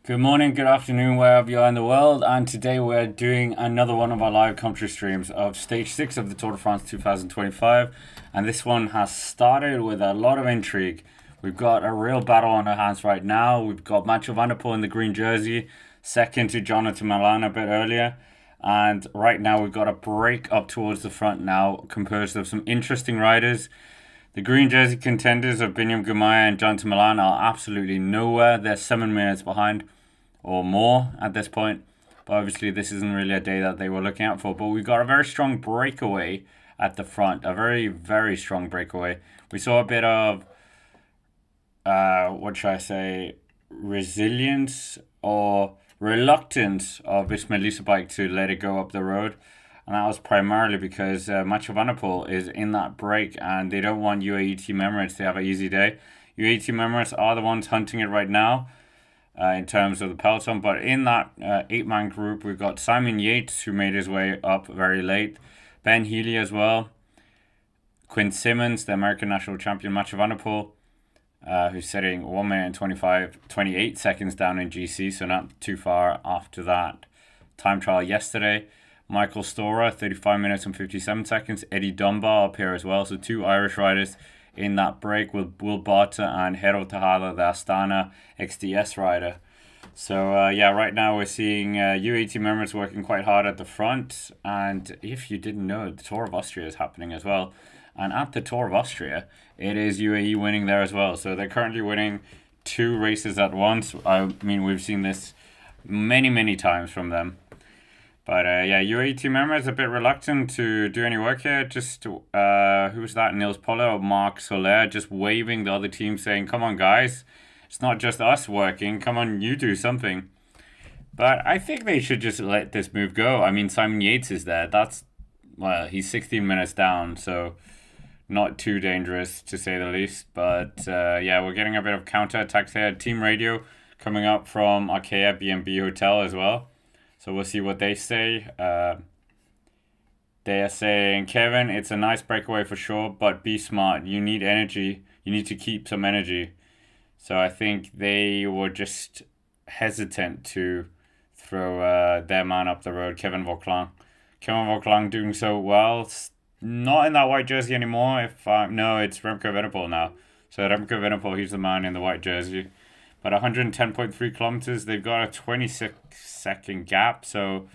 Good morning, good afternoon, wherever you are in the world. And today we're doing another one of our live commentary streams of stage 6 of the Tour de France 2025. And this one has started with a lot of intrigue. We've got a real battle on our hands right now. We've got Mathieu van der Poel in the green jersey, second to Jonathan Milan a bit earlier. And right now we've got a break up towards the front now, composed of some interesting riders. The green jersey contenders of Binyam Gumaya and Jonathan Milan are absolutely nowhere. They're 7 minutes behind or more at this point. But obviously this isn't really a day that they were looking out for. But we've got a very strong breakaway at the front. A very, very strong breakaway. We saw a bit of, what should I say, resilience or reluctance of Ismail Bike to let it go up the road. And that was primarily because Mathieu van der Poel is in that break and they don't want UAE Team Emirates to have an easy day. UAE Team Emirates are the ones hunting it right now in terms of the peloton. But in that 8-man group, we've got Simon Yates, who made his way up very late. Ben Healy as well. Quinn Simmons, the American national champion. Mathieu van der Poel, who's sitting 1 minute and 28 seconds down in GC, so not too far after that time trial yesterday. Michael Storer, 35 minutes and 57 seconds. Eddie Dunbar up here as well. So two Irish riders in that break with Will Barta and Hero Tahada, the Astana XDS rider. So right now we're seeing UAE Team Emirates working quite hard at the front. And if you didn't know, the Tour of Austria is happening as well. And at the Tour of Austria, it is UAE winning there as well. So they're currently winning 2 races at once. I mean, we've seen this many, many times from them. But UAE Team Emirates a bit reluctant to do any work here. Just, who's that? Niels Poller or Marc Soler just waving the other team saying, come on guys, it's not just us working, come on, you do something. But I think they should just let this move go. I mean, Simon Yates is there. He's 16 minutes down, so not too dangerous to say the least. But we're getting a bit of counter-attacks here. Team radio coming up from Arkea B&B Hotel as well. So we'll see what they say. They are saying, Kevin, it's a nice breakaway for sure, but be smart. You need energy. You need to keep some energy. So I think they were just hesitant to throw their man up the road, Kevin Vauclain. Kevin Vauclain doing so well. Not in that white jersey anymore. No, it's Remco Evenepoel now. So Remco Evenepoel, he's the man in the white jersey. But 110.3 kilometers, they've got a 26-second gap, so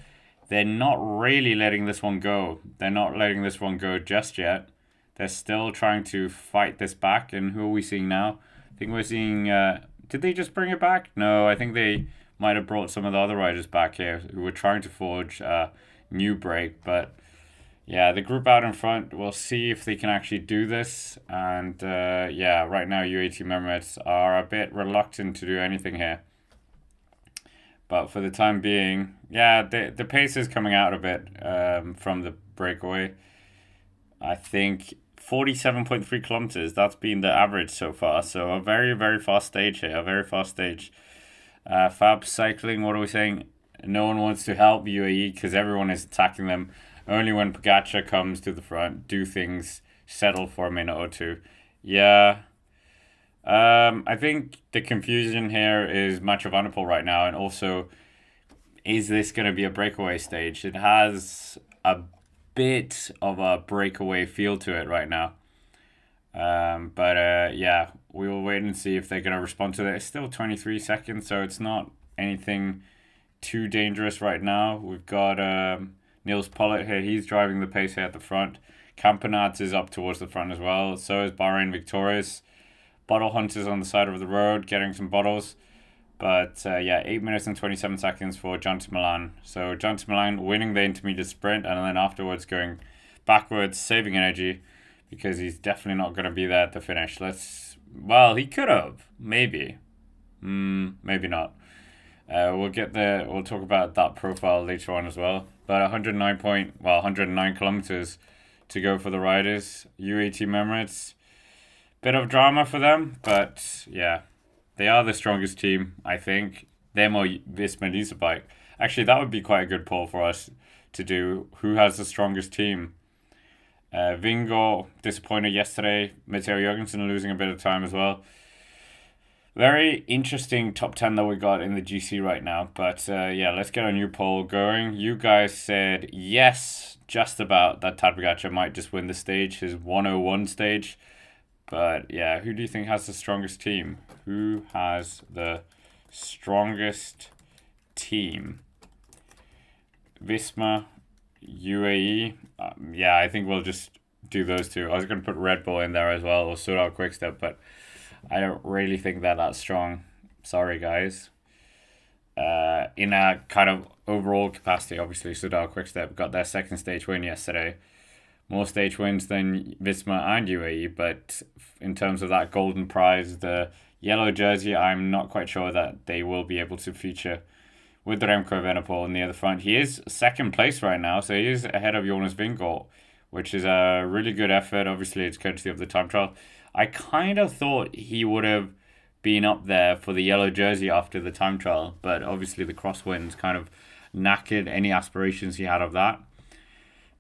they're not really letting this one go. They're not letting this one go just yet. They're still trying to fight this back, and who are we seeing now? I think we're seeing... did they just bring it back? No, I think they might have brought some of the other riders back here who were trying to forge a new break, but... yeah, the group out in front, we'll see if they can actually do this. And right now UAE Team Emirates are a bit reluctant to do anything here. But for the time being, the pace is coming out a bit from the breakaway. I think 47.3 kilometers, that's been the average so far. So a very, very fast stage here, a very fast stage. Fab Cycling, what are we saying? No one wants to help UAE because everyone is attacking them. Only when Pogacar comes to the front do things settle for a minute or two. Yeah. I think the confusion here is Mathieu van der Poel right now, and also, is this going to be a breakaway stage? It has a bit of a breakaway feel to it right now. We will wait and see if they're going to respond to that. It's still 23 seconds, so it's not anything too dangerous right now. We've got... Niels Pollitt here, he's driving the pace here at the front. Campenaerts is up towards the front as well. So is Bahrain Victorious. Bottle Hunters on the side of the road, getting some bottles. But 8 minutes and 27 seconds for Jonathan Milan. So Jonathan Milan winning the intermediate sprint and then afterwards going backwards, saving energy. Because he's definitely not going to be there at the finish. He could have. Maybe. Maybe not. We'll talk about that profile later on as well. But 109 kilometers to go for the riders. UAE Team Emirates, bit of drama for them, but yeah, they are the strongest team, I think. Them or Ismail Bike. Actually, that would be quite a good poll for us to do. Who has the strongest team? Vingo disappointed yesterday. Matteo Jorgensen losing a bit of time as well. Very interesting top 10 that we got in the GC right now. But yeah, let's get a new poll going. You guys said yes, just about, that Tadej Pogacar might just win the stage, his 101 stage. But yeah, who do you think has the strongest team? Who has the strongest team? Visma, UAE. Yeah, I think we'll just do those two. I was going to put Red Bull in there as well, or Soudal Quickstep, but I don't really think they're that strong. Sorry, guys. In a kind of overall capacity, obviously, Soudal Quickstep got their second stage win yesterday. More stage wins than Visma and UAE, but in terms of that golden prize, the yellow jersey, I'm not quite sure that they will be able to feature with Remco Evenepoel near the front. He is second place right now, so he is ahead of Jonas Vingegaard, which is a really good effort. Obviously, it's courtesy of the time trial. I kind of thought he would have been up there for the yellow jersey after the time trial, but obviously the crosswinds kind of knackered any aspirations he had of that.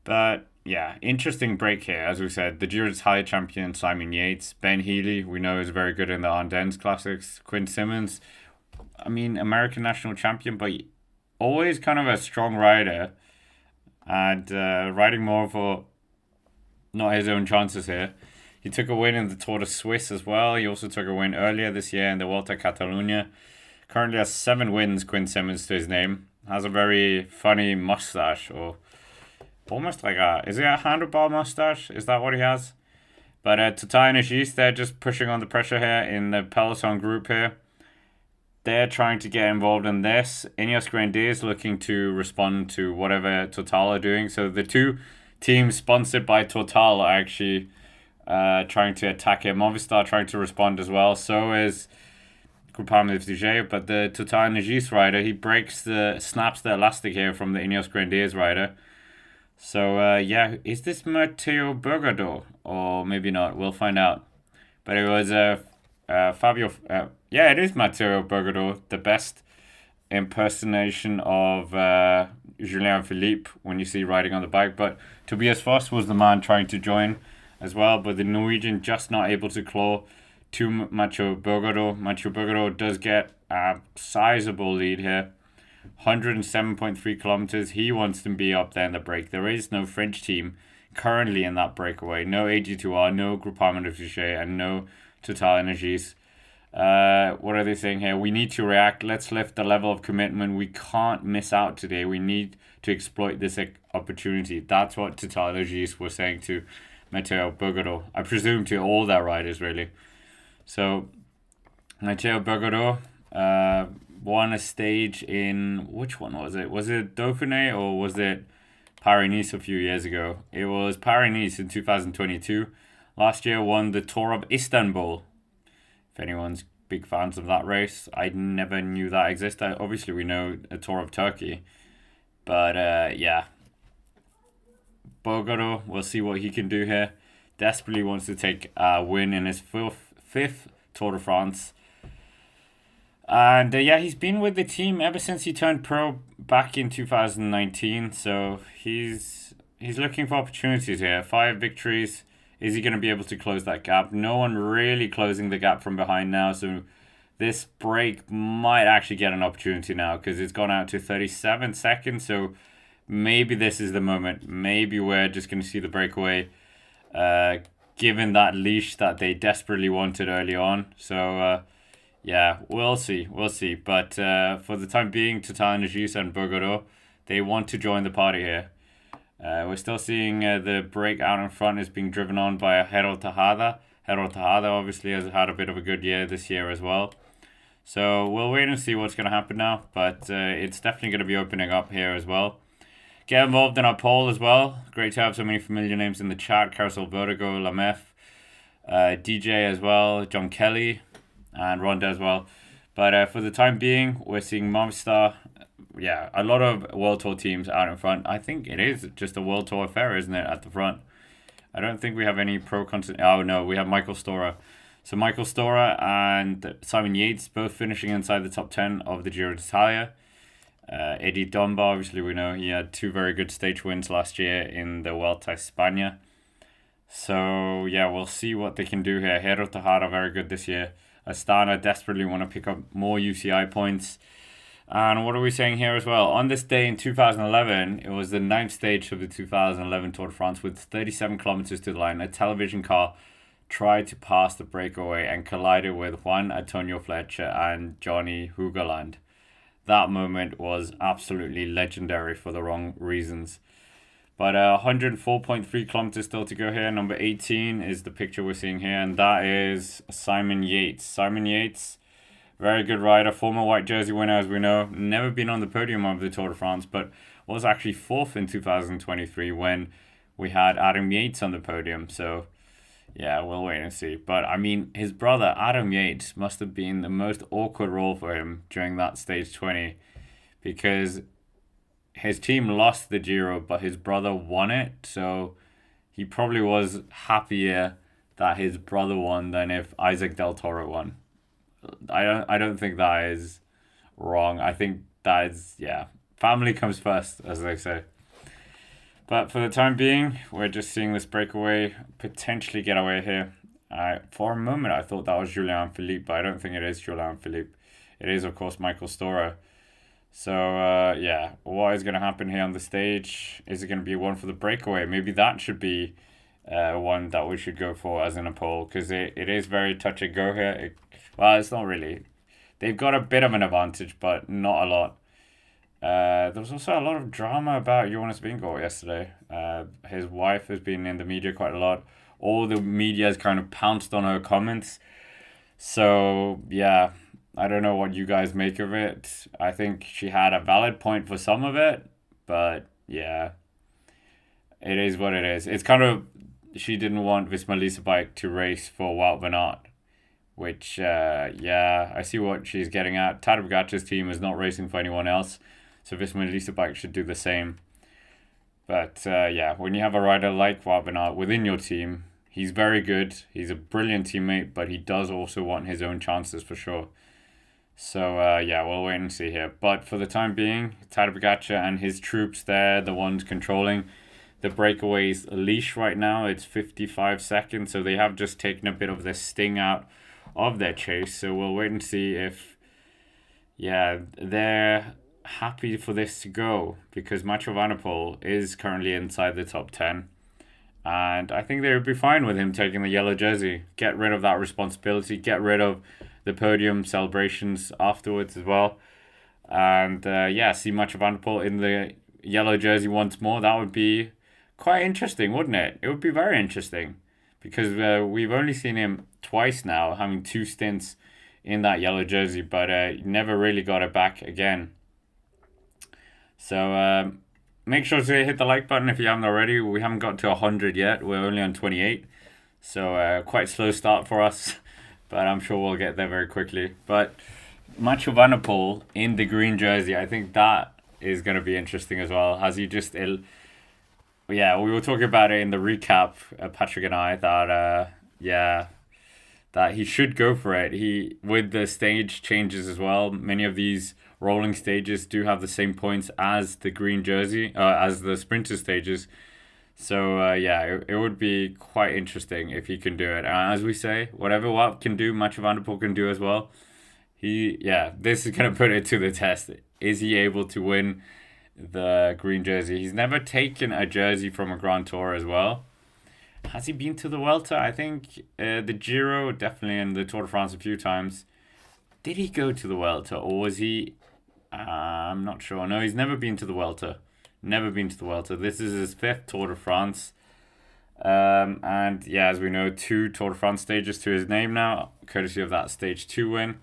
But yeah, interesting break here. As we said, the Giro d'Italia champion Simon Yates, Ben Healy, we know is very good in the Ardennes Classics. Quinn Simmons, I mean, American national champion, but always kind of a strong rider, and riding more for not his own chances here. He took a win in the Tour de Suisse as well. He also took a win earlier this year in the Vuelta a Catalunya. Currently has 7 wins, Quinn Simmons, to his name. Has a very funny mustache, or almost like is it a handlebar mustache? Is that what he has? But Total Energies, they're just pushing on the pressure here in the Peloton group here. They're trying to get involved in this. Ineos Grenadiers looking to respond to whatever Total are doing. So the two teams sponsored by Total are actually trying to attack him. Movistar trying to respond as well. So is Groupama FDJ. But the Total Energies rider, he snaps the elastic here from the Ineos Grenadiers rider. So yeah, is this Matteo Burgado? Or maybe not. We'll find out. But it was Fabio... yeah, it is Matteo Burgado, the best impersonation of Julien Philippe when you see riding on the bike. But Tobias Foss was the man trying to join as well, but the Norwegian just not able to claw to Matteo Burgado. Matteo Burgado does get a sizable lead here. 107.3 kilometers. He wants to be up there in the break. There is no French team currently in that breakaway. No AG2R, no Groupama FDJ, and no Total Energies. What are they saying here? We need to react. Let's lift the level of commitment. We can't miss out today. We need to exploit this opportunity. That's what Total Energies were saying to Matteo Burgado. I presume to all their riders, really. So, Matteo Burgado won a stage in... Which one was it? Was it Dauphiné or was it Paris-Nice a few years ago? It was Paris-Nice in 2022. Last year won the Tour of Istanbul. If anyone's big fans of that race, I never knew that existed. Obviously, we know a Tour of Turkey. But yeah. Bogaro, we'll see what he can do here. Desperately wants to take a win in his fifth Tour de France. And yeah, he's been with the team ever since he turned pro back in 2019. So he's looking for opportunities here. 5 victories. Is he going to be able to close that gap? No one really closing the gap from behind now. So this break might actually get an opportunity now because it's gone out to 37 seconds. So maybe this is the moment. Maybe we're just going to see the breakaway given that leash that they desperately wanted early on. So yeah, we'll see. We'll see. But for the time being, Total Energies and Burgaro, they want to join the party here. We're still seeing the break out in front is being driven on by Hero Tejada. Hero Tejada obviously has had a bit of a good year this year as well. So we'll wait and see what's going to happen now. But it's definitely going to be opening up here as well. Get involved in our poll as well. Great to have so many familiar names in the chat. Carousel Vertigo, Lamef, DJ as well, John Kelly, and Ronda as well. But for the time being, we're seeing Movistar. Yeah, a lot of World Tour teams out in front. I think it is just a World Tour affair, isn't it, at the front? I don't think we have any pro content. Oh, no, we have Michael Stora. So Michael Stora and Simon Yates both finishing inside the top 10 of the Giro d'Italia. Eddie Dunbar, obviously we know he had 2 very good stage wins last year in the Vuelta a España. So, yeah, we'll see what they can do here. Hero Tejada, very good this year. Astana desperately want to pick up more UCI points. And what are we saying here as well? On this day in 2011, it was the ninth stage of the 2011 Tour de France with 37 kilometers to the line. A television car tried to pass the breakaway and collided with Juan Antonio Fletcher and Johnny Hugeland. That moment was absolutely legendary for the wrong reasons. But 104.3 kilometers still to go here. Number 18 is the picture we're seeing here, and that is Simon Yates. Simon Yates, very good rider, former white jersey winner, as we know. Never been on the podium of the Tour de France, but was actually fourth in 2023 when we had Adam Yates on the podium. So, yeah, we'll wait and see. But, I mean, his brother, Adam Yates, must have been the most awkward role for him during that stage 20 because his team lost the Giro, but his brother won it. So, he probably was happier that his brother won than if Isaac Del Toro won. I don't think that is wrong. I think that is, yeah, family comes first, as they say. But for the time being, we're just seeing this breakaway potentially get away here. For a moment, I thought that was Julian Philippe, but I don't think it is Julian Philippe. It is, of course, Michael Storer. So, yeah, what is going to happen here on the stage? Is it going to be one for the breakaway? Maybe that should be one that we should go for as in a poll, because it is very touch and go here. Well, it's not really. They've got a bit of an advantage, but not a lot. There was also a lot of drama about Jonas Vingegaard yesterday. His wife has been in the media quite a lot. All the media has kind of pounced on her comments. So, yeah, I don't know what you guys make of it. I think she had a valid point for some of it, but yeah, it is what it is. It's kind of, she didn't want Visma Lease Bike to race for Wout van Aert, which, yeah, I see what she's getting at. Tadej Pogacar's team is not racing for anyone else, so Visma Lease Bike should do the same. But, yeah, when you have a rider like Wout van Aert within your team, he's very good. He's a brilliant teammate, but he does also want his own chances for sure. So, yeah, we'll wait and see here. But for the time being, Tadej Pogacar and his troops, they're the ones controlling the breakaway's leash right now. It's 55 seconds, so they have just taken a bit of the sting out of their chase. So we'll wait and see if, yeah, they're happy for this to go, because Mathieu van der Poel is currently inside the top 10. And I think they would be fine with him taking the yellow jersey. Get rid of that responsibility. Get rid of the podium celebrations afterwards as well. And, yeah, see Mathieu van der Poel in the yellow jersey once more. That would be quite interesting, wouldn't it? It would be very interesting, because we've only seen him twice now, having 2 stints in that yellow jersey, but never really got it back again. So make sure to hit the like button if you haven't already. We haven't got to 100 yet. We're only on 28. So quite slow start for us, but I'm sure we'll get there very quickly. But Mathieu van der Poel in the green jersey, I think that is going to be interesting as well. Has he just... Yeah, we were talking about it in the recap, Patrick and I, that, yeah, that he should go for it. He, with the stage changes as well, many of these rolling stages do have the same points as the green jersey, as the sprinter stages. So, yeah, it would be quite interesting if he can do it. And as we say, whatever Wout can do, Mathieu van der Poel can do as well. This is going to put it to the test. Is he able to win the green jersey? He's never taken a jersey from a Grand Tour as well. Has he been to the Vuelta? I think the Giro, definitely, and the Tour de France a few times. Did he go to the Vuelta, or was he... I'm not sure. No, he's never been to the Vuelta. Never been to the Vuelta. This is his 5th Tour de France. And yeah, as we know, 2 Tour de France stages to his name now, courtesy of that stage 2 win.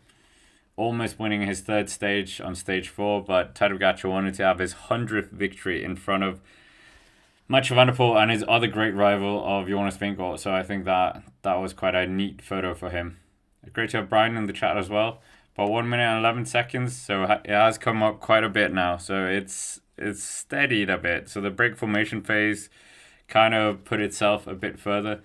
Almost winning his 3rd stage on stage 4, but Tadej Pogacar wanted to have his 100th victory in front of Mathieu van der Poel and his other great rival of Jonas Vingegaard. So I think that was quite a neat photo for him. Great to have Brian in the chat as well. But 1 minute and 11 seconds, so it has come up quite a bit now. So it's steadied a bit. So the break formation phase kind of put itself a bit further.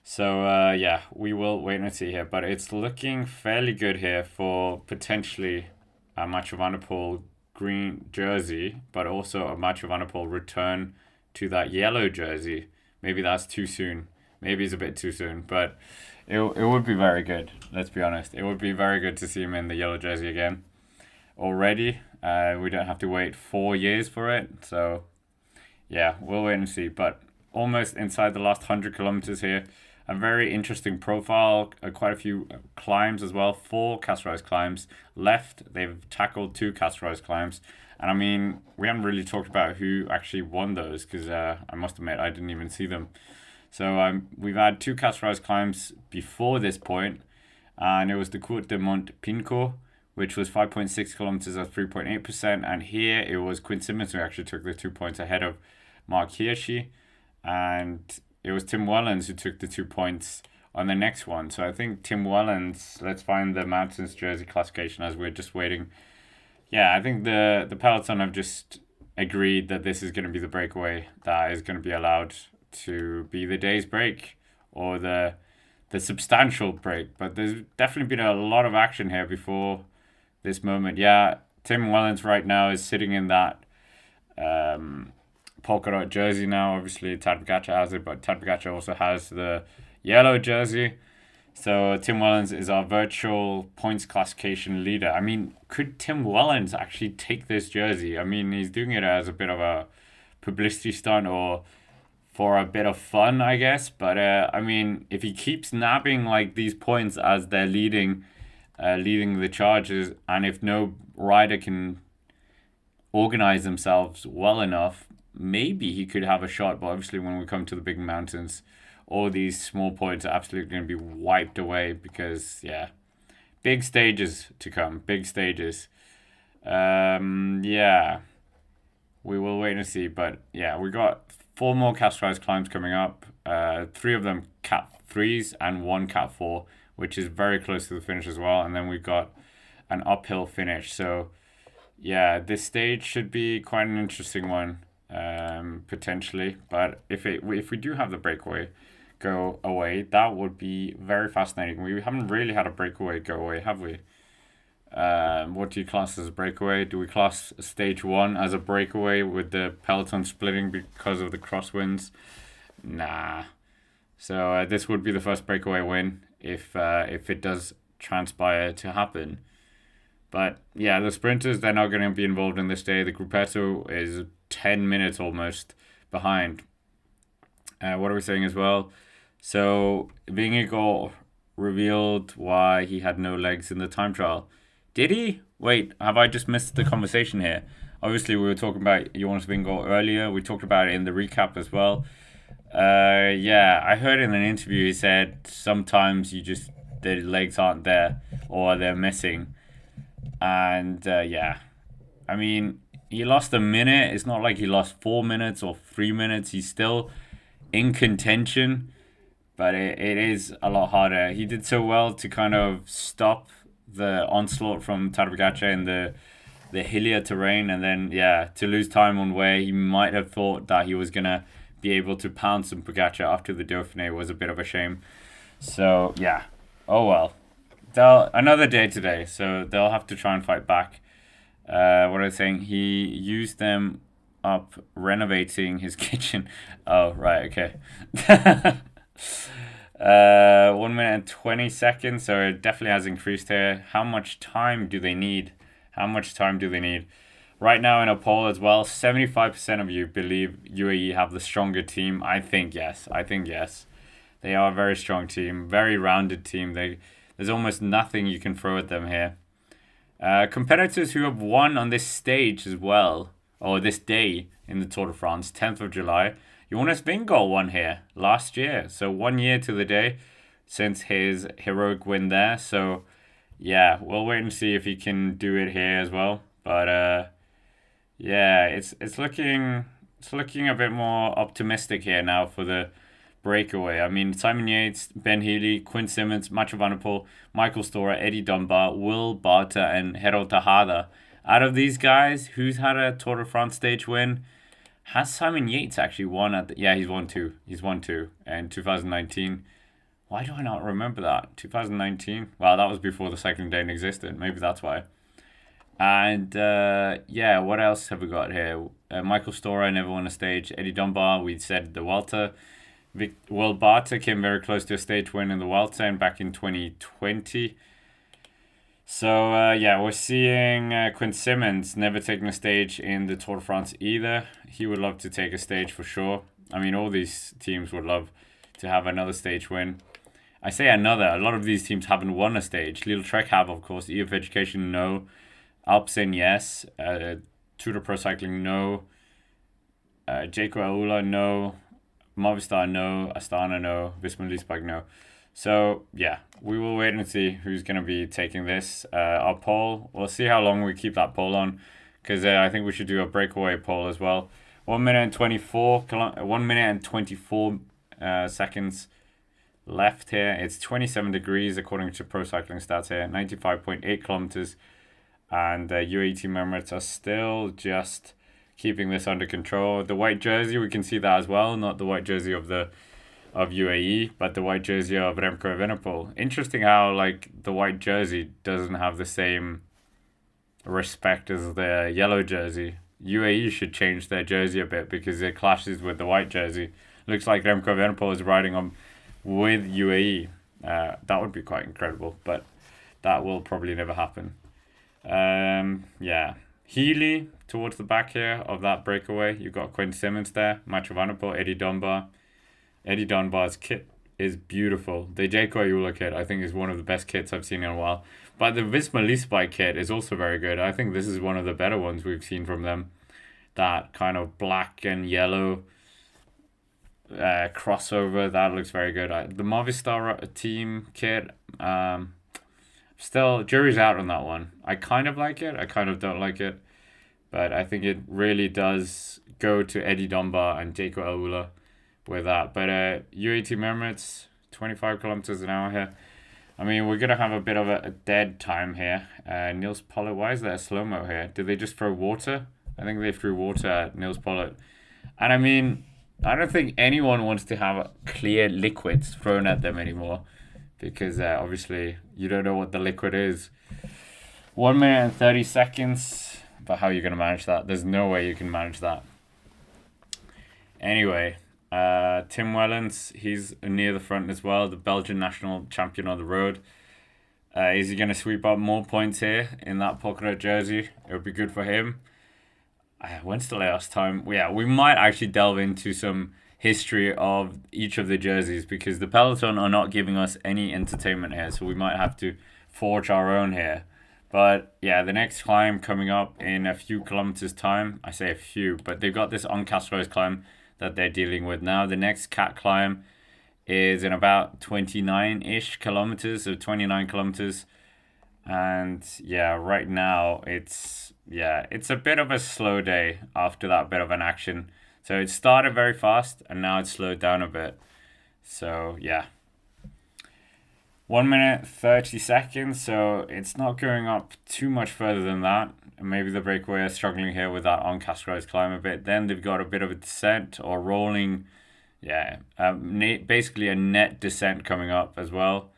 So, yeah, we will wait and see here. But it's looking fairly good here for potentially a Mathieu van der Poel green jersey, but also a Mathieu van der Poel return to that yellow jersey. Maybe that's too soon. maybe it's a bit too soon, but it would be very good. Let's be honest. It would be very good to see him in the yellow jersey again. Already, we don't have to wait 4 years for it. So yeah, we'll wait and see. But almost inside the last 100 kilometers here. A very interesting profile. Quite a few climbs as well. 4 Caceres climbs left. They've tackled 2 Caceres climbs. And I mean, we haven't really talked about who actually won those because I must admit I didn't even see them. So we've had 2 Caceres climbs before this point, and it was the Courte de Mont Pinco, which was 5.6 kilometers at 3.8%. And here it was Quinn Simmons who actually took the 2 points ahead of Mark Hirschi. And it was Tim Wellens who took the 2 points on the next one. So I think Tim Wellens, let's find the Mountains jersey classification as we're just waiting. Yeah, I think the peloton have just agreed that this is going to be the breakaway that is going to be allowed to be the day's break or the substantial break. But there's definitely been a lot of action here before this moment. Yeah, Tim Wellens right now is sitting in that polka dot jersey now. Obviously, Tadej Pogacar has it, but Tadej Pogacar also has the yellow jersey. So Tim Wellens is our virtual points classification leader. I mean, could Tim Wellens actually take this jersey? I mean, he's doing it as a bit of a publicity stunt or for a bit of fun, I guess. But I mean, if he keeps nabbing like these points as they're leading the charges, and if no rider can organize themselves well enough, maybe he could have a shot. But obviously, when we come to the big mountains, all these small points are absolutely going to be wiped away because, yeah, big stages to come. Big stages. Yeah, we will wait and see. But, yeah, we got 4 more Caceres climbs coming up. 3 of them Cat 3s and 1 Cat 4, which is very close to the finish as well. And then we've got an uphill finish. So, yeah, this stage should be quite an interesting one, potentially. But if we do have the breakaway go away, that would be very fascinating. We haven't really had a breakaway go away, have we? What do you class as a breakaway? Do we class stage 1 as a breakaway with the peloton splitting because of the crosswinds? Nah. So this would be the first breakaway win if it does transpire to happen. But yeah, the sprinters, they're not going to be involved in this day. The Gruppetto is 10 minutes almost behind. What are we saying as well? So Vingegaard revealed why he had no legs in the time trial. Did he? Wait, have I just missed the conversation here? Obviously, we were talking about Jonas Vingegaard earlier. We talked about it in the recap as well. Yeah, I heard in an interview he said sometimes the legs aren't there or they're missing. And yeah, I mean, he lost a minute. It's not like he lost 4 minutes or 3 minutes. He's still in contention, but it is a lot harder. He did so well to kind of stop the onslaught from Tadej Pogacar in the hillier terrain, and then, yeah, to lose time on where he might have thought that he was going to be able to pounce on Pogacar after the Dauphiné was a bit of a shame. So, yeah. Oh, well. Another day today, so they'll have to try and fight back. What I was saying, he used them up renovating his kitchen. Oh, right, okay. 1 minute and 20 seconds, so it definitely has increased here. How much time do they need? Right now in a poll as well, 75% of you believe UAE have the stronger team. I think yes. They are a very strong team, very rounded team. There's almost nothing you can throw at them here. Competitors who have won on this stage as well, or this day in the Tour de France, 10th of July. Jonas Vingegaard won here last year. So 1 year to the day since his heroic win there. So yeah, we'll wait and see if he can do it here as well. But yeah, it's looking a bit more optimistic here now for the breakaway. I mean, Simon Yates, Ben Healy, Quinn Simmons, Mathieu van der Poel, Michael Storer, Eddie Dunbar, Will Barter, and Hero Tejada. Out of these guys, who's had a Tour de France stage win? Has Simon Yates actually won yeah, he's won two. In 2019. Why do I not remember that? 2019? Well, that was before the cycling day existed. Maybe that's why. And yeah, what else have we got here? Michael Storer never won a stage. Eddie Dunbar, we said the Vuelta. Will Barter came very close to a stage win in the Vuelta back in 2020. So, yeah, we're seeing Quinn Simmons never taking a stage in the Tour de France either. He would love to take a stage for sure. I mean, all these teams would love to have another stage win. I say another. A lot of these teams haven't won a stage. Little Trek have, of course. EF Education, no. Alpecin, yes. Tour de Pro Cycling, no. Jayco Aula, no. Movistar, no. Astana, no. Visma Leasebike, no. So, yeah, we will wait and see who's going to be taking this. Our poll, we'll see how long we keep that poll on, because I think we should do a breakaway poll as well. 1 minute and 24, 1 minute and 24 seconds left here. It's 27 degrees according to Pro Cycling Stats here, 95.8 kilometers. And UAE team Emirates are still just keeping this under control. The white jersey, we can see that as well, not the white jersey of UAE, but the white jersey of Remco Evenepoel. Interesting how like the white jersey doesn't have the same respect as the yellow jersey. UAE should change their jersey a bit because it clashes with the white jersey. Looks like Remco Evenepoel is riding on with UAE. That would be quite incredible, but that will probably never happen. Yeah. Healy towards the back here of that breakaway. You've got Quinn Simmons there, Mathieu Van der Poel, Eddie Dunbar. Eddie Dunbar's kit is beautiful. The Jayco Ayula kit, I think, is one of the best kits I've seen in a while. But the Visma Leasebike kit is also very good. I think this is one of the better ones we've seen from them. That kind of black and yellow crossover, that looks very good. The Movistar team kit, still, jury's out on that one. I kind of like it. I kind of don't like it. But I think it really does go to Eddie Dunbar and Jayco Ayula with that. But UAE Team Emirates, 25 kilometers an hour here. I mean, we're going to have a bit of a dead time here. Niels Pollitt, why is there a slow-mo here? Did they just throw water? I think they threw water at Niels Pollitt. And I mean, I don't think anyone wants to have clear liquids thrown at them anymore, because obviously you don't know what the liquid is. 1 minute and 30 seconds. But how are you going to manage that? There's no way you can manage that. Anyway, Tim Wellens, he's near the front as well, the Belgian national champion on the road. Is he going to sweep up more points here in that polka jersey? It would be good for him. When's the last time? Yeah, we might actually delve into some history of each of the jerseys, because the peloton are not giving us any entertainment here, so we might have to forge our own here. But yeah, the next climb coming up in a few kilometers time. I say a few, but they've got this Oncastros climb that they're dealing with now. The next cat climb is in about 29-ish kilometers, so 29 kilometers. And yeah, right now it's a bit of a slow day after that bit of an action. So it started very fast and now it's slowed down a bit. So yeah. 1 minute 30 seconds, so it's not going up too much further than that. Maybe the breakaway are struggling here with that on Cascades climb a bit. Then they've got a bit of a descent or rolling, basically a net descent coming up as well.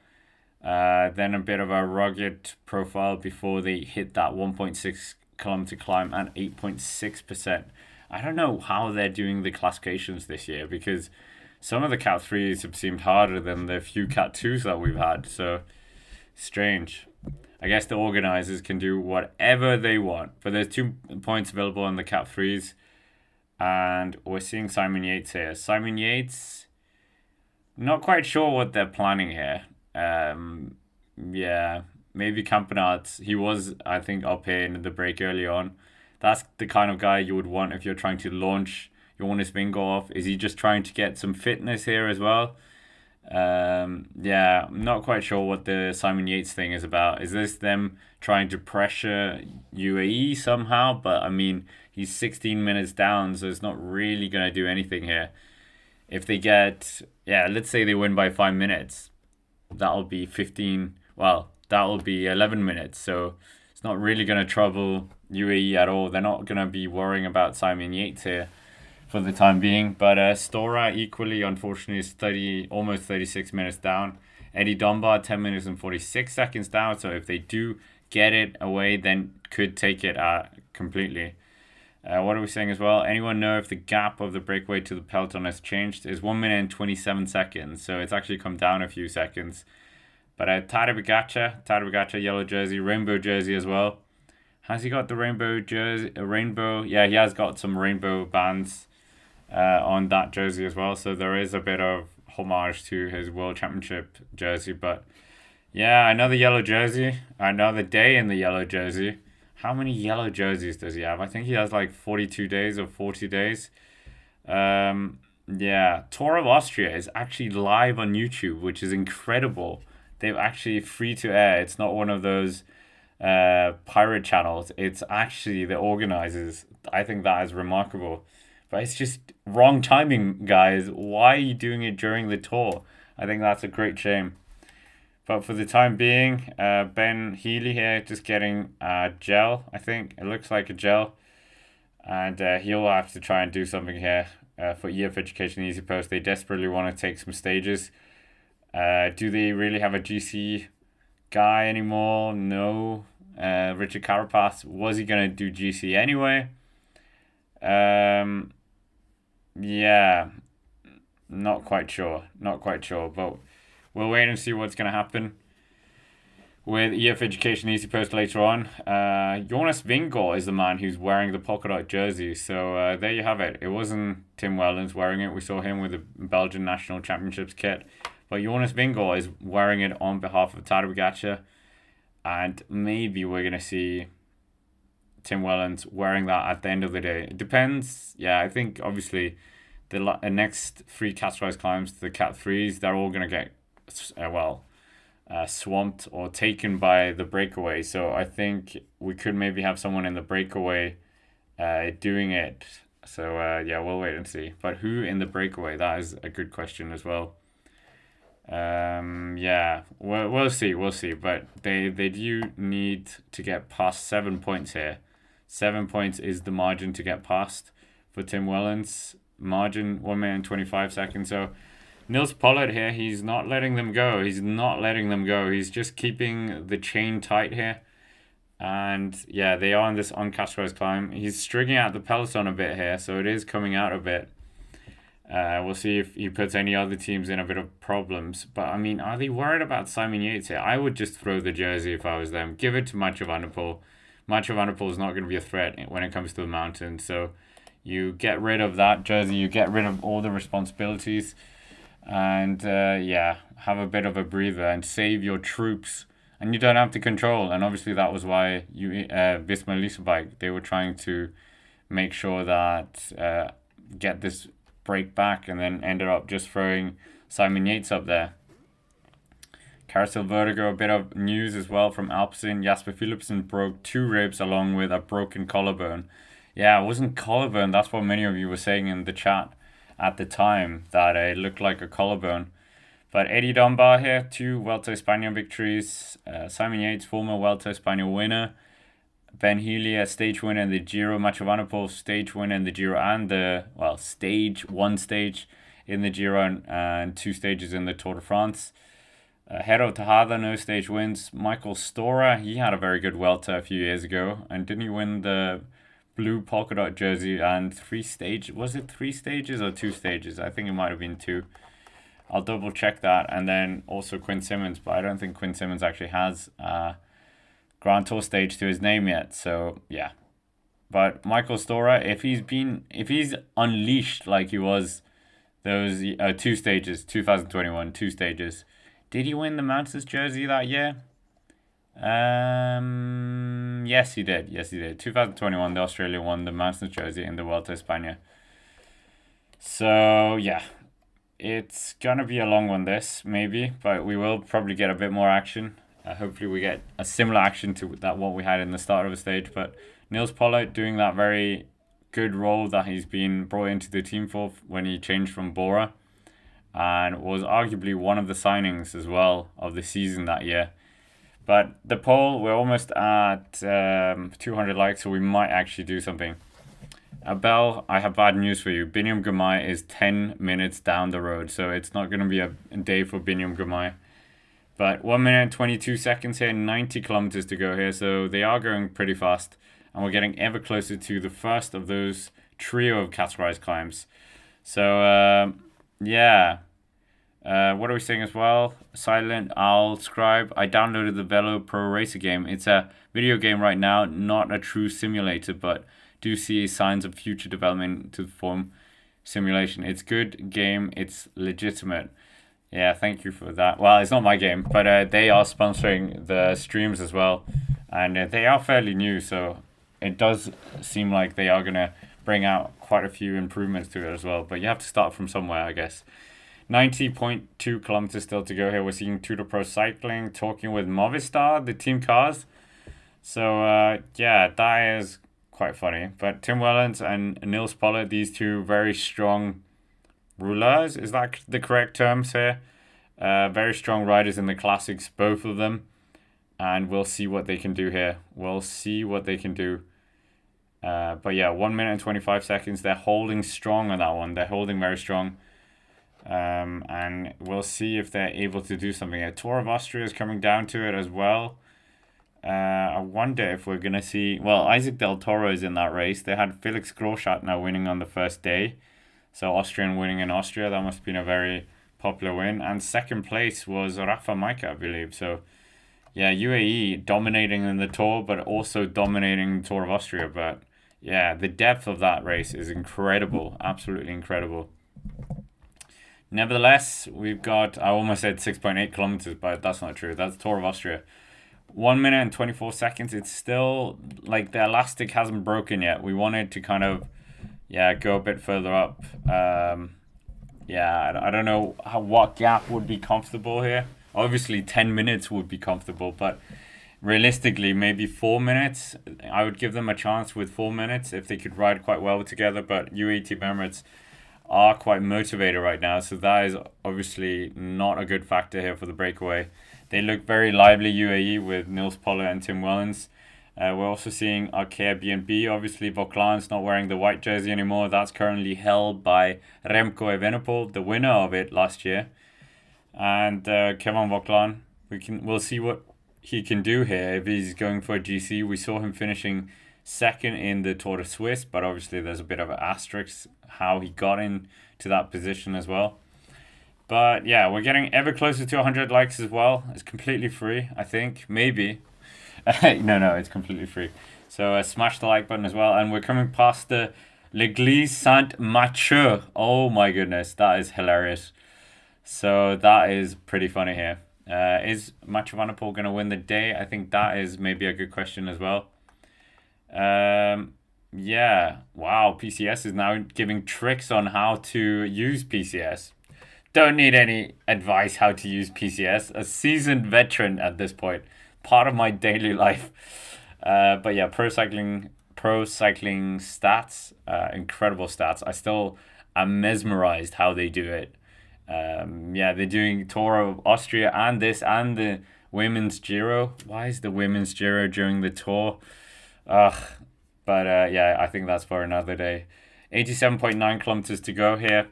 Then a bit of a rugged profile before they hit that 1.6 kilometer climb at 8.6%. I don't know how they're doing the classifications this year, because some of the Cat 3s have seemed harder than the few Cat 2s that we've had. So, strange. I guess the organizers can do whatever they want. But there's 2 points available on the Cat 3s. And we're seeing Simon Yates here. Simon Yates, not quite sure what they're planning here. Maybe Campenaerts. He was, I think, up here in the break early on. That's the kind of guy you would want if you're trying to launch your Jonas Vingegaard. Is he just trying to get some fitness here as well? I'm not quite sure what the Simon Yates thing is about. Is this them trying to pressure UAE somehow? But I mean, he's 16 minutes down, so it's not really going to do anything here. If they get, let's say they win by 5 minutes, that'll be 11 minutes. So it's not really going to trouble UAE at all. They're not going to be worrying about Simon Yates here for the time being. But Stora equally, unfortunately, is almost 36 minutes down. Eddie Dunbar 10 minutes and 46 seconds down. So if they do get it away, then could take it completely. What are we saying as well? Anyone know if the gap of the breakaway to the peloton has changed? It's 1 minute and 27 seconds, so it's actually come down a few seconds. But Tadej Pogacar, yellow jersey, rainbow jersey as well. Has he got the rainbow jersey? Rainbow? Yeah, he has got some rainbow bands on that jersey as well. So there is a bit of homage to his World Championship jersey. But yeah, another yellow jersey. Another day in the yellow jersey. How many yellow jerseys does he have? I think he has like 42 days or 40 days. Yeah, Tour of Austria is actually live on YouTube, which is incredible. They're actually free to air. It's not one of those pirate channels. It's actually the organizers. I think that is remarkable. But it's just wrong timing, guys. Why are you doing it during the tour? I think that's a great shame. But for the time being, Ben Healy here just getting a gel, I think. It looks like a gel. And he'll have to try and do something here for EF Education Easy Post. They desperately want to take some stages. Do they really have a GC guy anymore? No. Richard Carapaz, was he going to do GC anyway? Yeah, not quite sure. But we'll wait and see what's going to happen with EF Education Easy Post later on. Jonas Vingegaard is the man who's wearing the polka dot jersey. So there you have it. It wasn't Tim Wellens wearing it. We saw him with the Belgian National Championships kit. But Jonas Vingegaard is wearing it on behalf of Tadej Pogacar. And maybe we're going to see Tim Wellens wearing that at the end of the day. It depends. Yeah, I think obviously the next 3 Catsrise climbs, the Cat 3s, they're all going to get, swamped or taken by the breakaway. So I think we could maybe have someone in the breakaway doing it. So yeah, we'll wait and see. But who in the breakaway? That is a good question as well. Yeah, we'll see. But they do need to get past 7 points here. 7 points is the margin to get past for Tim Wellens. Margin 1 minute and 25 seconds. So Nils Pollard here, he's not letting them go. He's just keeping the chain tight here. And yeah, they are on this uncastrized climb. He's stringing out the peloton a bit here, so it is coming out a bit. We'll see if he puts any other teams in a bit of problems. But I mean, are they worried about Simon Yates here? I would just throw the jersey if I was them. Give it to Mathieu van der Poel. Mathieu van der Poel is not going to be a threat when it comes to the mountain. So you get rid of that jersey. You get rid of all the responsibilities. And yeah, have a bit of a breather and save your troops. And you don't have to control. And obviously that was why Visma Leasebike, they were trying to make sure that get this break back, and then ended up just throwing Simon Yates up there. Carousel Vertigo, a bit of news as well from Alpecin. Jasper Philipsen broke 2 ribs along with a broken collarbone. Yeah, it wasn't collarbone. That's what many of you were saying in the chat at the time, that it looked like a collarbone. But Eddie Dunbar here, 2 Vuelta a España victories. Simon Yates, former Vuelta a España winner. Ben Healy, a stage winner in the Giro. Mathieu van der Poel, stage winner in the Giro and one stage in the Giro and 2 stages in the Tour de France. Hero Tejada, no stage wins. Michael Stora, he had a very good Vuelta a few years ago. And didn't he win the blue polka dot jersey and 3 stages? Was it 3 stages or 2 stages? I think it might have been 2. I'll double check that. And then also Quinn Simmons, but I don't think Quinn Simmons actually has Grand Tour stage to his name yet. So yeah, but Michael Stora, if he's unleashed like he was those 2 stages, 2021 2 stages, did he win the Mountains jersey that year? Yes he did. 2021 the Australia won the Mountains jersey in the Vuelta a España. So yeah, it's gonna be a long one this maybe, but we will probably get a bit more action. Hopefully we get a similar action to that what we had in the start of the stage. But Nils Pollard doing that very good role that he's been brought into the team for when he changed from Bora, and was arguably one of the signings as well of the season that year. But the poll, we're almost at 200 likes, so we might actually do something. Abel, I have bad news for you. Biniam Girmay is 10 minutes down the road, so it's not going to be a day for Biniam Girmay. But 1 minute 22 seconds here, 90 kilometers to go here, so they are going pretty fast. and we're getting ever closer to the first of those trio of categorized climbs. So, yeah. What are we saying as well? Silent Owl Scribe. I downloaded the Velo Pro Racer game. It's a video game right now, not a true simulator, but do see signs of future development to form simulation. It's good game. It's legitimate. Yeah, thank you for that. Well, it's not my game, but they are sponsoring the streams as well, and they are fairly new, so it does seem like they are gonna bring out quite a few improvements to it as well. But you have to start from somewhere, I guess. 90.2 kilometers still to go here. We're seeing Tour de Pro Cycling talking with Movistar, the team cars. So, yeah, that is quite funny. But Tim Wellens and Nils Pollard, these two very strong rouleurs, is that the correct terms here? Very strong riders in the classics, both of them. And we'll see what they can do here. We'll see what they can do. But yeah, 1 minute and 25 seconds. They're holding strong on that one. They're holding very strong. And we'll see if they're able to do something. A Tour of Austria is coming down to it as well. I wonder if we're going to see... Well, Isaac Del Toro is in that race. They had Felix Groschardt now winning on the first day. So Austrian winning in Austria. That must have been a very popular win. And second place was Rafa Majka, I believe. So, yeah, UAE dominating in the Tour, but also dominating the Tour of Austria. But, yeah, the depth of that race is incredible. Absolutely incredible. Nevertheless, we've got, I almost said 6.8 kilometers, but that's not true. That's Tour of Austria. 1 minute and 24 seconds. It's still, like, the elastic hasn't broken yet. We wanted to kind of, yeah, go a bit further up. Yeah, I don't know what gap would be comfortable here. Obviously, 10 minutes would be comfortable, but realistically, maybe 4 minutes. I would give them a chance with 4 minutes if they could ride quite well together, but UAE Team Emirates are quite motivated right now, so that is obviously not a good factor here for the breakaway. They look very lively, UAE, with Nils Pollard and Tim Wellens. We're also seeing Arkea B&B. Obviously, Vauclain's not wearing the white jersey anymore. That's currently held by Remco Evenepoel, the winner of it last year. And Kevin Vauclain, we'll see what he can do here if he's going for a GC. We saw him finishing second in the Tour de Suisse, but obviously there's a bit of an asterisk how he got into that position as well. But yeah, we're getting ever closer to 100 likes as well. It's completely free, I think. Maybe. No, it's completely free. So smash the like button as well. And we're coming past the L'Église Saint-Mathieu. Oh my goodness, that is hilarious. So that is pretty funny here. Is Mathieu van der Poel going to win the day? I think that is maybe a good question as well. Yeah, wow, PCS is now giving tricks on how to use PCS. Don't need any advice how to use PCS. A seasoned veteran at this point. Part of my daily life. But yeah, pro cycling stats, incredible stats. I still am mesmerized how they do it. Yeah, they're doing Tour of Austria and the women's Giro. Why is the women's Giro during the Tour? But yeah, I think that's for another day. 87.9 kilometers to go here.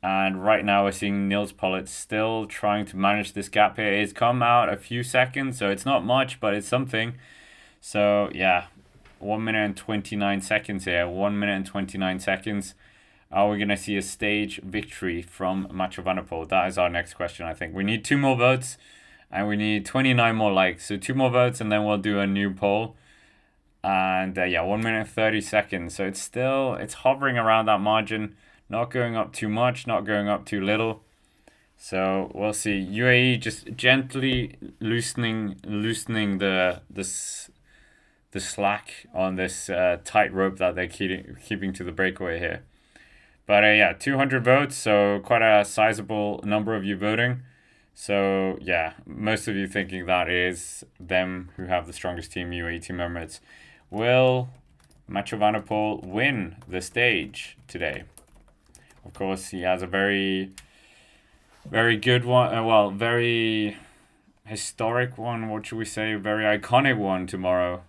And right now we're seeing Nils Pollard still trying to manage this gap here. It's come out a few seconds, so it's not much, but it's something. So yeah, 1 minute and 29 seconds here. 1 minute and 29 seconds. Are we going to see a stage victory from Mathieu van der Poel? That is our next question, I think. We need 2 more votes, and we need 29 more likes. So 2 more votes, and then we'll do a new poll. And yeah, 1 minute and 30 seconds. So it's hovering around that margin. Not going up too much, not going up too little. So we'll see. UAE just gently loosening the slack on this tight rope that they're keeping to the breakaway here. But yeah, 200 votes, so quite a sizable number of you voting. So yeah, most of you thinking that is them who have the strongest team, UAE Team Emirates. Will Mathieu van der Poel win the stage today? Of course, he has a very, very good one. Very historic one. What should we say? Very iconic one tomorrow.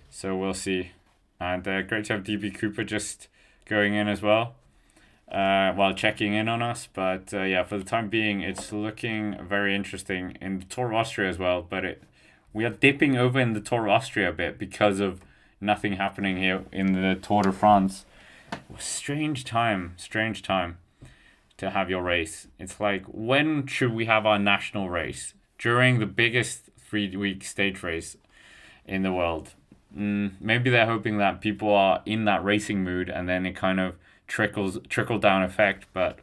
So we'll see. And great to have DB Cooper just going in as well. While checking in on us. But yeah, for the time being, it's looking very interesting in the Tour of Austria as well. But we are dipping over in the Tour of Austria a bit because of Nothing happening here in the Tour de France. Strange time to have your race. It's like, when should we have our national race? During the biggest 3-week stage race in the world. Maybe they're hoping that people are in that racing mood and then it kind of trickle down effect, but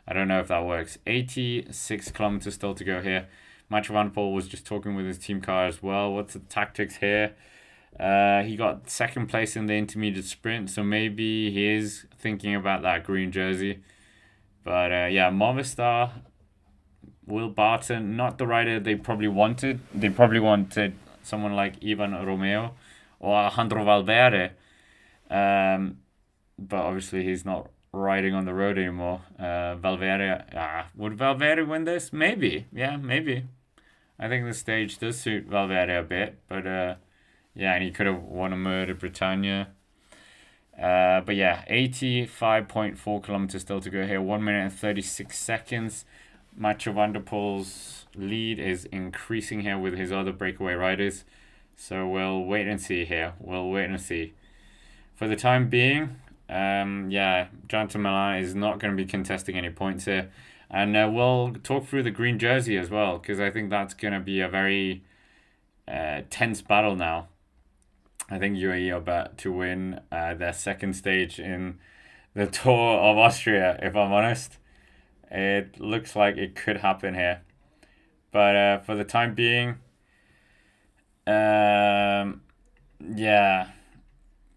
I don't know if that works. 86 kilometers still to go here. Mathieu van der Poel was just talking with his team car as well. What's the tactics here? He got second place in the intermediate sprint, so maybe he is thinking about that green jersey. But yeah, Movistar, Will Barton, not the rider they probably wanted. They probably wanted someone like Ivan Romeo or Alejandro Valverde. But obviously he's not riding on the road anymore. Valverde, would Valverde win this? Maybe. Yeah, maybe. I think the stage does suit Valverde a bit, but yeah, and he could have won a Mur de Bretagne. But yeah, 85.4 kilometers still to go here. 1 minute and 36 seconds. Mathieu van der Poel's lead is increasing here with his other breakaway riders. So we'll wait and see here. We'll wait and see. For the time being, yeah, Jonathan Milan is not going to be contesting any points here. And we'll talk through the green jersey as well, because I think that's going to be a very tense battle now. I think UAE are about to win their second stage in the Tour of Austria, if I'm honest. It looks like it could happen here. But for the time being, yeah,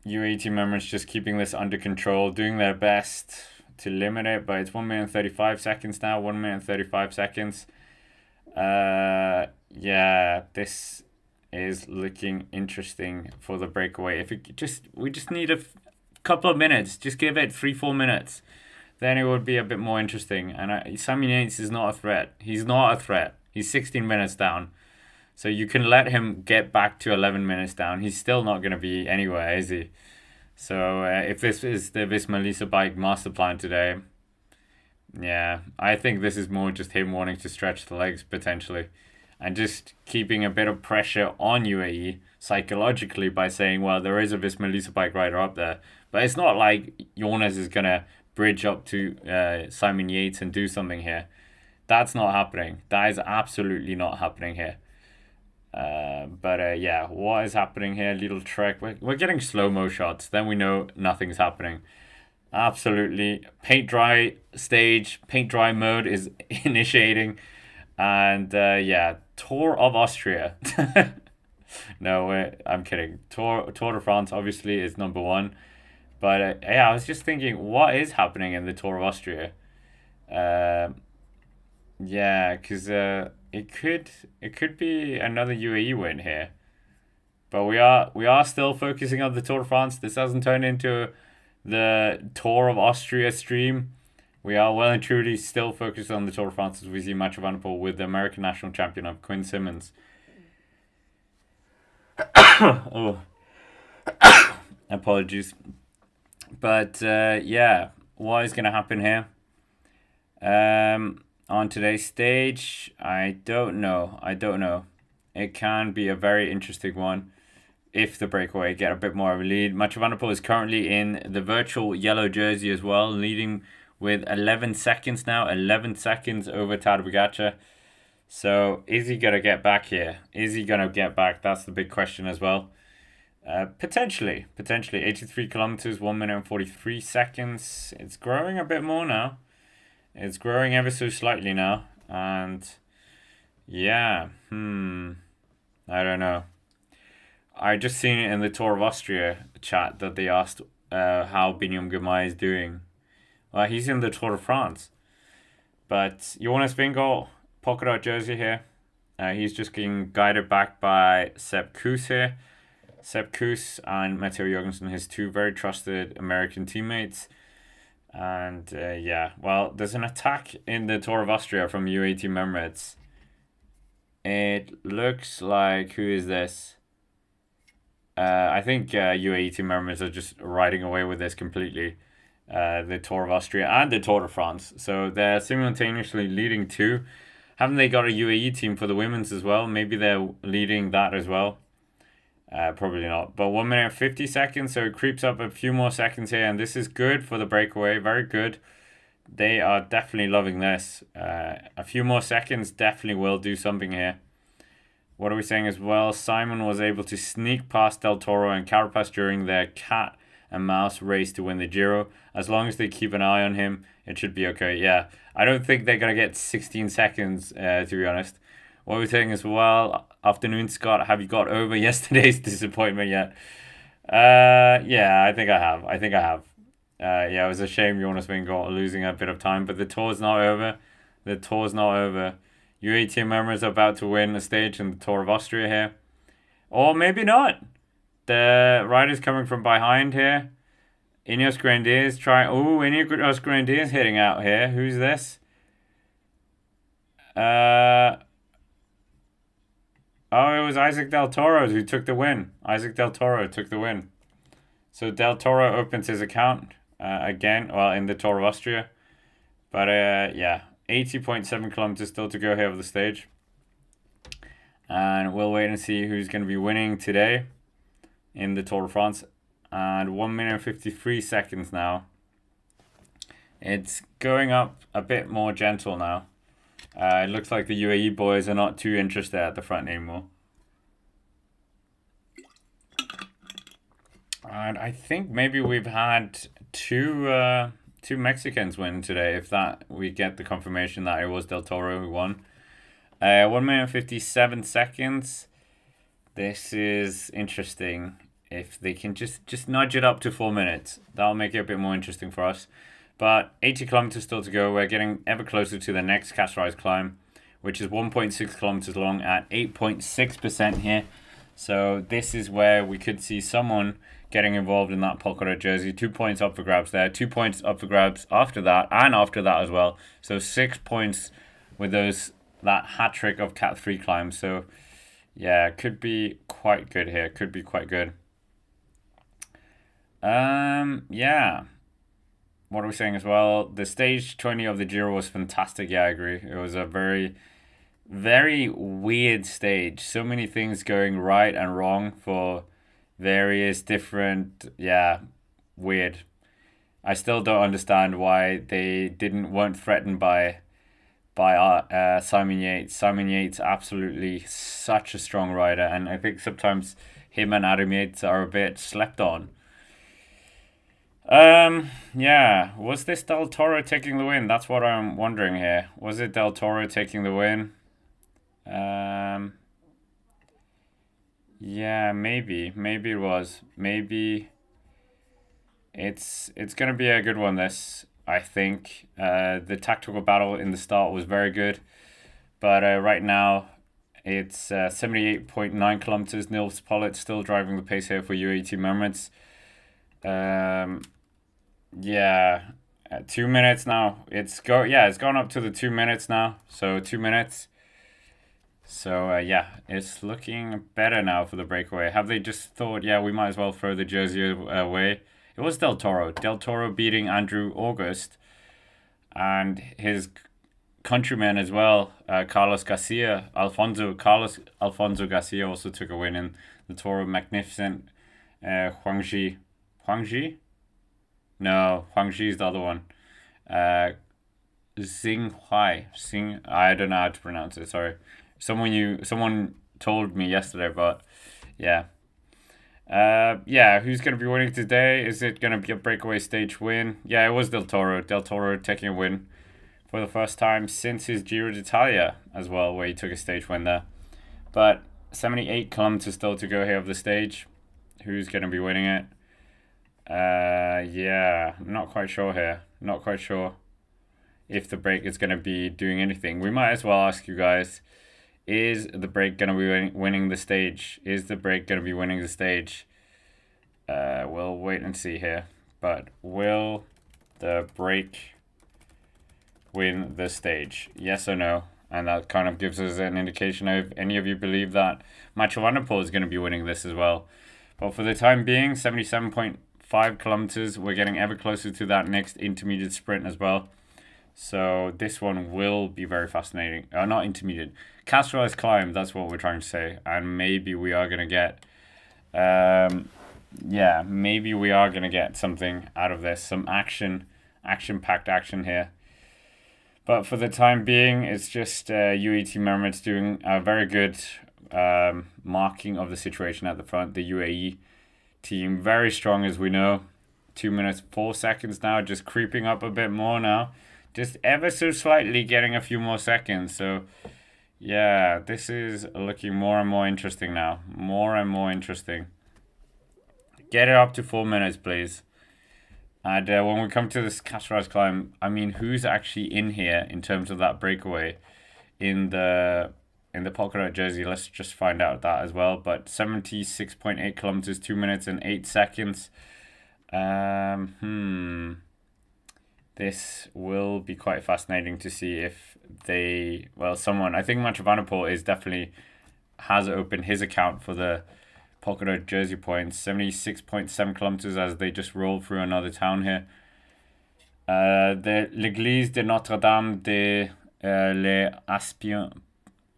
UAE team members just keeping this under control, doing their best to limit it, but it's 1 minute and 35 seconds now, 1 minute and 35 seconds. Yeah, this is looking interesting for the breakaway. If we just need a couple of minutes, just give it 3-4 minutes, then it would be a bit more interesting. And Simon Yates is not a threat. He's not a threat. He's 16 minutes down. So you can let him get back to 11 minutes down. He's still not going to be anywhere, is he? So if this is the Visma Lease a Bike master plan today, yeah, I think this is more just him wanting to stretch the legs potentially. And just keeping a bit of pressure on UAE psychologically by saying, well, there is a Visma Lease a Bike rider up there. But it's not like Jonas is going to bridge up to Simon Yates and do something here. That's not happening. That is absolutely not happening here. But yeah, what is happening here? Little trek. We're getting slow-mo shots. Then we know nothing's happening. Absolutely. Paint dry stage. Paint dry mode is initiating. And yeah, Tour of Austria. No, I'm kidding. Tour de France obviously is number one. But yeah, I was just thinking, what is happening in the Tour of Austria? Yeah, because it could be another UAE win here. But we are still focusing on the Tour de France. This hasn't turned into the Tour of Austria stream. We are well and truly still focused on the Tour de France as we see Mathieu van der Poel with the American national champion of Quinn Simmons. Oh, apologies. But yeah, what is going to happen here? On today's stage, I don't know. It can be a very interesting one if the breakaway get a bit more of a lead. Mathieu van der Poel is currently in the virtual yellow jersey as well, leading with 11 seconds now. 11 seconds over Tadej Pogacar. So is he going to get back here? Is he going to get back? That's the big question as well. Potentially. 83 kilometers, 1 minute and 43 seconds. It's growing a bit more now. It's growing ever so slightly now. And yeah, I don't know. I just seen it in the Tour of Austria chat that they asked how Biniam Girmay is doing. Well, he's in the Tour de France. But Jonas Vingegaard, polka dot jersey here. He's just getting guided back by Sepp Kuss here. Sepp Kuss and Matteo Jorgensen, his two very trusted American teammates. And yeah, well, there's an attack in the Tour of Austria from UAE Team Emirates. It looks like, who is this? I think UAE Team Emirates are just riding away with this completely. The Tour of Austria and the Tour de France. So they're simultaneously leading two. Haven't they got a UAE team for the women's as well? Maybe they're leading that as well. Probably not. But 1 minute 50 seconds, so it creeps up a few more seconds here, and this is good for the breakaway. Very good. They are definitely loving this. A few more seconds definitely will do something here. What are we saying as well? Simon was able to sneak past Del Toro and Carapaz during their cat and mouse race to win the Giro. As long as they keep an eye on him, it should be okay. Yeah, I don't think they're going to get 16 seconds, to be honest. What are we saying as well? Afternoon, Scott. Have you got over yesterday's disappointment yet? Yeah, I think I have. Yeah, it was a shame Jonas Vingegaard losing a bit of time, but the tour's not over. The tour's not over. UAE team members are about to win a stage in the Tour of Austria here. Or maybe not. The rider's coming from behind here. Ineos Grenadiers trying. Oh, Ineos Grenadiers hitting out here. Who's this? Oh, it was Isaac Del Toro who took the win. Isaac Del Toro took the win. So Del Toro opens his account again, well, in the Tour of Austria. But yeah, 80.7 kilometers still to go here of the stage. And we'll wait and see who's going to be winning today in the Tour de France. And 1 minute and 53 seconds now. It's going up a bit more gentle now. It looks like the UAE boys are not too interested at the front anymore. And I think maybe we've had two Mexicans win today. If that we get the confirmation that it was Del Toro who won. 1 minute and 57 seconds. This is interesting. If they can just nudge it up to 4 minutes, that'll make it a bit more interesting for us. But 80 kilometers still to go. We're getting ever closer to the next Caceres climb, which is 1.6 kilometers long at 8.6% here. So this is where we could see someone getting involved in that polka dot jersey. 2 points up for grabs there. 2 points up for grabs after that and after that as well. So 6 points with that hat trick of Cat 3 climbs. So yeah, could be quite good here. Could be quite good. Yeah. What are we saying as well? The stage 20 of the Giro was fantastic. Yeah, I agree. It was a very, very weird stage. So many things going right and wrong for various different, weird. I still don't understand why they weren't threatened by Simon Yates. Simon Yates, absolutely such a strong rider, and I think sometimes him and Adam Yates are a bit slept on. Yeah, was this Del Toro taking the win? That's what I'm wondering here. Was it Del Toro taking the win? Yeah, maybe it was. Maybe it's gonna be a good one, this, I think. The tactical battle in the start was very good, but right now it's 78.9 kilometers. Nils Pollitt still driving the pace here for UAE Team Emirates. Yeah, 2 minutes now. It's gone up to the 2 minutes now. So 2 minutes. So yeah, it's looking better now for the breakaway. Have they just thought, yeah, we might as well throw the jersey away? It was Del Toro. Del Toro beating Andrew August and his countrymen as well. Carlos Alfonso Garcia also took a win in the Tour of Magnificent. Huangji? No, Huangji is the other one. Xing, I don't know how to pronounce it, sorry. Someone told me yesterday, but yeah. Who's going to be winning today? Is it going to be a breakaway stage win? Yeah, it was Del Toro. Del Toro taking a win for the first time since his Giro d'Italia as well, where he took a stage win there. But 78 kilometers still to go here of the stage. Who's going to be winning it? Yeah, I'm not quite sure here. Not quite sure if the break is going to be doing anything. We might as well ask you guys, is the break going to be winning the stage? Is the break going to be winning the stage? We'll wait and see here. But will the break win the stage? Yes or no? And that kind of gives us an indication of if any of you believe that Mathieu van der Poel is going to be winning this as well. But for the time being, 77.5 kilometers. We're getting ever closer to that next intermediate sprint as well. So this one will be very fascinating. Not intermediate. Caceres climb, that's what we're trying to say. And maybe we are going to get Yeah, maybe we are gonna get something out of this, some action-packed action here. But for the time being, it's just UAE Mermaids doing a very good marking of the situation at the front. The UAE team, very strong as we know. 2 minutes, 4 seconds now, just creeping up a bit more now. Just ever so slightly getting a few more seconds. So, yeah, this is looking more and more interesting now. More and more interesting. Get it up to 4 minutes, please. And when we come to this Caceres climb, I mean, who's actually in here in terms of that breakaway in the Pogacar jersey? Let's just find out that as well. But 76.8 kilometers, 2 minutes and 8 seconds. This will be quite fascinating to see if someone, I think Mathieu van der Poel is definitely has opened his account for the Pogacar jersey points. 76.7 kilometers as they just roll through another town here. L'église de Notre-Dame de les Aspions.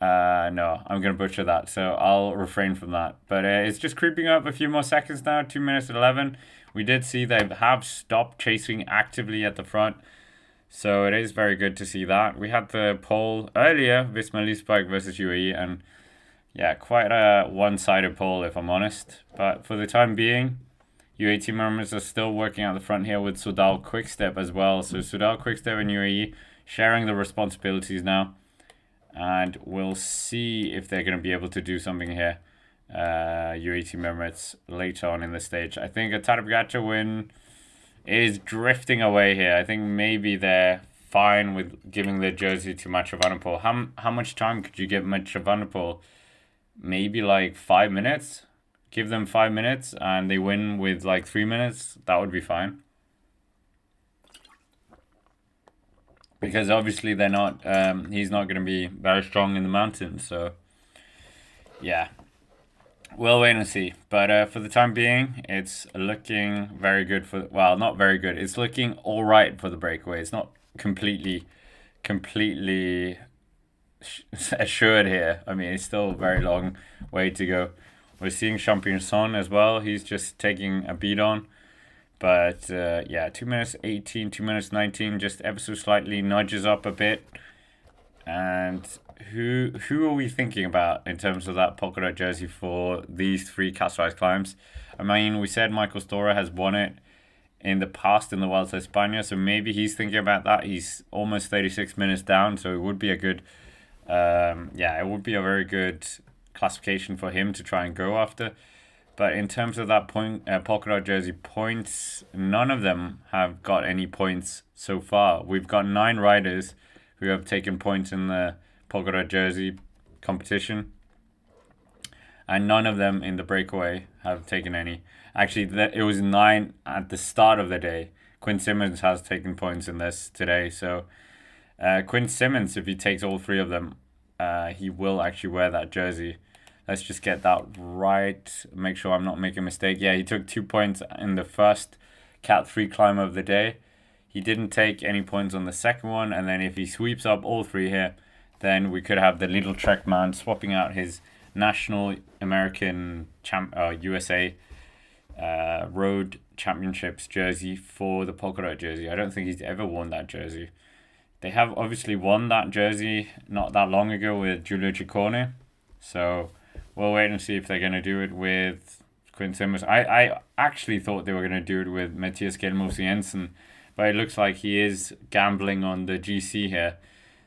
No, I'm going to butcher that, so I'll refrain from that. But it's just creeping up a few more seconds now, 2 minutes 11. We did see they have stopped chasing actively at the front, so it is very good to see that. We had the poll earlier, Visma Leasebike versus UAE, and yeah, quite a one-sided poll if I'm honest. But for the time being, UAE team members are still working at the front here with Soudal Quickstep as well. So Soudal Quickstep and UAE sharing the responsibilities now. And we'll see if they're going to be able to do something here. UAE team members later on in the stage. I think a Tadej Pogacar win is drifting away here. I think maybe they're fine with giving their jersey to Mathieu van der Poel. How much time could you give Mathieu van der Poel? Maybe like 5 minutes. Give them 5 minutes and they win with like 3 minutes. That would be fine. Because obviously they're not. He's not going to be very strong in the mountains. So yeah, we'll wait and see. But for the time being, it's looking very good for. Well, not very good. It's looking all right for the breakaway. It's not completely assured here. I mean, it's still a very long way to go. We're seeing Championson as well. He's just taking a beat on. But yeah, 2 minutes 18, 2 minutes 19, just ever so slightly nudges up a bit. And who are we thinking about in terms of that Pogacar jersey for these three Caceres climbs? I mean, we said Michael Storer has won it in the past in the Vuelta a España, so maybe he's thinking about that. He's almost 36 minutes down, so it would be a good, it would be a very good classification for him to try and go after. But in terms of that Pogacar jersey points, none of them have got any points so far. We've got 9 riders who have taken points in the Pogacar jersey competition, and none of them in the breakaway have taken any. Actually, it was 9 at the start of the day. Quinn Simmons has taken points in this today. So Quinn Simmons, if he takes all 3 of them, he will actually wear that jersey. Let's just get that right. Make sure I'm not making a mistake. Yeah, he took 2 points in the first Cat 3 climb of the day. He didn't take any points on the second one. And then if he sweeps up all 3 here, then we could have the little Trek man swapping out his national American USA Road Championships jersey for the Pogacar jersey. I don't think he's ever worn that jersey. They have obviously won that jersey not that long ago with Giulio Ciccone. So we'll wait and see if they're going to do it with Quinn Simmons. I actually thought they were going to do it with Matthias Gelmose Jensen, but it looks like he is gambling on the GC here.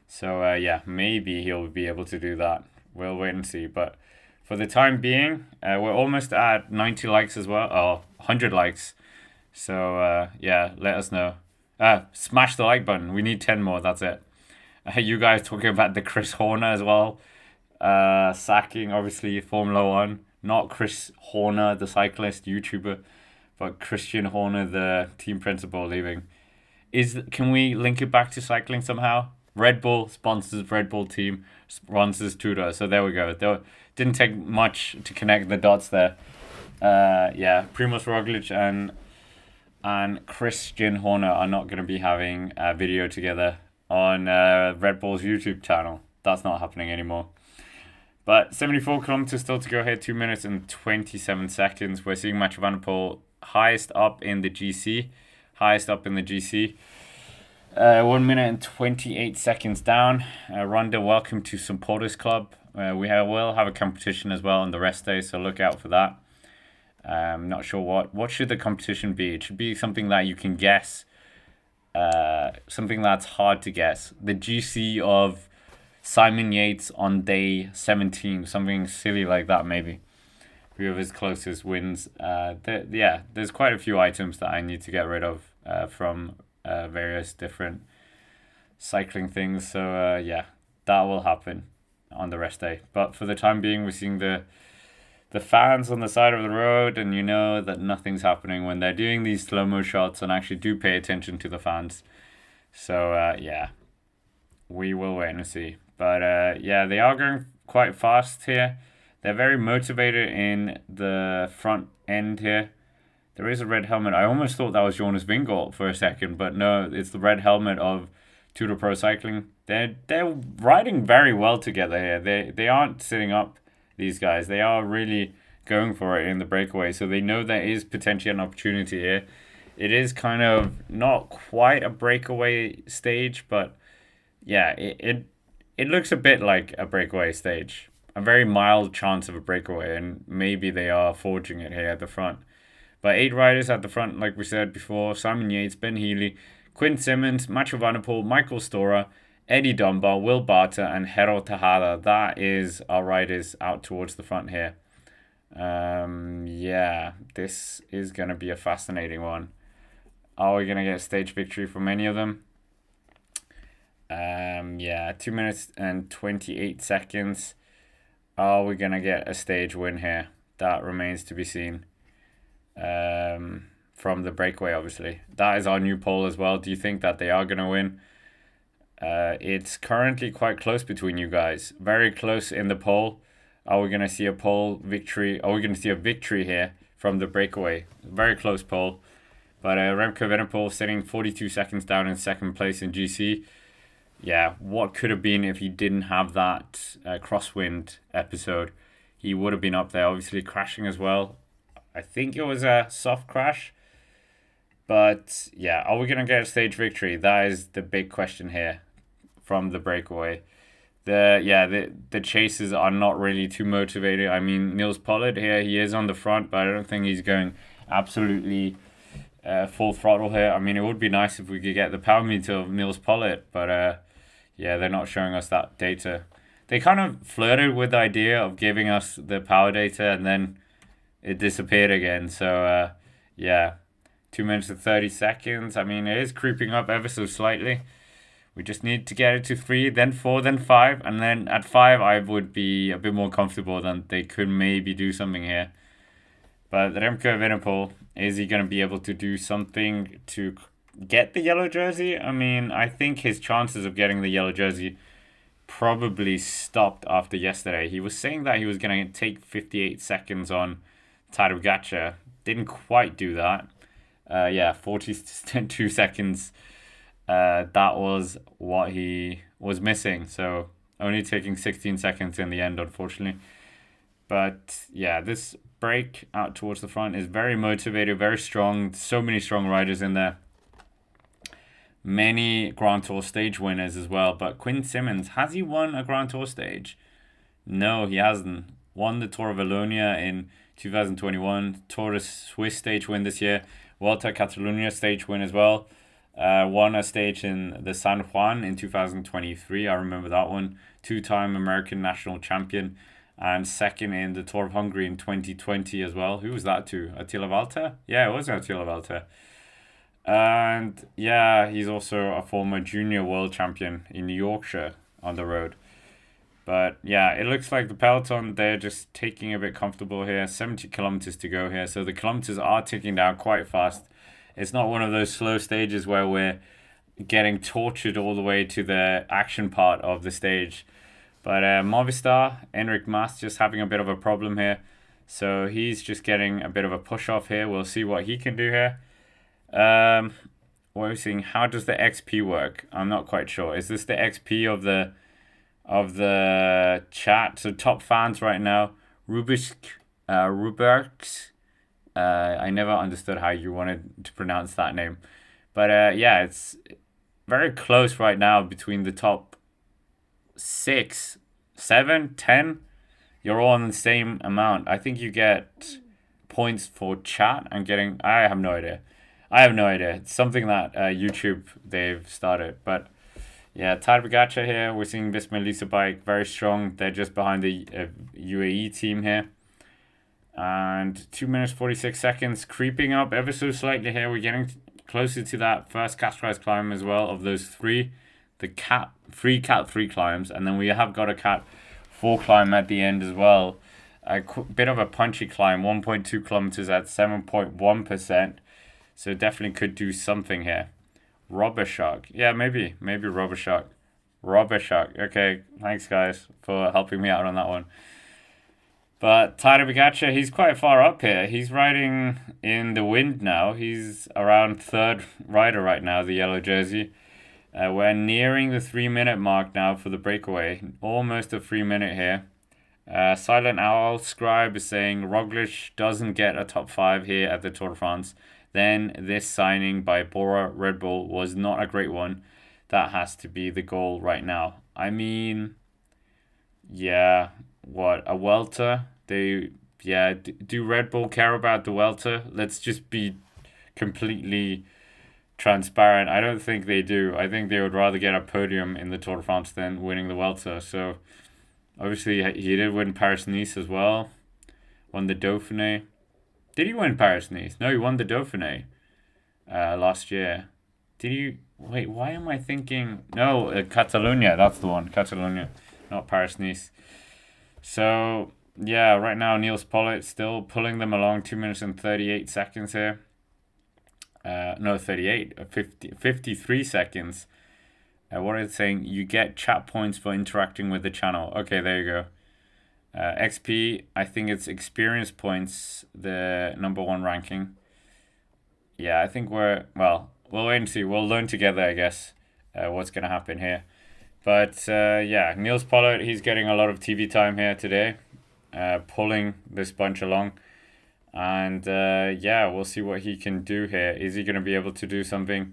So yeah, maybe he'll be able to do that. We'll wait and see. But for the time being, we're almost at 90 likes as well. Oh, 100 likes. So yeah, let us know. Smash the like button. We need 10 more. That's it. You guys talking about the Chris Horner as well. Sacking obviously Formula One, not Chris Horner, the cyclist YouTuber, but Christian Horner, the team principal, leaving. Can we link it back to cycling somehow? Red Bull sponsors Red Bull team, sponsors Tudor. So there we go. Didn't take much to connect the dots there. Yeah, Primoz Roglic and Christian Horner are not going to be having a video together on Red Bull's YouTube channel. That's not happening anymore. But 74 kilometers still to go here, 2 minutes and 27 seconds. We're seeing Mathieu van der Poel highest up in the GC. Highest up in the GC. 1 minute and 28 seconds down. Ronda, welcome to Supporters Club. Will have a competition as well on the rest day, so look out for that. Not sure what should the competition be. It should be something that you can guess. Something that's hard to guess. The GC of Simon Yates on day 17, something silly like that maybe. Whoever's closest wins. There's quite a few items that I need to get rid of from various different cycling things. So that will happen on the rest day. But for the time being, we're seeing the fans on the side of the road, and you know that nothing's happening when they're doing these slow-mo shots, and actually do pay attention to the fans. So we will wait and see. But they are going quite fast here. They're very motivated in the front end here. There is a red helmet. I almost thought that was Jonas Vingegaard for a second, but no, it's the red helmet of Tour de Pro Cycling. They're riding very well together here. They aren't sitting up, these guys. They are really going for it in the breakaway. So they know there is potentially an opportunity here. It is kind of not quite a breakaway stage, but yeah, it looks a bit like a breakaway stage. A very mild chance of a breakaway, and maybe they are forging it here at the front. But 8 riders at the front, like we said before: Simon Yates, Ben Healy, Quinn Simmons, Mathieu van der Poel, Michael Storer, Eddie Dunbar, Will Barter, and Hero Tejada. That is our riders out towards the front here. This is going to be a fascinating one. Are we going to get a stage victory from any of them? 2 minutes and 28 seconds. Are we going to get a stage win here? That remains to be seen. From the breakaway, obviously. That is our new poll as well. Do you think that they are going to win? It's currently quite close between you guys. Very close in the poll. Are we going to see a poll victory? Are we going to see a victory here from the breakaway? Very close poll. But Remco Evenepoel sitting 42 seconds down in second place in GC. Yeah, what could have been if he didn't have that crosswind episode? He would have been up there, obviously crashing as well. I think it was a soft crash. But yeah, are we going to get a stage victory? That is the big question here from the breakaway. The chasers are not really too motivated. I mean, Niels Pollard here, he is on the front, but I don't think he's going absolutely full throttle here. I mean, it would be nice if we could get the power meter of Niels Pollard, but they're not showing us that data. They kind of flirted with the idea of giving us the power data, and then it disappeared again. So 2 minutes and 30 seconds. I mean, it is creeping up ever so slightly. We just need to get it to 3, then 4, then 5. And then at 5, I would be a bit more comfortable that they could maybe do something here. But Remco Evenepoel, is he going to be able to do something to get the yellow jersey? I mean, I think his chances of getting the yellow jersey probably stopped after yesterday. He was saying that he was going to take 58 seconds on Tadej Pogacar. Didn't quite do that. 42 seconds. That was what he was missing. So only taking 16 seconds in the end, unfortunately. But yeah, this break out towards the front is very motivated, very strong. So many strong riders in there. Many Grand Tour stage winners as well. But Quinn Simmons, has he won a Grand Tour stage? No, he hasn't. Won the Tour of Wallonia in 2021. Tour de Swiss stage win this year. Vuelta Catalunya stage win as well. Won a stage in the San Juan in 2023. I remember that one. 2-time American national champion. And second in the Tour of Hungary in 2020 as well. Who was that to? Attila Valter? Yeah, it was Attila Valter. And yeah, he's also a former junior world champion in Yorkshire on the road. But yeah, it looks like the peloton, they're just taking a bit comfortable here. 70 kilometers to go here. So the kilometers are ticking down quite fast. It's not one of those slow stages where we're getting tortured all the way to the action part of the stage. But Movistar, Enric Mas, just having a bit of a problem here. So he's just getting a bit of a push off here. We'll see what he can do here. What are we seeing? How does the XP work? I'm not quite sure. Is this the XP of the of the chat. So top fans right now, Ruberks. I never understood how you wanted to pronounce that name. But yeah, it's very close right now between the top 6, 7, 10. You're all on the same amount. I think you get points for chat and getting. I have no idea. I have no idea. It's something that YouTube they've started. But yeah, Tadej Pogacar here. We're seeing Bismillah Bike very strong. They're just behind the UAE team here. And 2 minutes 46 seconds, creeping up ever so slightly here. We're getting closer to that first categorized climb as well of those three. The cat 3 climbs, and then we have got a cat 4 climb at the end as well. A bit of a punchy climb, 1.2 kilometers at 7.1%. So definitely could do something here. Robber Shark. Yeah, maybe Robber Shark. Robber Shark. Okay, thanks guys for helping me out on that one. But Tadej Pogacar, he's quite far up here. He's riding in the wind now. He's around third rider right now, the yellow jersey. We're nearing the 3-minute mark now for the breakaway. Almost a 3-minute here. Silent Owl Scribe is saying Roglic doesn't get a top 5 here at the Tour de France. Then this signing by Bora Red Bull was not a great one. That has to be the goal right now. I mean, yeah, what, a welter? Do Red Bull care about the welter? Let's just be completely transparent. I don't think they do. I think they would rather get a podium in the Tour de France than winning the welter. So obviously he did win Paris-Nice as well. Won the Dauphiné. Did he win Paris-Nice? No, he won the Dauphiné last year. Did he? Wait, why am I thinking? No, Catalonia. That's the one. Catalonia, not Paris-Nice. So yeah, right now Niels Pollitt still pulling them along. 2 minutes and 38 seconds here. No, 53 seconds. What is it saying? You get chat points for interacting with the channel. Okay, there you go. XP, I think it's experience points, the number 1 ranking. Yeah, I think we'll wait and see. We'll learn together, I guess, what's going to happen here. But yeah, Niels Pollitt, he's getting a lot of TV time here today, pulling this bunch along. And yeah, we'll see what he can do here. Is he going to be able to do something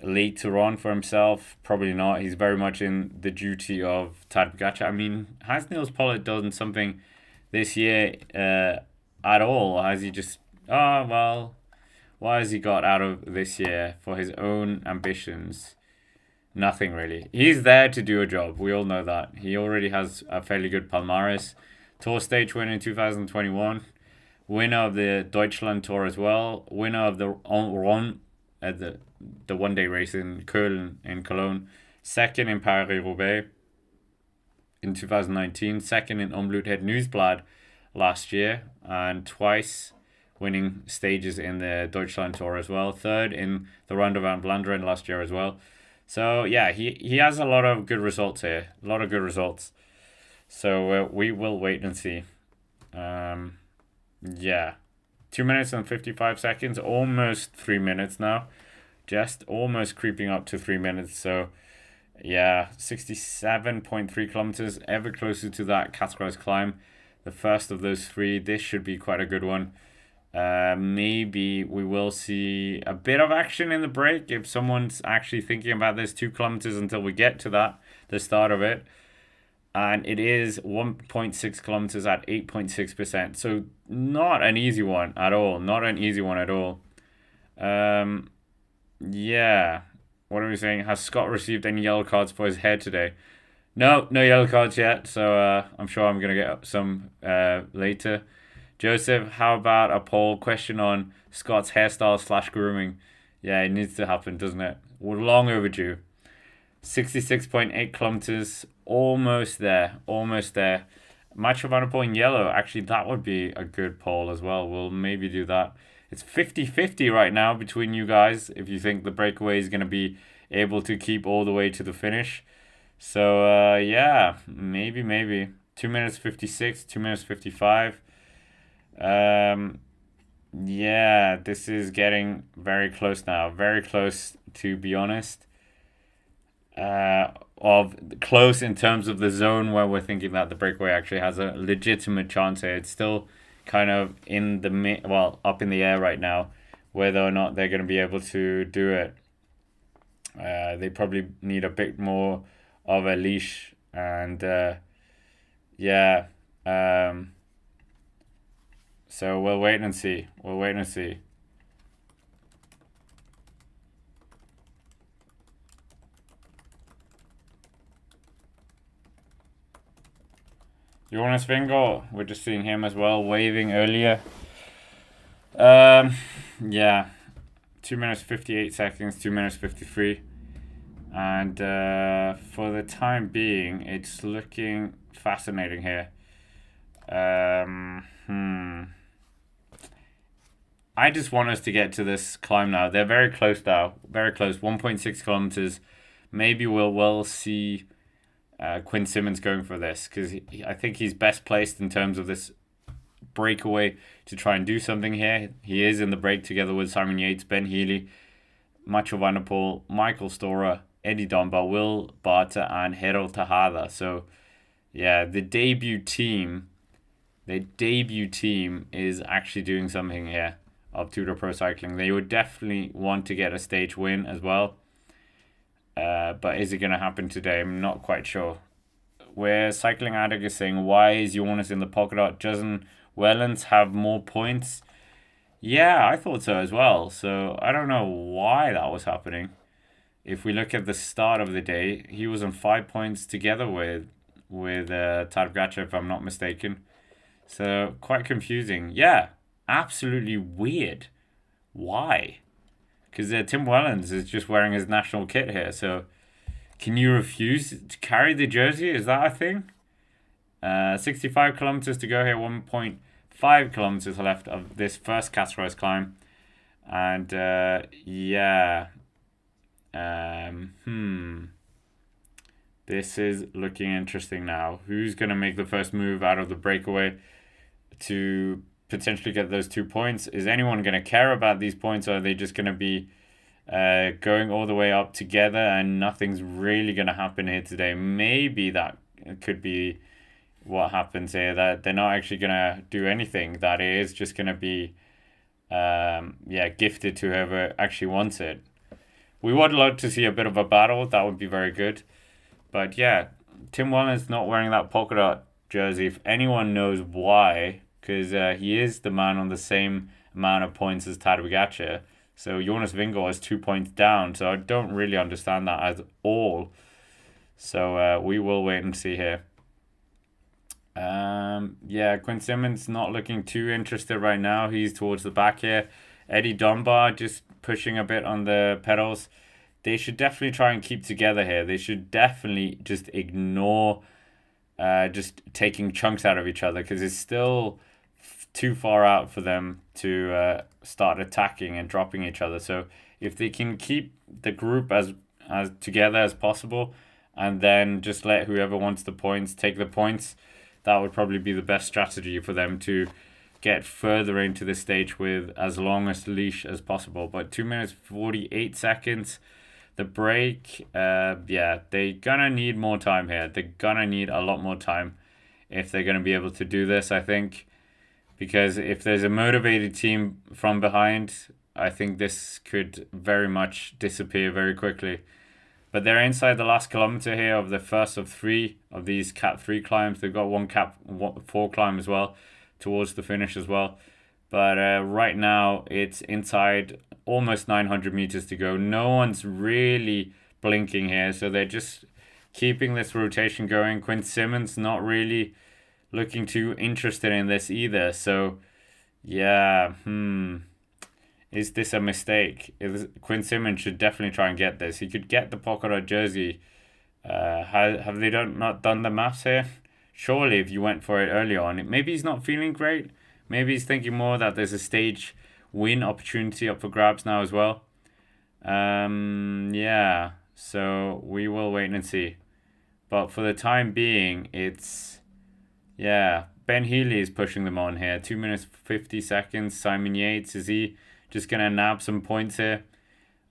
later on for himself? Probably not. He's very much in the duty of Tadej Pogacar. I mean, has Niels Pollitt done something this year at all? Has he just, what has he got out of this year for his own ambitions? Nothing really. He's there to do a job. We all know that. He already has a fairly good palmarès. Tour stage win in 2021. Winner of the Deutschland Tour as well. Winner of the Rhône at the one-day race in Cologne. Second in Paris-Roubaix in 2019. Second in Omloop Het Nieuwsblad last year. And twice winning stages in the Deutschland Tour as well. Third in the Ronde van Vlaanderen last year as well. So yeah, he has a lot of good results here. A lot of good results. So we will wait and see. Yeah. 2 minutes and 55 seconds. Almost 3 minutes now. Just almost creeping up to 3 minutes. So yeah, 67.3 kilometers. Ever closer to that categorized climb. The first of those 3. This should be quite a good one. Maybe we will see a bit of action in the break if someone's actually thinking about this. 2 kilometers until we get to that, the start of it. And it is 1.6 kilometers at 8.6%. So not an easy one at all. Not an easy one at all. Yeah. What are we saying? Has Scott received any yellow cards for his hair today? No yellow cards yet. So I'm sure I'm going to get some later. Joseph, how about a poll question on Scott's hairstyle / grooming? Yeah, it needs to happen, doesn't it? We're long overdue. 66.8 kilometers, almost there. Match of Vanderpool in yellow, actually that would be a good poll as well. We'll maybe do that. It's 50-50 right now between you guys, if you think the breakaway is going to be able to keep all the way to the finish. So yeah, maybe. 2 minutes 56, 2 minutes 55. Yeah, this is getting very close now. Very close, to be honest. of close in terms of the zone where we're thinking that the breakaway actually has a legitimate chance here. It's still kind of in the up in the air right now, whether or not they're going to be able to do it. They probably need a bit more of a leash, and yeah. So we'll wait and see. We'll wait and see. Jonas Vingegaard, we're just seeing him as well, waving earlier. Yeah, 2 minutes 58 seconds, 2 minutes 53. And for the time being, it's looking fascinating here. I just want us to get to this climb now. They're very close now, very close, 1.6 kilometers. Maybe we'll see Quinn Simmons going for this, because I think he's best placed in terms of this breakaway to try and do something here. He is in the break together with Simon Yates, Ben Healy, Mathieu van der Poel, Michael Storer, Eddie Dunbar, Will Barter, and Hero Tejada. So, yeah, the debut team is actually doing something here of Tudor Pro Cycling. They would definitely want to get a stage win as well. But is it going to happen today? I'm not quite sure. Where Cycling Addict is saying, why is Jonas in the polka dot? Doesn't Wellens have more points? Yeah, I thought so as well. So I don't know why that was happening. If we look at the start of the day, he was on 5 points together with Tadej Pogacar, if I'm not mistaken. So quite confusing. Yeah, absolutely weird. Why? Because Tim Wellens is just wearing his national kit here. So can you refuse to carry the jersey? Is that a thing? 65 kilometers to go here. 1.5 kilometers left of this first Castro's climb. And yeah. This is looking interesting now. Who's going to make the first move out of the breakaway to potentially get those 2 points? Is anyone going to care about these points, or are they just going to be going all the way up together and nothing's really going to happen here today? Maybe that could be what happens here, that they're not actually going to do anything, that it is just going to be gifted to whoever actually wants it. We would love to see a bit of a battle. That would be very good. But yeah, Tim Wellens not wearing that polka dot jersey. If anyone knows why, because he is the man on the same amount of points as Tadej Pogacar. So Jonas Vingegaard is 2 points down. So I don't really understand that at all. So we will wait and see here. Quinn Simmons not looking too interested right now. He's towards the back here. Eddie Dunbar just pushing a bit on the pedals. They should definitely try and keep together here. They should definitely just ignore just taking chunks out of each other, because it's still too far out for them to start attacking and dropping each other. So if they can keep the group as together as possible, and then just let whoever wants the points take the points, that would probably be the best strategy for them to get further into the stage with as long a leash as possible. But 2 minutes 48 seconds, the break, they're gonna need more time here. They're gonna need a lot more time if they're gonna be able to do this, I think, because if there's a motivated team from behind, I think this could very much disappear very quickly. But they're inside the last kilometer here of the first of 3 of these Cat 3 climbs. They've got one Cat 4 climb as well towards the finish as well. But right now it's inside almost 900 meters to go. No one's really blinking here, so they're just keeping this rotation going. Quinn Simmons not really looking too interested in this either. So yeah, is this a mistake? Quinn Simmons should definitely try and get this. He could get the polka dot jersey. Have they not done the maths here? Surely if you went for it early on, maybe he's not feeling great. Maybe he's thinking more that there's a stage win opportunity up for grabs now as well. So we will wait and see. But for the time being, it's, Ben Healy is pushing them on here. 2 minutes 50 seconds. Simon Yates, is he just going to nab some points here?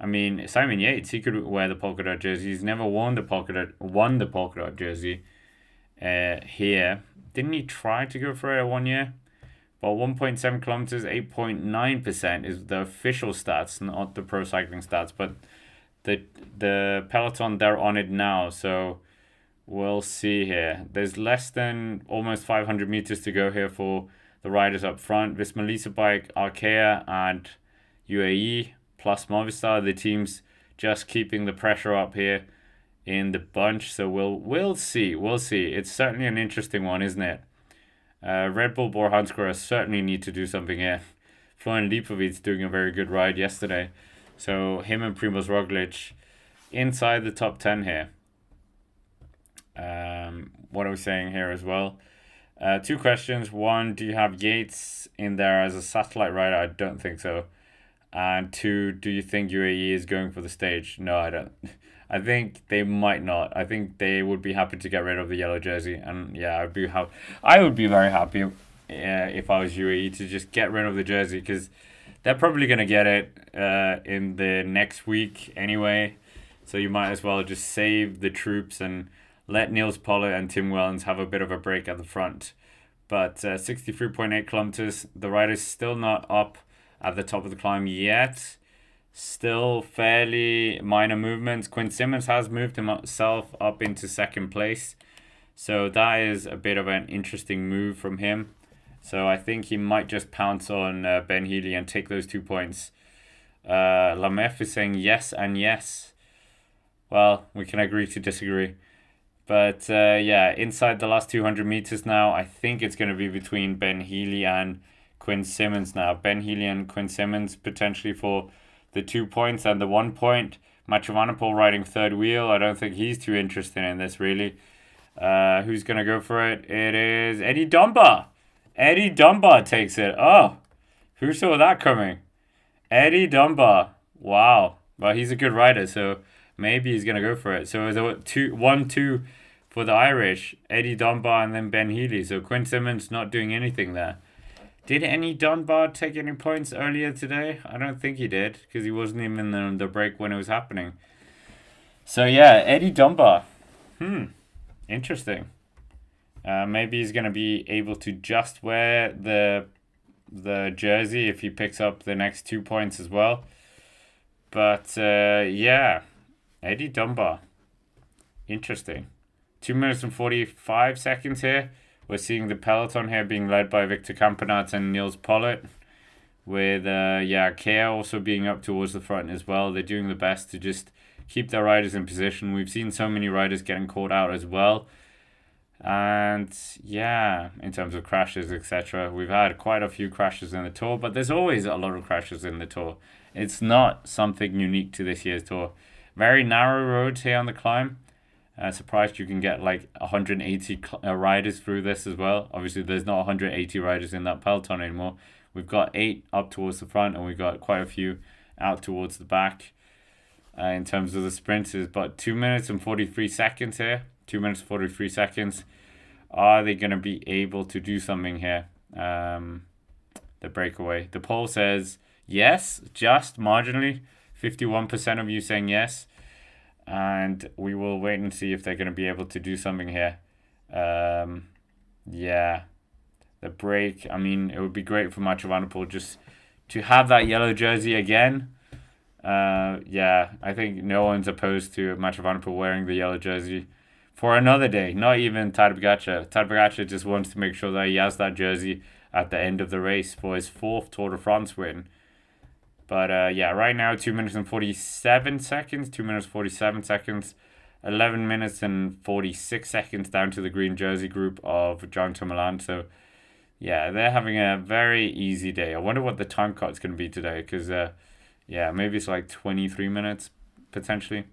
I mean, Simon Yates, he could wear the polka dot jersey. He's never won the polka dot jersey here. Didn't he try to go for it 1 year? Well, 1.7 kilometers, 8.9% is the official stats, not the pro cycling stats. But the peloton, they're on it now, so we'll see here. There's less than almost 500 meters to go here for the riders up front. Visma Lease Bike, Arkea, and UAE plus Movistar. The teams just keeping the pressure up here in the bunch. So we'll see. We'll see. It's certainly an interesting one, isn't it? Red Bull Bora Hansgrohe certainly need to do something here. Florian Lipovic doing a very good ride yesterday. So him and Primoz Roglic inside the top 10 here. What are we saying here as well? Two questions. One, do you have Yates in there as a satellite rider? I don't think so. And two, do you think UAE is going for the stage? No, I don't. I think they might not. I think they would be happy to get rid of the yellow jersey. And yeah, I would be very happy if I was UAE to just get rid of the jersey, because they're probably going to get it in the next week anyway. So you might as well just save the troops and let Niels Pollitt and Tim Wellens have a bit of a break at the front. But 63.8 kilometers, the rider's still not up at the top of the climb yet. Still fairly minor movements. Quinn Simmons has moved himself up into second place. So that is a bit of an interesting move from him. So I think he might just pounce on Ben Healy and take those 2 points. Lamef is saying yes and yes. Well, we can agree to disagree. But yeah, inside the last 200 meters now, I think it's going to be between Ben Healy and Quinn Simmons now. Ben Healy and Quinn Simmons potentially for the 2 points and the 1 point. Mathieu van der Poel riding third wheel. I don't think he's too interested in this, really. Who's going to go for it? It is Eddie Dunbar. Eddie Dunbar takes it. Oh, who saw that coming? Eddie Dunbar. Wow. Well, he's a good rider, so maybe he's going to go for it. So it's a 1-2 for the Irish. Eddie Dunbar and then Ben Healy. So Quinn Simmons not doing anything there. Did Eddie Dunbar take any points earlier today? I don't think he did, because he wasn't even in the break when it was happening. So yeah, Eddie Dunbar. Interesting. Maybe he's going to be able to just wear the jersey if he picks up the next 2 points as well. But yeah, Eddie Dunbar. Interesting. 2 minutes and 45 seconds here. We're seeing the peloton here being led by Victor Campenaerts and Niels Pollitt, with Kea also being up towards the front as well. They're doing the best to just keep their riders in position. We've seen so many riders getting caught out as well. And yeah, in terms of crashes, etc., we've had quite a few crashes in the Tour, but there's always a lot of crashes in the Tour. It's not something unique to this year's Tour. Very narrow roads here on the climb. Surprised you can get like 180 riders through this as well. Obviously, there's not 180 riders in that peloton anymore. We've got 8 up towards the front, and we've got quite a few out towards the back in terms of the sprinters. But 2 minutes and 43 seconds here. 2 minutes 43 seconds. Are they going to be able to do something here? The breakaway. The poll says yes, just marginally. 51% of you saying yes. And we will wait and see if they're going to be able to do something here. Yeah. The break. I mean, it would be great for Mathieu van der Poel just to have that yellow jersey again. Yeah, I think no one's opposed to Mathieu van der Poel wearing the yellow jersey for another day. Not even Tadej Pogacar. Tadej Pogacar just wants to make sure that he has that jersey at the end of the race for his 4th Tour de France win. But yeah, right now 2 minutes and 47 seconds. 2 minutes 47 seconds. 11 minutes and 46 seconds down to the green jersey group of John Tomalan. So yeah, they're having a very easy day. I wonder what the time cut's going to be today, because yeah, maybe it's like 23 minutes potentially.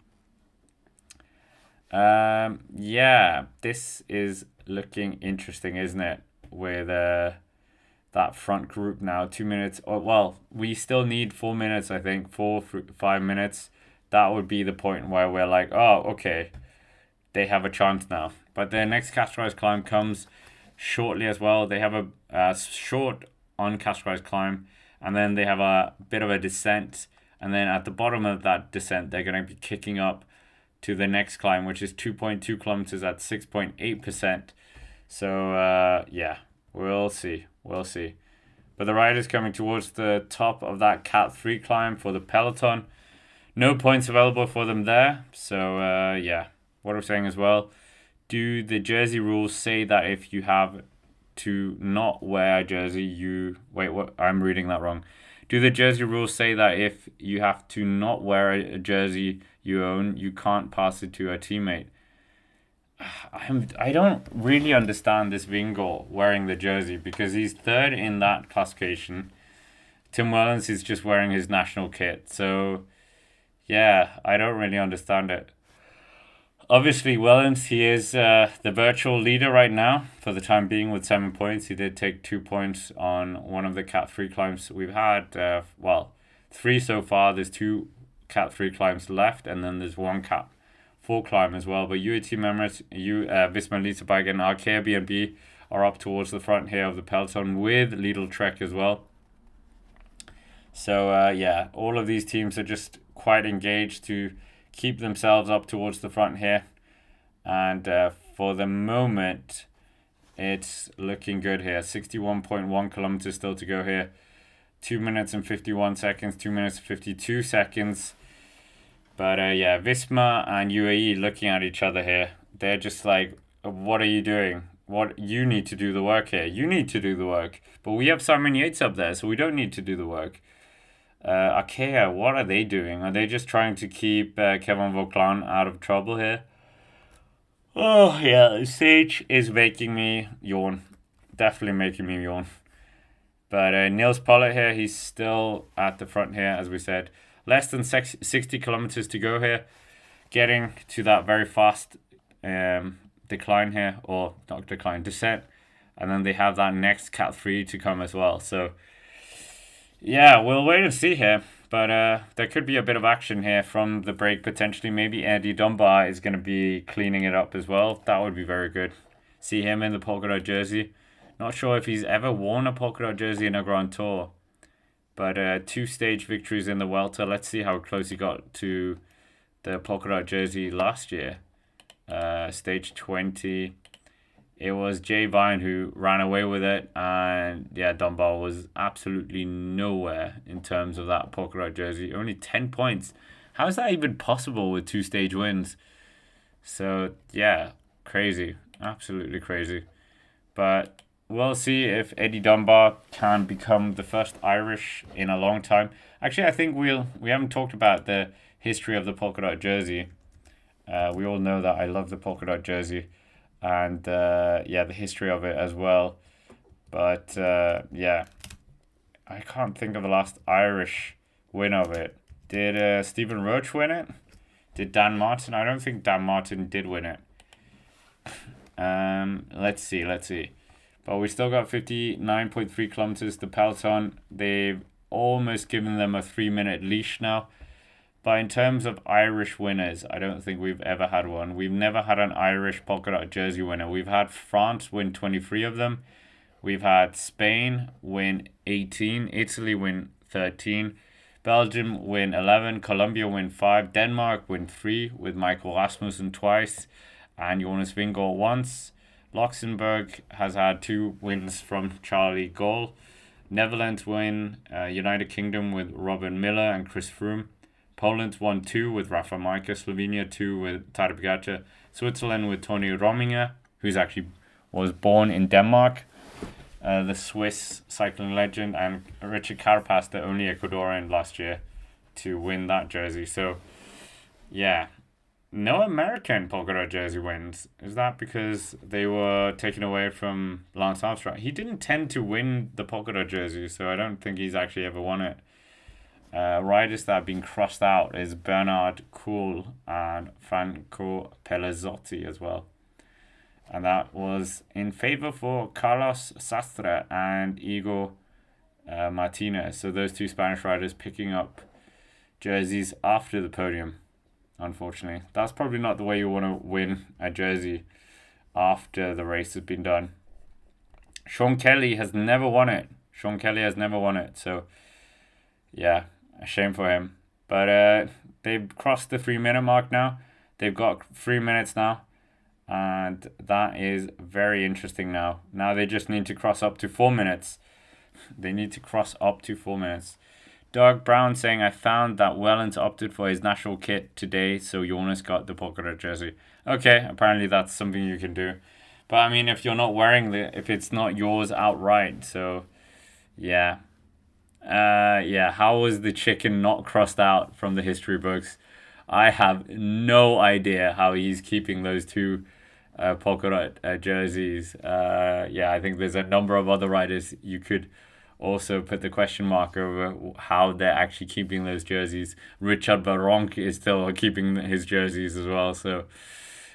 Yeah, this is looking interesting, isn't it? With that front group now, 2 minutes. Oh, well, we still need 4 minutes, I think. 5 minutes. That would be the point where we're like, oh, okay, they have a chance now. But the next categorized climb comes shortly as well. They have a short uncategorized climb, and then they have a bit of a descent, And then at the bottom of that descent, they're going to be kicking up to the next climb, which is 2.2 kilometers at 6.8%. So, yeah, we'll see. We'll see. But the riders coming towards the top of that Cat 3 climb for the peloton. No points available for them there. So, yeah, what I'm saying as well, do the jersey rules say that if you have to not wear a jersey, you... Wait, what? I'm reading that wrong. Do the jersey rules say that if you have to not wear a jersey you own, you can't pass it to a teammate? I don't really understand this Vingegaard wearing the jersey because he's third in that classification. Tim Wellens is just wearing his national kit. So, yeah, I don't really understand it. Obviously, Wellens, he is the virtual leader right now for the time being with 7 points. He did take 2 points on one of the Cat 3 climbs we've had. 3 so far. There's 2 Cat 3 climbs left, and then there's 1 Cat 4 climb as well. But UAE members, Visma Lease Bike and Airbnb are up towards the front here of the peloton with Lidl Trek as well. So, yeah, all of these teams are just quite engaged to keep themselves up towards the front here, and for the moment it's looking good here. 61.1 kilometers still to go here, 2 minutes and 51 seconds, 2 minutes and 52 seconds. But yeah, Visma and UAE looking at each other here. They're just like, what are you doing? What, you need to do the work here. You need to do the work. But we have Simon Yates up there, so we don't need to do the work. Arkea, what are they doing? Are they just trying to keep Kevin Vauclain out of trouble here? Oh, yeah, Sage is making me yawn. Definitely making me yawn. But Niels Pollitt here, he's still at the front here, as we said. Less than 60 kilometers to go here. Getting to that very fast decline here, or not decline, descent. And then they have that next Cat 3 to come as well. So, yeah, we'll wait and see here. But there could be a bit of action here from the break, potentially. Maybe Eddie Dunbar is going to be cleaning it up as well. That would be very good. See him in the polka dot jersey. Not sure if he's ever worn a polka dot jersey in a Grand Tour. But 2 stage victories in the Welter. Let's see how close he got to the polka dot jersey last year. Stage 20. It was Jay Vine who ran away with it, and yeah, Dunbar was absolutely nowhere in terms of that polka dot jersey. Only 10 points. How is that even possible with 2 stage wins? So yeah, crazy, absolutely crazy. But we'll see if Eddie Dunbar can become the first Irish in a long time. Actually, I think we haven't talked about the history of the polka dot jersey. We all know that I love the polka dot jersey. And yeah, the history of it as well. But yeah, I can't think of the last Irish win of it. Did Stephen Roach win it? Did Dan Martin? I don't think Dan Martin did win it. Let's see. But we still got 59.3 kilometers. The peloton, they've almost given them a 3-minute leash now. But in terms of Irish winners, I don't think we've ever had one. We've never had an Irish polka dot jersey winner. We've had France win 23 of them. We've had Spain win 18. Italy win 13. Belgium win 11. Colombia win 5. Denmark win 3 with Michael Rasmussen twice and Jonas Vingegaard once. Luxembourg has had 2 wins from Charlie Gaulle. Netherlands win. United Kingdom with Robin Miller and Chris Froome. Poland won 2 with Rafa Majka, Slovenia 2 with Tadej Pogacar, Switzerland with Tony Rominger, who's actually was born in Denmark, the Swiss cycling legend, and Richard Carapaz, the only Ecuadorian last year to win that jersey. So, yeah, no American polka dot jersey wins. Is that because they were taken away from Lance Armstrong? He didn't tend to win the polka dot jersey, so I don't think he's actually ever won it. Riders that have been crossed out is Bernard Kuhl and Franco Pelazzotti as well. And that was in favor for Carlos Sastre and Igor Martinez. So those 2 Spanish riders picking up jerseys after the podium, unfortunately. That's probably not the way you want to win a jersey after the race has been done. Sean Kelly has never won it. So, yeah. A shame for him. But they've crossed the 3 minute mark now. They've got 3 minutes now. And that is very interesting now. Now they just need to cross up to 4 minutes. They need to cross up to 4 minutes. Doug Brown saying, I found that Wellens opted for his national kit today, so Jonas got the Pogacar jersey. Okay, apparently that's something you can do. But I mean, if you're not wearing if it's not yours outright, so yeah. Yeah, how was the chicken not crossed out from the history books? I have no idea how he's keeping those two polka dot jerseys. Yeah, I think there's a number of other riders you could also put the question mark over how they're actually keeping those jerseys. Richard Baronk is still keeping his jerseys as well. So,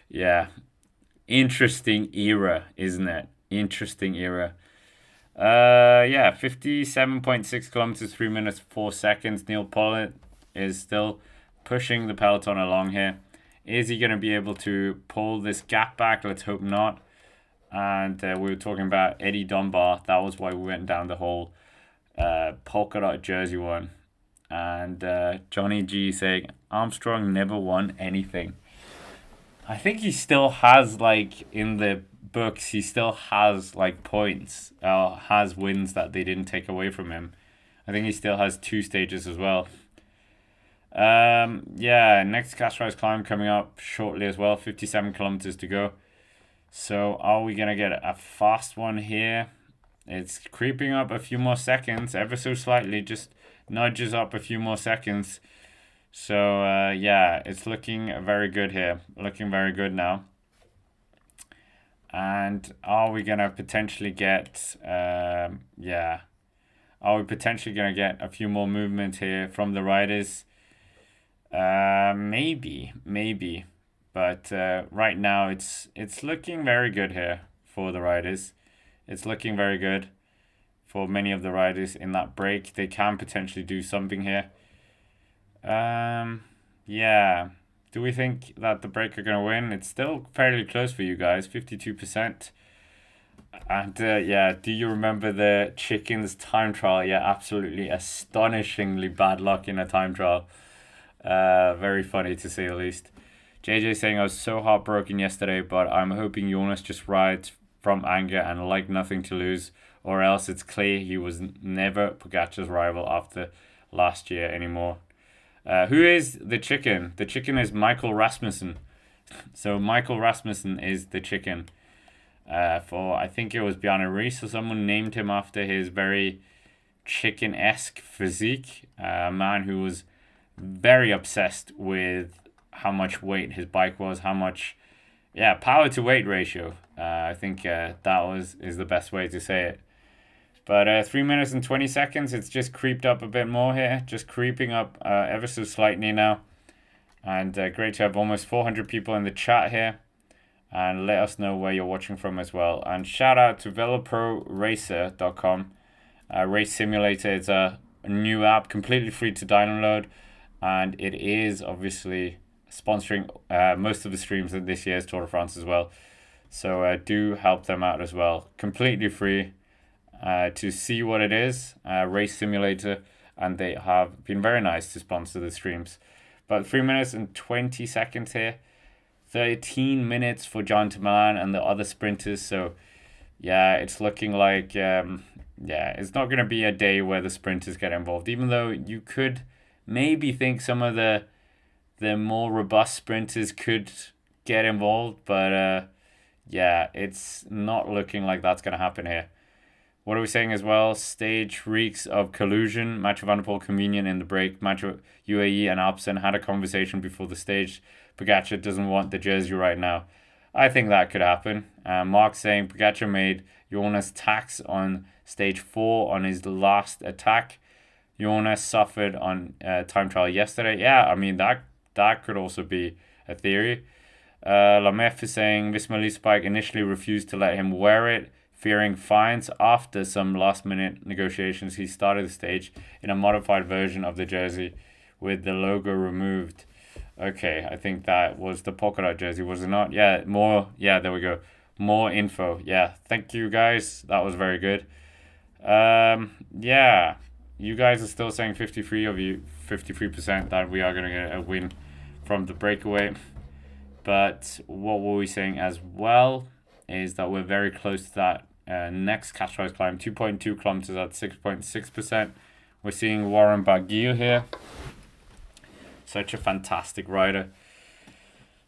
yeah, interesting era, isn't it? Interesting era. Yeah, 57.6 kilometers, 3 minutes, 4 seconds. Neil Pollitt is still pushing the peloton along here. Is he going to be able to pull this gap back? Let's hope not. And we were talking about Eddie Dunbar. That was why we went down the whole polka dot jersey one. And Johnny G saying, Armstrong never won anything. I think he still has, like, in the books, he still has, like, points. Has wins that they didn't take away from him. I think he still has 2 stages as well. Yeah, next Castrise climb coming up shortly as well. 57 kilometers to go. So are we gonna get a fast one here? It's creeping up a few more seconds, ever so slightly, just nudges up a few more seconds. So yeah, it's looking very good here. Looking very good now. And are we gonna potentially get yeah. Are we potentially gonna get a few more movement here from the riders? Maybe. But right now it's looking very good here for the riders. It's looking very good for many of the riders in that break. They can potentially do something here. Yeah. Do we think that the break are going to win? It's still fairly close for you guys, 52%. And yeah, do you remember the chickens time trial? Yeah, absolutely astonishingly bad luck in a time trial. Very funny to say the least. JJ saying, I was so heartbroken yesterday, but I'm hoping Jonas just rides from anger and like nothing to lose, or else it's clear he was never Pogacar's rival after last year anymore. Who is the chicken? The chicken is Michael Rasmussen. So Michael Rasmussen is the chicken. For I think it was Bjarne Riis or someone named him after his very chicken-esque physique. A man who was very obsessed with how much weight his bike was, how much, yeah, power to weight ratio. I think that is the best way to say it. But 3 minutes and 20 seconds, it's just creeped up a bit more here, just creeping up ever so slightly now. And great to have almost 400 people in the chat here. And let us know where you're watching from as well. And shout out to VeloProRacer.com. Race Simulator is a new app, completely free to download. And it is obviously sponsoring most of the streams of this year's Tour de France as well. So do help them out as well. Completely free to see what it is, Race Simulator. And they have been very nice to sponsor the streams. But 3 minutes and 20 seconds here. 13 minutes for John Milan and the other sprinters. So yeah, it's looking like it's not going to be a day where the sprinters get involved, even though you could maybe think some of the more robust sprinters could get involved, but yeah, it's not looking like that's going to happen here. What are we saying as well? Stage reeks of collusion. Mathieu van der Poel convenient in the break. Mathieu UAE and Alpecin had a conversation before the stage. Pogacar doesn't want the jersey right now. I think that could happen. Mark saying Pogacar made Jonas tax on stage 4 on his last attack. Jonas suffered on time trial yesterday. Yeah, I mean, that could also be a theory. Lamef is saying Visma Leasebike initially refused to let him wear it, fearing fines. After some last-minute negotiations, he started the stage in a modified version of the jersey with the logo removed. Okay, I think that was the polka dot jersey, was it not? Yeah, there we go. More info. Yeah, thank you guys. That was very good. Yeah, you guys are still saying 53 53% that we are going to get a win from the breakaway. But what were we saying as well is that we're very close to that next catch rise climb, 2.2 kilometers at 6.6%. We're seeing Warren Barguil here. Such a fantastic rider.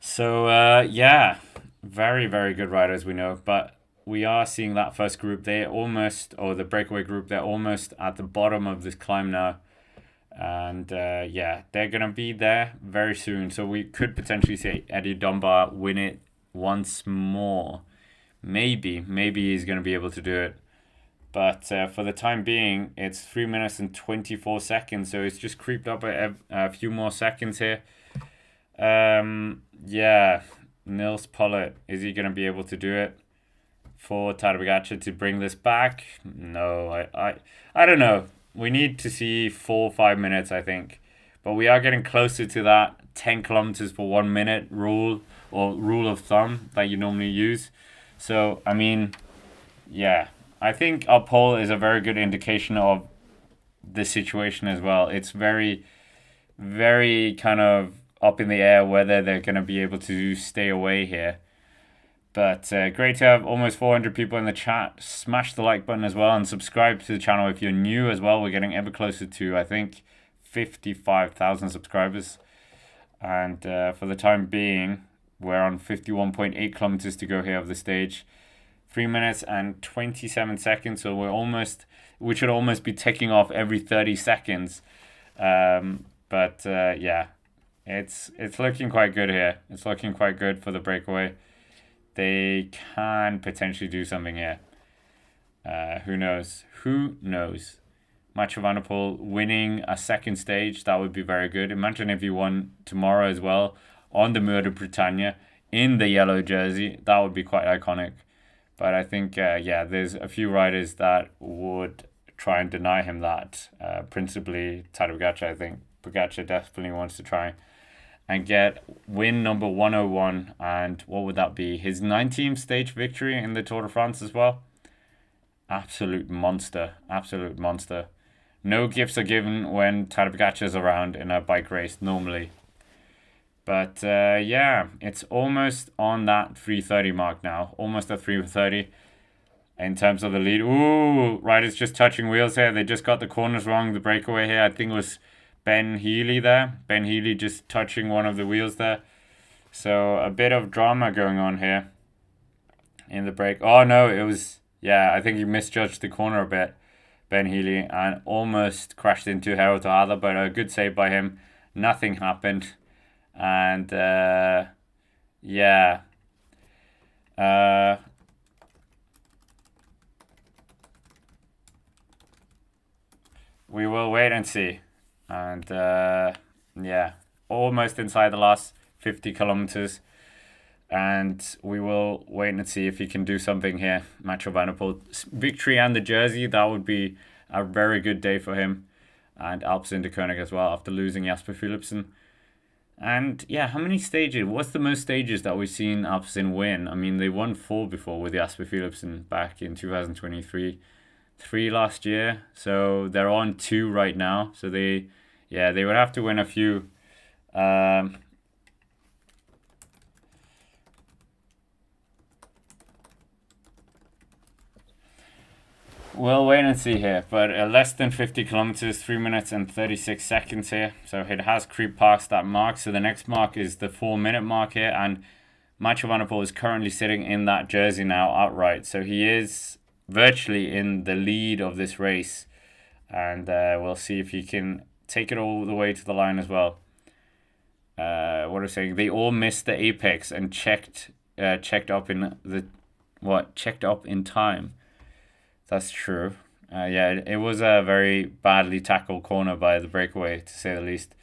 So, yeah, very, very good riders, we know. But we are seeing that first group. They're almost, or the breakaway group, they're almost at the bottom of this climb now. And, yeah, they're going to be there very soon. So we could potentially see Eddie Dunbar win it once more. Maybe he's going to be able to do it. But for the time being, it's 3 minutes and 24 seconds. So it's just creeped up a few more seconds here. Yeah, Nils Pollitt, is he going to be able to do it for Tadej Pogacar to bring this back? No, I don't know. We need to see 4 or 5 minutes, I think. But we are getting closer to that 10 kilometers for 1 minute rule, or rule of thumb that you normally use. So, I mean, yeah, I think our poll is a very good indication of the situation as well. It's very, very kind of up in the air whether they're going to be able to stay away here. But great to have almost 400 people in the chat. Smash the like button as well and subscribe to the channel if you're new as well. We're getting ever closer to, I think, 55,000 subscribers. And for the time being, we're on 51.8 kilometers to go here of the stage. 3 minutes and 27 seconds. So we should almost be ticking off every 30 seconds. But yeah, it's looking quite good here. It's looking quite good for the breakaway. They can potentially do something here. Who knows? Who knows? Mathieu van der Poel winning a second stage, that would be very good. Imagine if he won tomorrow as well on the Mur de Bretagne in the yellow jersey. That would be quite iconic. But I think, yeah, there's a few riders that would try and deny him that. Principally Tadej Pogacar, I think. Pogacar definitely wants to try and get win number 101. And what would that be? His 19th stage victory in the Tour de France as well. Absolute monster. Absolute monster. No gifts are given when Tadej Pogacar is around in a bike race normally. But yeah, it's almost on that 3:30 mark now. Almost at 3:30 in terms of the lead. Ooh, riders just touching wheels here. They just got the corners wrong. The breakaway here, I think it was Ben Healy there. Ben Healy just touching one of the wheels there. So a bit of drama going on here in the break. Oh no, it was, yeah, I think he misjudged the corner a bit, Ben Healy, and almost crashed into Harold Other, but a good save by him. Nothing happened. And yeah, we will wait and see. And yeah, almost inside the last 50 kilometers. And we will wait and see if he can do something here. Mathieu van der Poel, victory and the jersey, that would be a very good day for him. And Alpecin-de-Koning as well after losing Jasper Philipsen. And yeah, how many stages? What's the most stages that we've seen Alpecin win? I mean, they won 4 before with Jasper Philipsen back in 2023. 3 last year. So they're on 2 right now. So they would have to win a few. We'll wait and see here, but less than 50 kilometers, 3 minutes and 36 seconds here. So it has creeped past that mark. So the next mark is the 4 minute mark here, and Mathieu van der Poel is currently sitting in that jersey now outright. So he is virtually in the lead of this race, and we'll see if he can take it all the way to the line as well. What are we saying? They all missed the apex and checked up in time. That's true. Yeah, it was a very badly tackled corner by the breakaway, to say the least.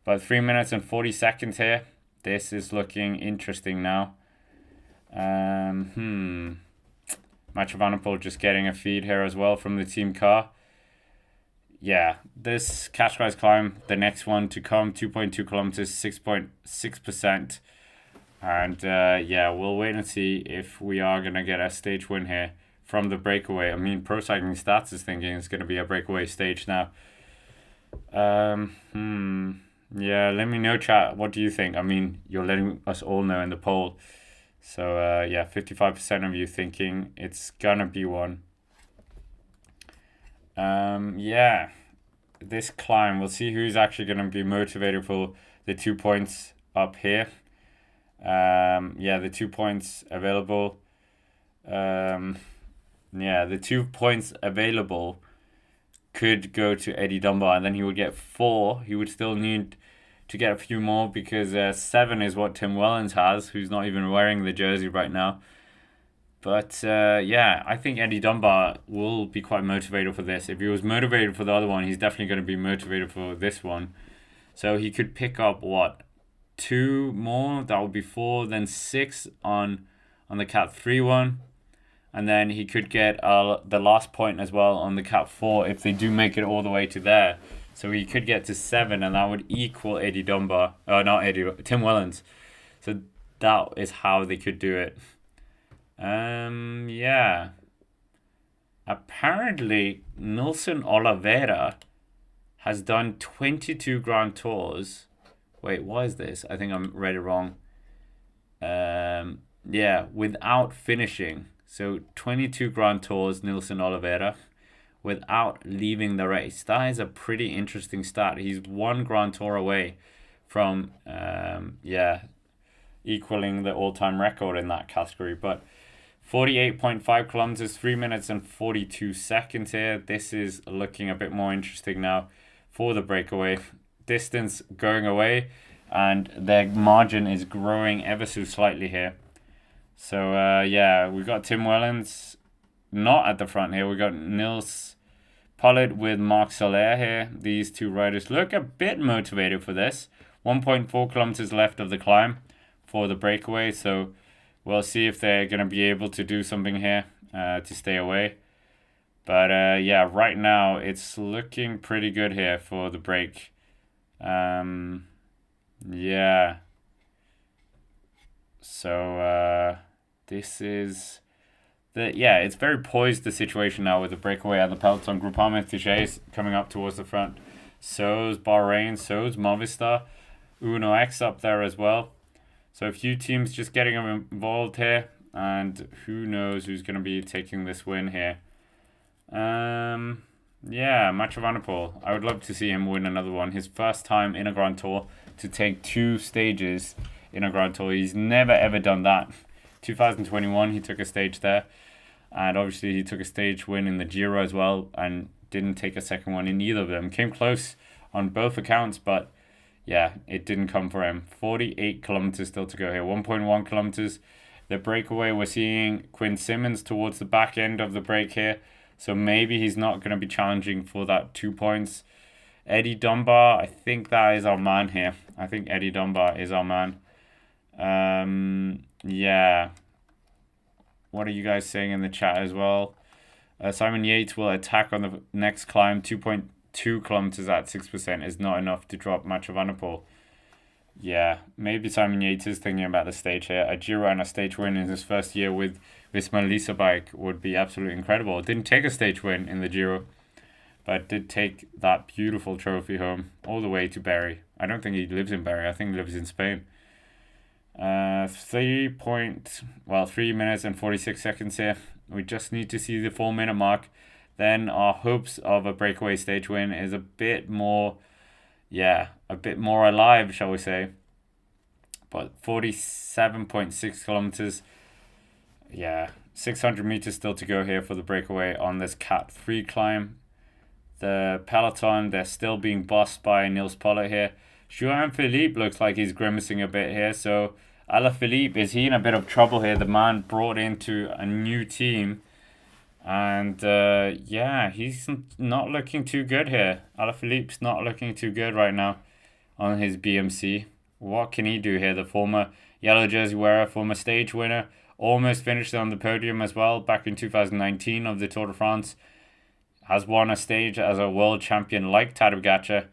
But 3 minutes and 40 seconds here. This is looking interesting now. Mathieu van der Poel just getting a feed here as well from the team car. Yeah, this catch rise climb, the next one to come, 2.2 kilometers, 6.6%. And yeah, we'll wait and see if we are going to get a stage win here from the breakaway. I mean, Pro Cycling Stats is thinking it's going to be a breakaway stage now. Yeah, let me know, chat. What do you think? I mean, you're letting us all know in the poll. So, yeah, 55% of you thinking it's gonna be one. Yeah, this climb, we'll see who's actually gonna be motivated for the 2 points up here. Yeah, the 2 points available. Yeah, the 2 points available could go to Eddie Dunbar, and then he would get four. He would still need to get a few more because seven is what Tim Wellens has, who's not even wearing the jersey right now. But yeah, I think Eddie Dunbar will be quite motivated for this. If he was motivated for the other one, he's definitely going to be motivated for this one. So he could pick up what, two more? That would be four, then six on the Cat 3 one. And then he could get the last point as well on the Cat 4 if they do make it all the way to there. So he could get to seven, and that would equal Eddie Dunbar. Not Eddie, Tim Wellens. So that is how they could do it. Yeah. Apparently, Nilson Oliveira has done 22 Grand Tours. Wait, what is this? I think I read it wrong. Yeah, without finishing. So 22 Grand Tours, Nilson Oliveira, without leaving the race. That is a pretty interesting stat. He's one Grand Tour away from, yeah, equaling the all-time record in that category. But 48.5 kilometers, 3 minutes and 42 seconds here. This is looking a bit more interesting now for the breakaway. Distance going away, and their margin is growing ever so slightly here. So, yeah, we've got Tim Wellens not at the front here. We've got Nils Pollitt with Marc Soler here. These two riders look a bit motivated for this. 1.4 kilometers left of the climb for the breakaway. So, we'll see if they're going to be able to do something here to stay away. But, yeah, right now it's looking pretty good here for the break. Yeah. So, this is it's very poised, the situation now with the breakaway and the peloton. Groupama Fouché is coming up towards the front. So's Bahrain, so's Movistar. Uno X up there as well. So a few teams just getting involved here, and who knows who's going to be taking this win here. Yeah, Mathieu van der Poel. I would love to see him win another one. His first time in a Grand Tour to take two stages in a Grand Tour. He's never ever done that. 2021, he took a stage there, and obviously he took a stage win in the Giro as well, and didn't take a second one in either of them. Came close on both accounts, but yeah, it didn't come for him. 48 kilometers still to go here. 1.1 kilometers. The breakaway, we're seeing Quinn Simmons towards the back end of the break here, so maybe he's not going to be challenging for that 2 points. Eddie Dunbar, I think that is our man here. I think Eddie Dunbar is our man. Yeah. What are you guys saying in the chat as well? Simon Yates will attack on the next climb. 2.2 kilometers at 6% is not enough to drop Mathieu van der Poel. Yeah, maybe Simon Yates is thinking about the stage here. A Giro and a stage win in his first year with Visma Lease bike would be absolutely incredible. Didn't take a stage win in the Giro, but did take that beautiful trophy home all the way to Barry. I don't think he lives in Barry. I think he lives in Spain. 3 minutes and 46 seconds here. We just need to see the 4 minute mark. Then our hopes of a breakaway stage win is a bit more alive, shall we say. But 47.6 kilometers. Yeah, 600 meters still to go here for the breakaway on this Cat 3 climb. The peloton, they're still being bossed by Nils Pollitt here. Juan Philippe looks like he's grimacing a bit here. So, Alaphilippe, is he in a bit of trouble here? The man brought into a new team. And, yeah, he's not looking too good here. Alaphilippe's not looking too good right now on his BMC. What can he do here? The former yellow jersey wearer, former stage winner, almost finished on the podium as well back in 2019 of the Tour de France. Has won a stage as a world champion like Tadej Pogacar.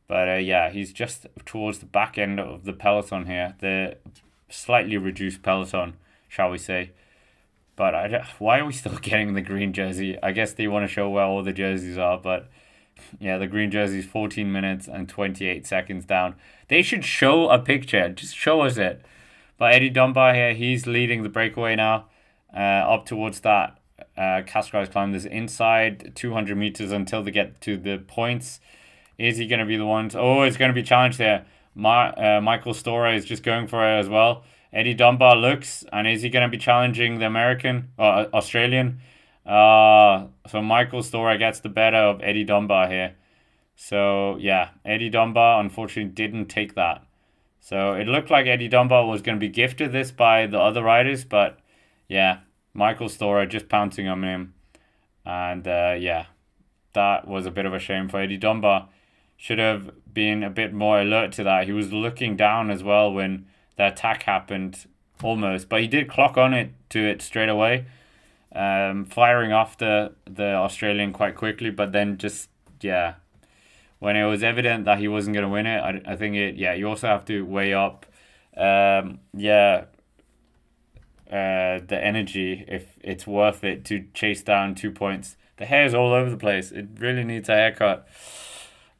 But yeah, he's just towards the back end of the peloton here. The slightly reduced peloton, shall we say. But why are we still getting the green jersey? I guess they want to show where all the jerseys are. But Yeah, the green jersey's 14 minutes and 28 seconds down. They should show a picture. Just show us it. But Eddie Dunbar here, he's leading the breakaway now, up towards that Cascais climb. There's inside 200 meters until they get to the points. Is he going to be the one? Oh, it's going to be challenged there. Michael Storer is just going for it as well. Eddie Dunbar looks, and is he going to be challenging the American or Australian? So Michael Storer gets the better of Eddie Dunbar here. So yeah, Eddie Dunbar unfortunately didn't take that. So it looked like Eddie Dunbar was going to be gifted this by the other riders, but yeah, Michael Storer just pouncing on him. And yeah, that was a bit of a shame for Eddie Dunbar. Should have been a bit more alert to that. He was looking down as well when the attack happened, almost. But he did clock on it to it straight away, firing off the Australian quite quickly. But then just, yeah, when it was evident that he wasn't going to win it, I think you also have to weigh up, the energy, if it's worth it to chase down 2 points. The hair's all over the place. It really needs a haircut.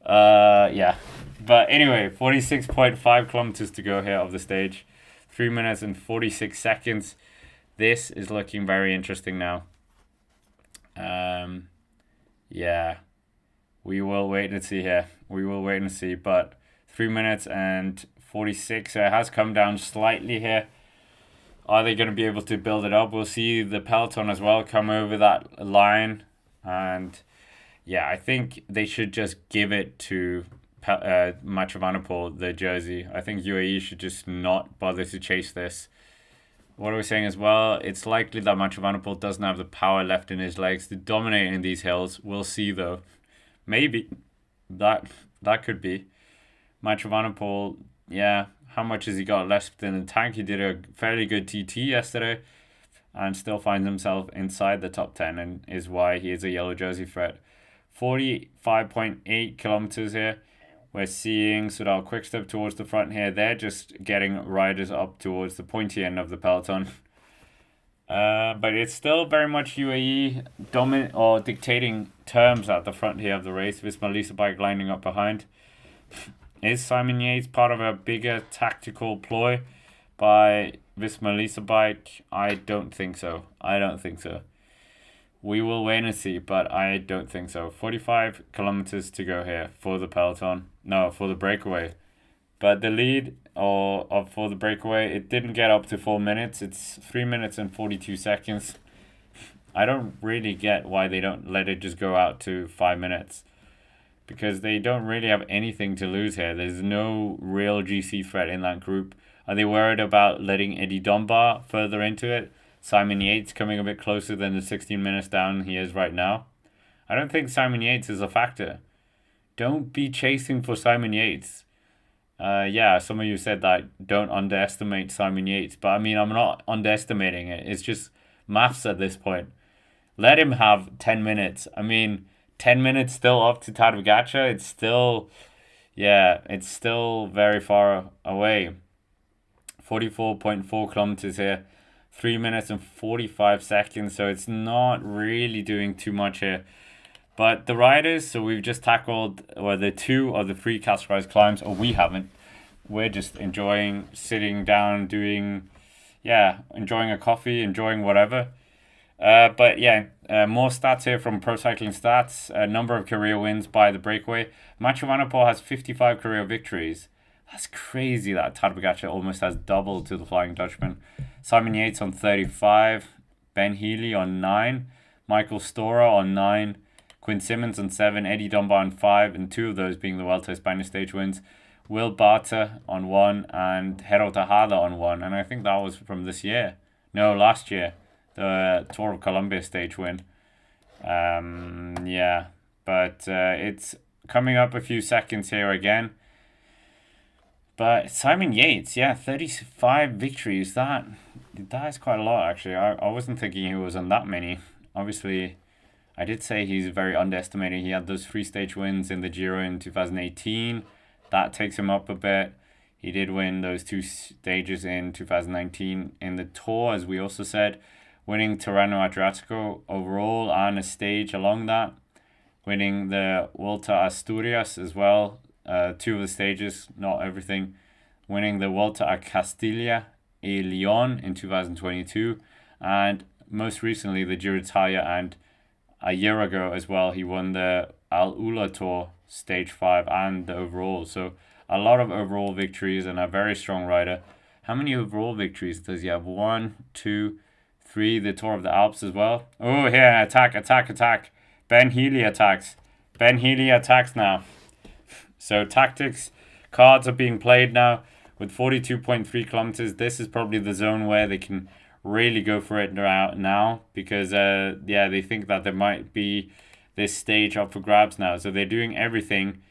Yeah. But anyway, 46.5 kilometers to go here of the stage. 3 minutes and 46 seconds. This is looking very interesting now. Yeah. We will wait and see here. We will wait and see. But 3 minutes and 46. So it has come down slightly here. Are they going to be able to build it up? We'll see the peloton as well come over that line. And yeah, I think they should just give it to Mathieu van der Poel, the jersey. I think UAE should just not bother to chase this. What are we saying as well? It's likely that Mathieu van der Poel doesn't have the power left in his legs to dominate in these hills. We'll see though. Maybe that could be. Mathieu van der Poel, yeah. How much has he got left in the tank? He did a fairly good TT yesterday and still finds himself inside the top 10 and is why he is a yellow jersey threat. 45.8 kilometers here. We're seeing Soudal Quickstep towards the front here. They're just getting riders up towards the pointy end of the peloton. But it's still very much UAE dominant or dictating terms at the front here of the race. Visma Lease Bike lining up behind. Is Simon Yates part of a bigger tactical ploy by Visma Lease Bike? I don't think so. We will wait and see, but I don't think so. 45 kilometers to go here for the peloton. No, for the breakaway. But the lead for the breakaway, it didn't get up to 4 minutes. It's 3 minutes and 42 seconds. I don't really get why they don't let it just go out to 5 minutes. Because they don't really have anything to lose here. There's no real GC threat in that group. Are they worried about letting Eddie Dunbar further into it? Simon Yates coming a bit closer than the 16 minutes down he is right now. I don't think Simon Yates is a factor. Don't be chasing for Simon Yates. Yeah, some of you said that don't underestimate Simon Yates. But I mean, I'm not underestimating it. It's just maths at this point. Let him have 10 minutes. I mean, 10 minutes still up to Tadej Pogacar. It's still very far away. 44.4 kilometers here. 3 minutes and 45 seconds. So it's not really doing too much here. But the riders, so we've just tackled the 2 of the 3 Cascais climbs, or we haven't. We're just enjoying sitting down, enjoying a coffee, enjoying whatever. But yeah, more stats here from Pro Cycling Stats. A number of career wins by the breakaway. Mathieu van der Poel has 55 career victories. That's crazy that Tadej Pogacar almost has double to the Flying Dutchman. Simon Yates on 35. Ben Healy on 9. Michael Storer on 9. Quinn Simmons on 7. Eddie Dunbar on 5. And 2 of those being the Vuelta Spanish stage wins. Will Barta on 1. And Hero Tejada on 1. And I think that was from this year. No, last year. The Tour of Colombia stage win. But it's coming up a few seconds here again. But Simon Yates, 35 victories. That is quite a lot, actually. I wasn't thinking he was on that many. Obviously, I did say he's very underestimated. He had those 3 stage wins in the Giro in 2018. That takes him up a bit. He did win those 2 stages in 2019 in the Tour, as we also said, winning Tirreno Adriatico overall and a stage along that. winning the Vuelta a Asturias as well. Two of the stages, not everything. Winning the Vuelta a Castilla y León in 2022. And most recently, the Giro d'Italia, and a year ago as well, he won the Al Ula Tour Stage 5 and the overall. So a lot of overall victories and a very strong rider. How many overall victories does he have? 1, 2, 3. The Tour of the Alps as well. Oh, here, attack. Ben Healy attacks. Ben Healy attacks now. So tactics cards are being played now with 42.3 kilometers. This is probably the zone where they can really go for it now because they think that there might be this stage up for grabs now. So they're doing everything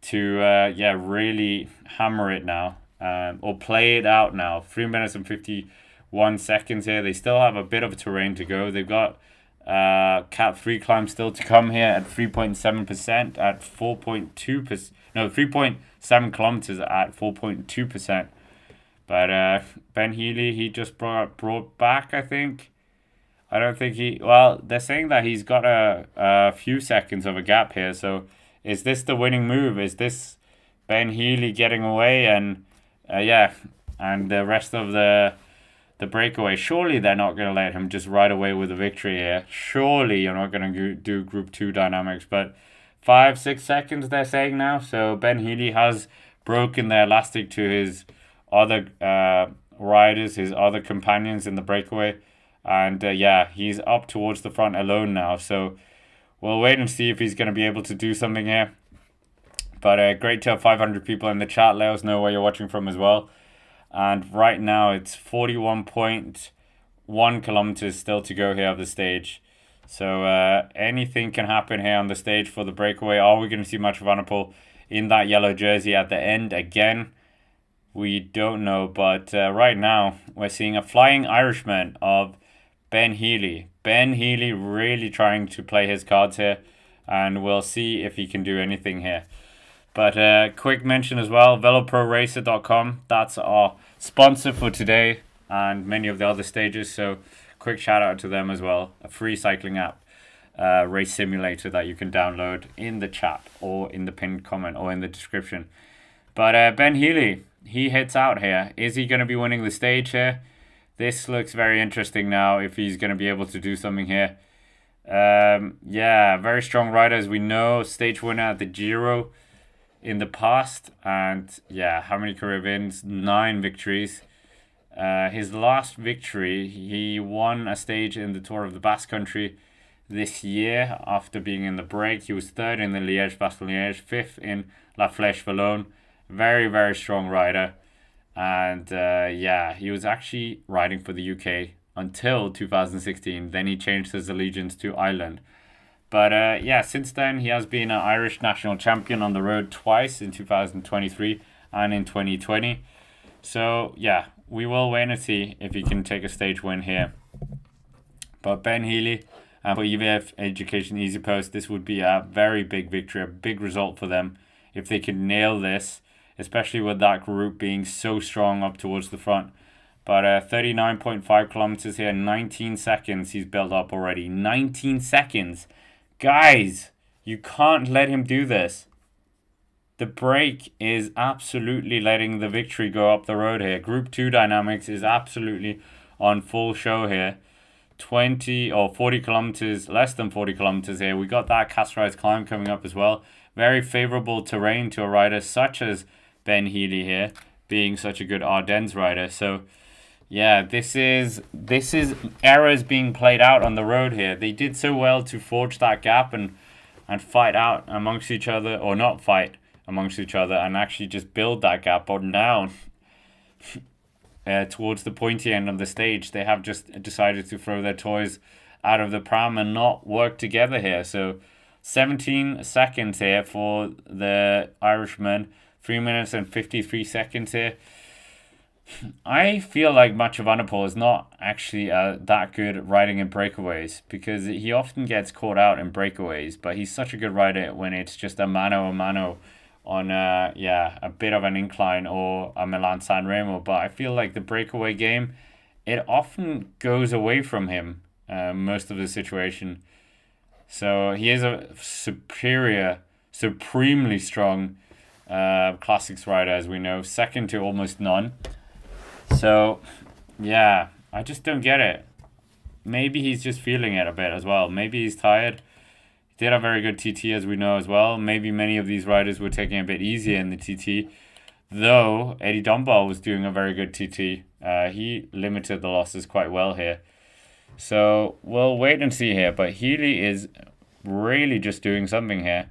to really hammer it now, or play it out now. 3 minutes and 51 seconds here. They still have a bit of terrain to go. They've got Cat 3 climb still to come here at 3.7% at 4.2%. No, 3.7 kilometers at 4.2%. But Ben Healy, he just brought back, I think. I don't think they're saying that he's got a few seconds of a gap here. So is this the winning move? Is this Ben Healy getting away? And and the rest of the breakaway, surely they're not going to let him just ride away with a victory here. Surely you're not going to do Group 2 dynamics. But 5-6 seconds they're saying now. So Ben Healy has broken the elastic to his other riders, his other companions in the breakaway. And he's up towards the front alone now. So we'll wait and see if he's going to be able to do something here. But great to have 500 people in the chat. Let us know where you're watching from as well. And right now it's 41.1 kilometers still to go here of the stage. So anything can happen here on the stage for the breakaway. Are we going to see Mathieu van der Poel in that yellow jersey at the end again? We don't know. But right now we're seeing a flying Irishman of Ben Healy. Ben Healy really trying to play his cards here. And we'll see if he can do anything here. But quick mention as well, veloproracer.com. That's our sponsor for today and many of the other stages. So quick shout out to them as well. A free cycling app, race simulator that you can download in the chat or in the pinned comment or in the description. But Ben Healy, he hits out here. Is he going to be winning the stage here? This looks very interesting now if he's going to be able to do something here. Very strong rider, as we know. Stage winner at the Giro in the past, and how many career wins? 9 victories. His last victory, he won a stage in the Tour of the Basque Country this year after being in the break. He was 3rd in the Liège-Bastogne-Liège, 5th in La Flèche-Wallonne. Very, very strong rider. And he was actually riding for the UK until 2016. Then he changed his allegiance to Ireland. But since then, he has been an Irish national champion on the road twice in 2023 and in 2020. So, we will wait and see if he can take a stage win here. But Ben Healy and for EVF Education Easy Post, this would be a very big victory, a big result for them if they could nail this, especially with that group being so strong up towards the front. But 39.5 kilometers here, 19 seconds he's built up already. 19 seconds. Guys, you can't let him do this. The break is absolutely letting the victory go up the road here. Group 2 dynamics is absolutely on full show here. 20 or 40 kilometers, less than 40 kilometers here. We got that Casterized climb coming up as well. Very favorable terrain to a rider such as Ben Healy here, being such a good Ardennes rider. So this is errors being played out on the road here. They did so well to forge that gap and fight out amongst each other, or not fight amongst each other, and actually just build that gap. But now, towards the pointy end of the stage, they have just decided to throw their toys out of the pram and not work together here. So 17 seconds here for the Irishman, 3 minutes and 53 seconds here. I feel like Mathieu van der Poel is not actually that good at riding in breakaways, because he often gets caught out in breakaways, but he's such a good rider when it's just a mano a mano on a bit of an incline or a Milan-San Remo. But I feel like the breakaway game, it often goes away from him most of the situation. So he is a supremely strong classics rider, as we know, second to almost none. So, yeah, I just don't get it. Maybe he's just feeling it a bit as well. Maybe he's tired. He did a very good TT, as we know as well. Maybe many of these riders were taking a bit easier in the TT. Though Eddie Dunbar was doing a very good TT. He limited the losses quite well here. So we'll wait and see here. But Healy is really just doing something here.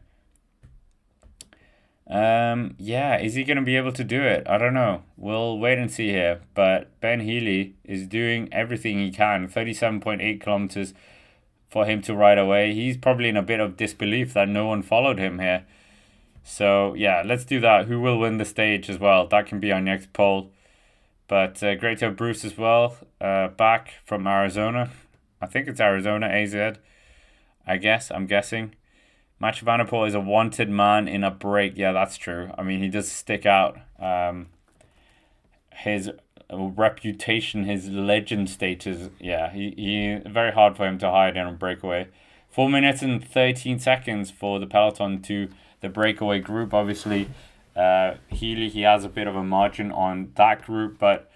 Yeah, is he going to be able to do it? I don't know. We'll wait and see here. But Ben Healy is doing everything he can. 37.8 kilometers for him to ride away. He's probably in a bit of disbelief that no one followed him here. So, yeah, let's do that. Who will win the stage as well? That can be our next poll. But great to have Bruce as well, back from Arizona. I think it's Arizona, AZ. I'm guessing. Matthew Van Der Poel is a wanted man in a break. Yeah, that's true. I mean, he does stick out. His reputation, his legend status, yeah, he very hard for him to hide in a breakaway. 4 minutes and 13 seconds for the peloton to the breakaway group. Obviously, Healy, he has a bit of a margin on that group, but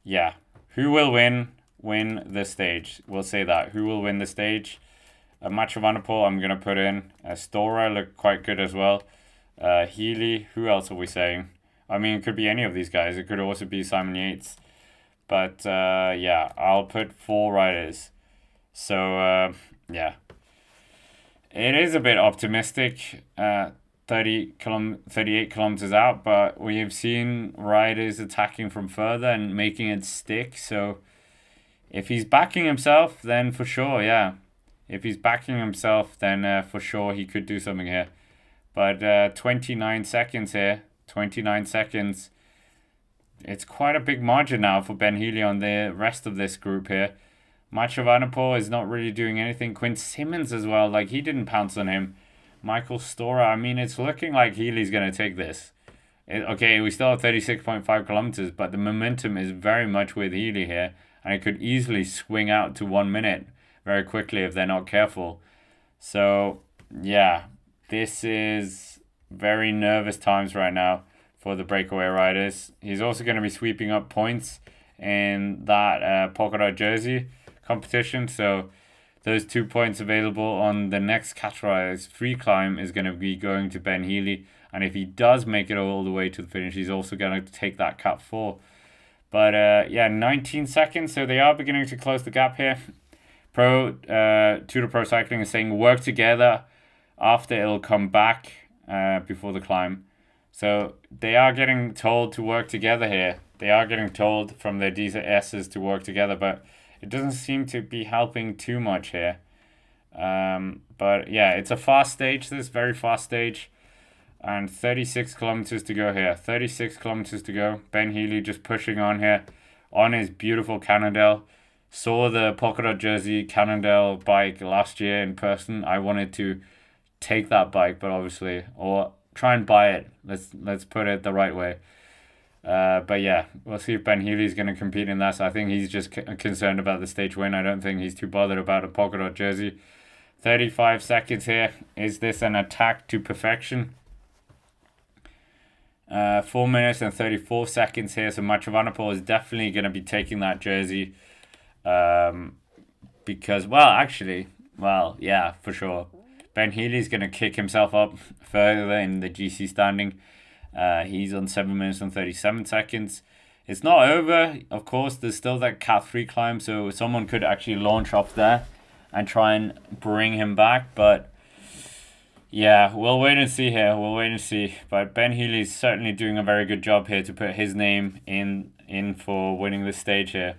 yeah, who will win the stage? We'll say that. Who will win the stage? Mathieu Van Der Poel, I'm going to put in. Stora looked quite good as well. Healy, who else are we saying? I mean, it could be any of these guys. It could also be Simon Yates. But yeah, I'll put 4 riders. So yeah, it is a bit optimistic. 38 kilometers out, but we have seen riders attacking from further and making it stick. So if he's backing himself, then for sure, yeah. If he's backing himself, then for sure he could do something here. But 29 seconds here. 29 seconds. It's quite a big margin now for Ben Healy on the rest of this group here. Mathieu Van Der Poel is not really doing anything. Quinn Simmons as well. Like, he didn't pounce on him. Michael Stora. I mean, it's looking like Healy's going to take this. Okay, we still have 36.5 kilometers, but the momentum is very much with Healy here. And it could easily swing out to 1 minute very quickly if they're not careful. So, yeah, this is very nervous times right now for the breakaway riders. He's also going to be sweeping up points in that Pogacar jersey competition. So those 2 points available on the next categorized free climb is going to be going to Ben Healy. And if he does make it all the way to the finish, he's also going to take that Cat 4. But yeah, 19 seconds. So they are beginning to close the gap here. Tour Pro Cycling is saying work together after it'll come back before the climb. So they are getting told to work together here. They are getting told from their DSs to work together, but it doesn't seem to be helping too much here. But yeah, it's a fast stage, this very fast stage. And 36 kilometers to go here. 36 kilometers to go. Ben Healy just pushing on here on his beautiful Cannondale. Saw the polka dot jersey Cannondale bike last year in person. I wanted to take that bike, but obviously, or try and buy it. Let's put it the right way. But yeah, we'll see if Ben Healy's going to compete in that. So I think he's just concerned about the stage win. I don't think he's too bothered about a polka dot jersey. 35 seconds here. Is this an attack to perfection? 4 minutes and 34 seconds here. So Mathieu Van Der Poel is definitely going to be taking that jersey. Because, yeah, for sure. Ben Healy's going to kick himself up further in the GC standing. He's on 7 minutes and 37 seconds. It's not over, of course. There's still that Cat 3 climb, so someone could actually launch off there and try and bring him back. But yeah, we'll wait and see here. We'll wait and see. But Ben Healy's certainly doing a very good job here to put his name in for winning this stage here.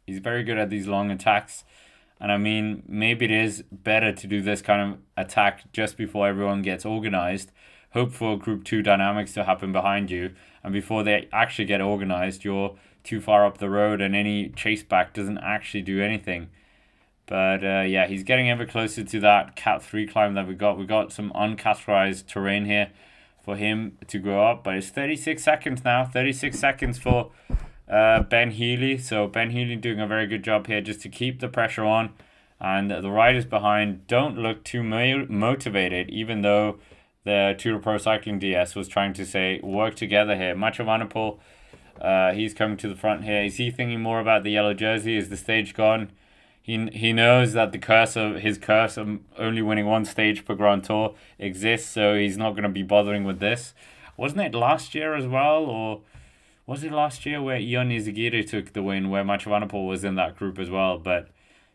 He's very good at these long attacks. And I mean, maybe it is better to do this kind of attack just before everyone gets organized. Hope for Group 2 dynamics to happen behind you. And before they actually get organized, you're too far up the road and any chase back doesn't actually do anything. But yeah, he's getting ever closer to that Cat 3 climb that we got. We got some uncategorized terrain here for him to go up. But it's 36 seconds now. 36 seconds for Ben Healy. So Ben Healy doing a very good job here just to keep the pressure on. And the riders behind don't look too motivated, even though the Tour de Pro Cycling DS was trying to say, work together here. Mathieu van der Poel, he's coming to the front here. Is he thinking more about the yellow jersey? Is the stage gone? He knows that his curse of only winning one stage per Grand Tour exists, so he's not going to be bothering with this. Wasn't it last year as well, or was it last year where Ion Izagirre took the win, where Mathieu van der Poel was in that group as well, but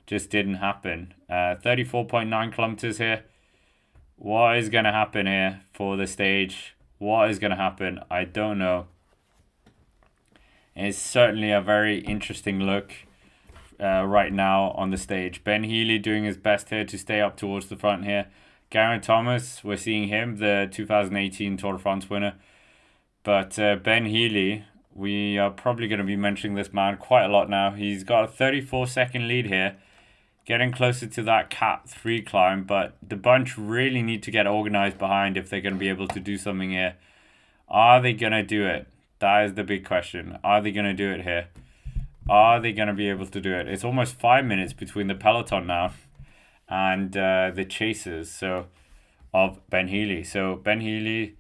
just didn't happen. 34.9 kilometers here. What is going to happen here for the stage? What is going to happen? I don't know. It's certainly a very interesting look right now on the stage. Ben Healy doing his best here to stay up towards the front here. Geraint Thomas, we're seeing him, the 2018 Tour de France winner. But Ben Healy, we are probably going to be mentioning this man quite a lot now. He's got a 34-second lead here, getting closer to that Cat 3 climb, but the bunch really need to get organized behind if they're going to be able to do something here. Are they going to do it? That is the big question. Are they going to do it here? Are they going to be able to do it? It's almost 5 minutes between the peloton now and the chasers of Ben Healy. So Ben Healy,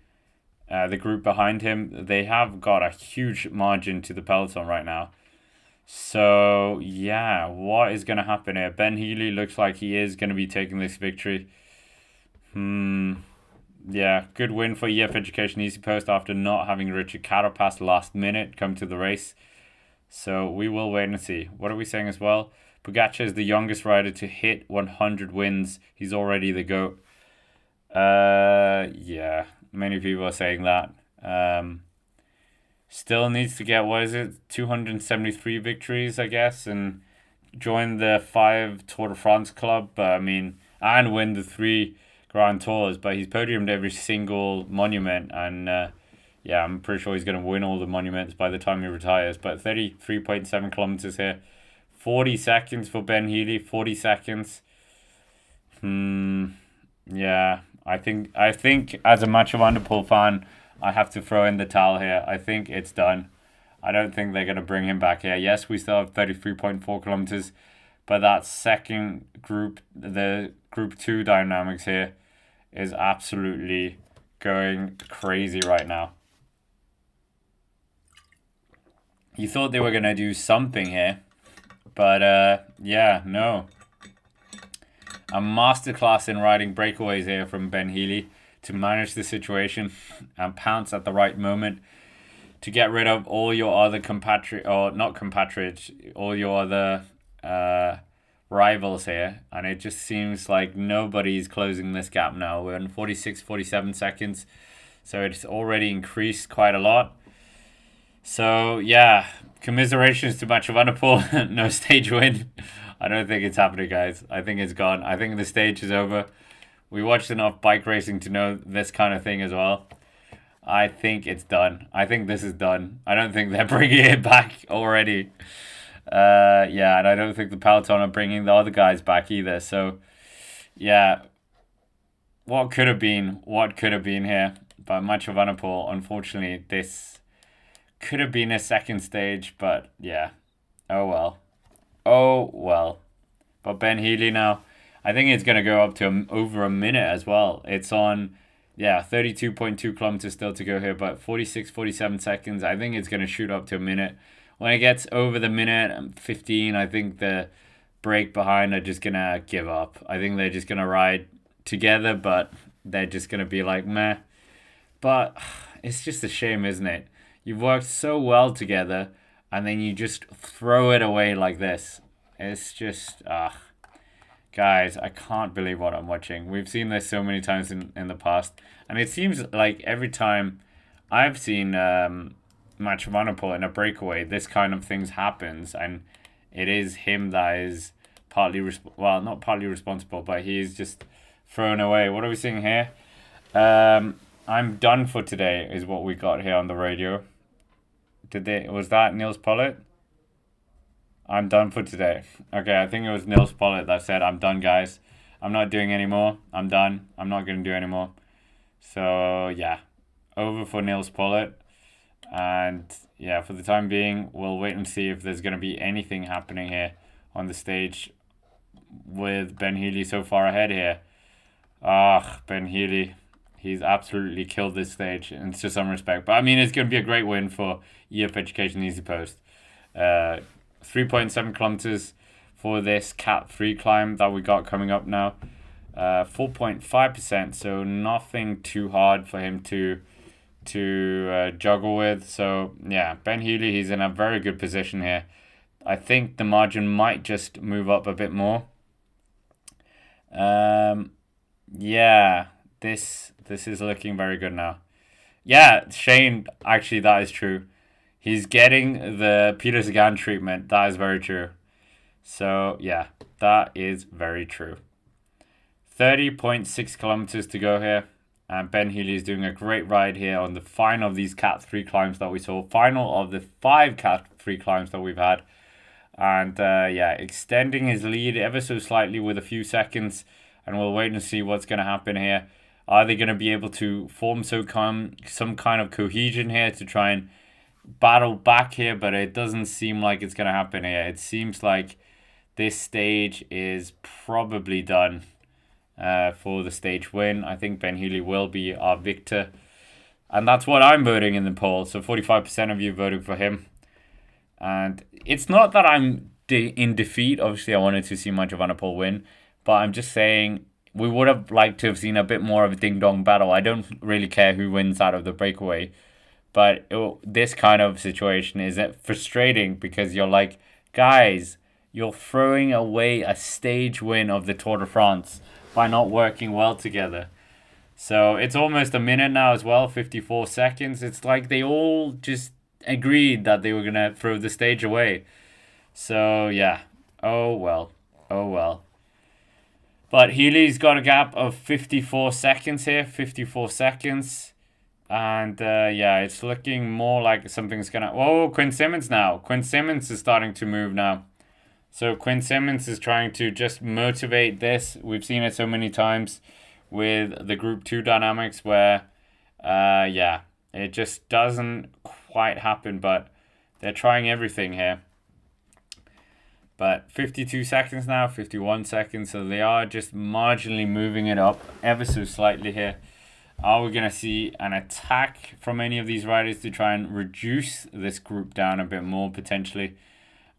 the group behind him, they have got a huge margin to the peloton right now. So, yeah, what is going to happen here? Ben Healy looks like he is going to be taking this victory. Yeah, good win for EF Education Easy Post after not having Richard Carapaz last minute come to the race. So we will wait and see. What are we saying as well? Pogacar is the youngest rider to hit 100 wins. He's already the GOAT. Yeah, many people are saying that. Still needs to get, 273 victories, I guess, and join the 5 Tour de France club. And win the 3 Grand Tours. But he's podiumed every single monument, and yeah, I'm pretty sure he's going to win all the monuments by the time he retires. But 33.7 kilometers here. 40 seconds for Ben Healy. 40 seconds. Yeah, I think as a Mathieu van der Poel fan, I have to throw in the towel here. I think it's done. I don't think they're going to bring him back here. Yes, we still have 33.4 kilometers. But that second group, the Group 2 dynamics here, is absolutely going crazy right now. You thought they were going to do something here. But, yeah, no. A masterclass in riding breakaways here from Ben Healy to manage the situation and pounce at the right moment to get rid of all your other all your other rivals here. And it just seems like nobody's closing this gap now. We're in 47 seconds. So it's already increased quite a lot. So, yeah, commiserations to Mathieu van der Poel. No stage win. I don't think it's happening, guys. I think it's gone. I think the stage is over. We watched enough bike racing to know this kind of thing as well. I think it's done. I think this is done. I don't think they're bringing it back already. Yeah, and I don't think the peloton are bringing the other guys back either. So, yeah, what could have been here. But Mathieu van der Poel, unfortunately, this could have been a second stage. But, yeah, oh well. But Ben Healy now, I think it's going to go up to over a minute as well. It's on, 32.2 kilometers still to go here, but 47 seconds. I think it's going to shoot up to a minute. When it gets over the minute and 15, I think the break behind are just going to give up. I think they're just going to ride together, but they're just going to be like, meh. But it's just a shame, isn't it? You've worked so well together, and then you just throw it away like this. It's just, guys, I can't believe what I'm watching. We've seen this so many times in the past. And it seems like every time I've seen Mathieu van der Poel in a breakaway, this kind of things happens. And it is him that is not partly responsible, but he's just thrown away. What are we seeing here? I'm done for today is what we got here on the radio. Was that Niels Pollitt? I'm done for today. Okay, I think it was Niels Pollitt that said, I'm done, guys. I'm not doing any more. I'm done. I'm not going to do any more. So, yeah. Over for Niels Pollitt. And, yeah, for the time being, we'll wait and see if there's going to be anything happening here on the stage. with Ben Healy so far ahead here. Ah, Ben Healy. He's absolutely killed this stage, and to some respect. But I mean, it's going to be a great win for EF Education Easy Post. 3.7 kilometers for this Cat 3 climb that we got coming up now. 4.5%, so nothing too hard for him to juggle with. So yeah, Ben Healy, he's in a very good position here. I think the margin might just move up a bit more. Yeah, this is looking very good now. Yeah, Shane, actually that is true. He's getting the Peter Sagan treatment. That is very true. So yeah, that is very true. 30.6 kilometers to go here. And Ben Healy is doing a great ride here on the final of these Cat 3 climbs that we saw. Final of the 5 Cat 3 climbs that we've had. And yeah, extending his lead ever so slightly with a few seconds. And we'll wait and see what's going to happen here. Are they going to be able to form some kind of cohesion here to try and battle back here? But it doesn't seem like it's going to happen here. It seems like this stage is probably done. For the stage win. I think Ben Healy will be our victor. And that's what I'm voting in the poll. So 45% of you voted for him. And it's not that I'm in defeat. Obviously, I wanted to see Michael van der Poel win. But I'm just saying we would have liked to have seen a bit more of a ding-dong battle. I don't really care who wins out of the breakaway. But this kind of situation is frustrating because you're like, guys, you're throwing away a stage win of the Tour de France by not working well together. So it's almost a minute now as well, 54 seconds. It's like they all just agreed that they were going to throw the stage away. So yeah, oh well. But Healy's got a gap of 54 seconds here, 54 seconds. And yeah, it's looking more like something's going to... Oh, Quinn Simmons now. Quinn Simmons is starting to move now. So Quinn Simmons is trying to just motivate this. We've seen it so many times with the Group 2 dynamics where, yeah, it just doesn't quite happen, but they're trying everything here. But 52 seconds now, 51 seconds, so they are just marginally moving it up ever so slightly here. Are we going to see an attack from any of these riders to try and reduce this group down a bit more potentially?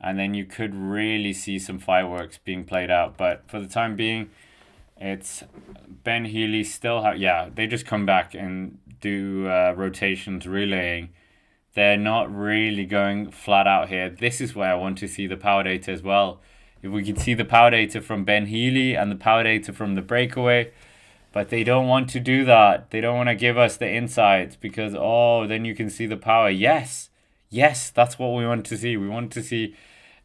And then you could really see some fireworks being played out. But for the time being, it's Ben Healy still... yeah, they just come back and do rotations, relaying. They're not really going flat out here. This is where I want to see the power data as well. If we could see the power data from Ben Healy and the power data from the breakaway. But they don't want to do that. They don't want to give us the insights because, oh, then you can see the power. Yes, that's what we want to see. We want to see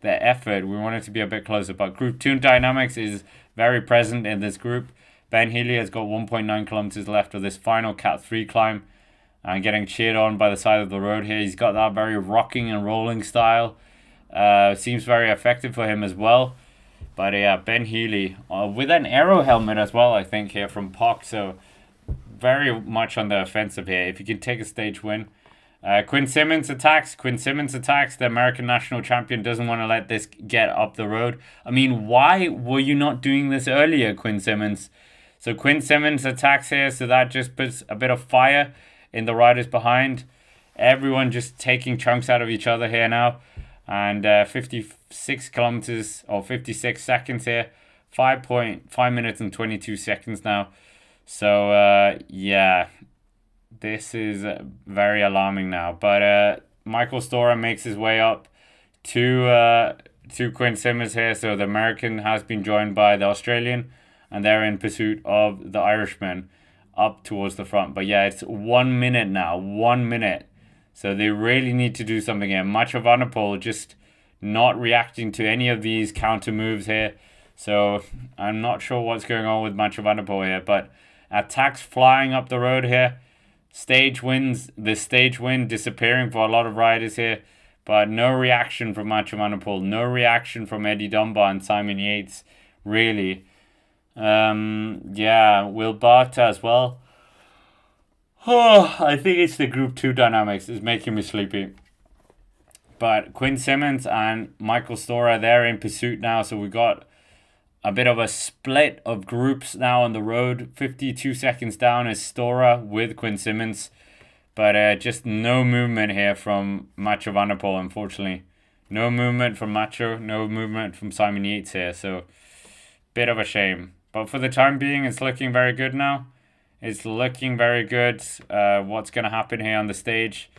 the effort. We want it to be a bit closer. But Group 2 dynamics is very present in this group. Ben Healy has got 1.9 kilometers left of this final Cat 3 climb. And getting cheered on by the side of the road here. He's got that very rocking and rolling style. Seems very effective for him as well. But yeah, Ben Healy with an aero helmet as well, I think, here from POC. So very much on the offensive here. If you can take a stage win. Quinn Simmons attacks. The American national champion doesn't want to let this get up the road. I mean, why were you not doing this earlier, Quinn Simmons? So Quinn Simmons attacks here. So that just puts a bit of fire in the riders behind. Everyone just taking chunks out of each other here now. And 56 kilometers or 56 seconds here. 5 minutes and 22 seconds now. So yeah, this is very alarming now. But Michael Storer makes his way up to Quinn Simmons here. So the American has been joined by the Australian, and they're in pursuit of the Irishman up towards the front. But yeah, it's 1 minute now. 1 minute. So they really need to do something here. Mathieu van der Poel just not reacting to any of these counter moves here. So I'm not sure what's going on with Mathieu van der Poel here. But attacks flying up the road here. Stage wins. The stage win disappearing for a lot of riders here. But no reaction from Mathieu van der Poel. No reaction from Eddie Dunbar and Simon Yates. Really. Yeah, Will Barta as well. Oh, I think it's the Group 2 dynamics is making me sleepy. But Quinn Simmons and Michael Storer, they're in pursuit now. So we got a bit of a split of groups now on the road. 52 seconds down is Stora with Quinn Simmons. But just no movement here from Mathieu van der Poel, unfortunately. No movement from Mathieu, no movement from Simon Yates here. So, bit of a shame. But for the time being, it's looking very good now. It's looking very good. What's going to happen here on the stage?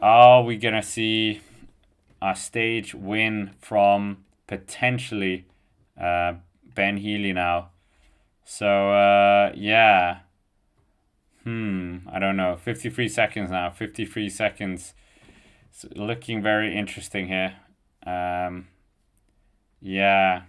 Are we going to see a stage win from potentially Ben Healy now? So, yeah. I don't know. 53 seconds now. 53 seconds. It's looking very interesting here. Yeah.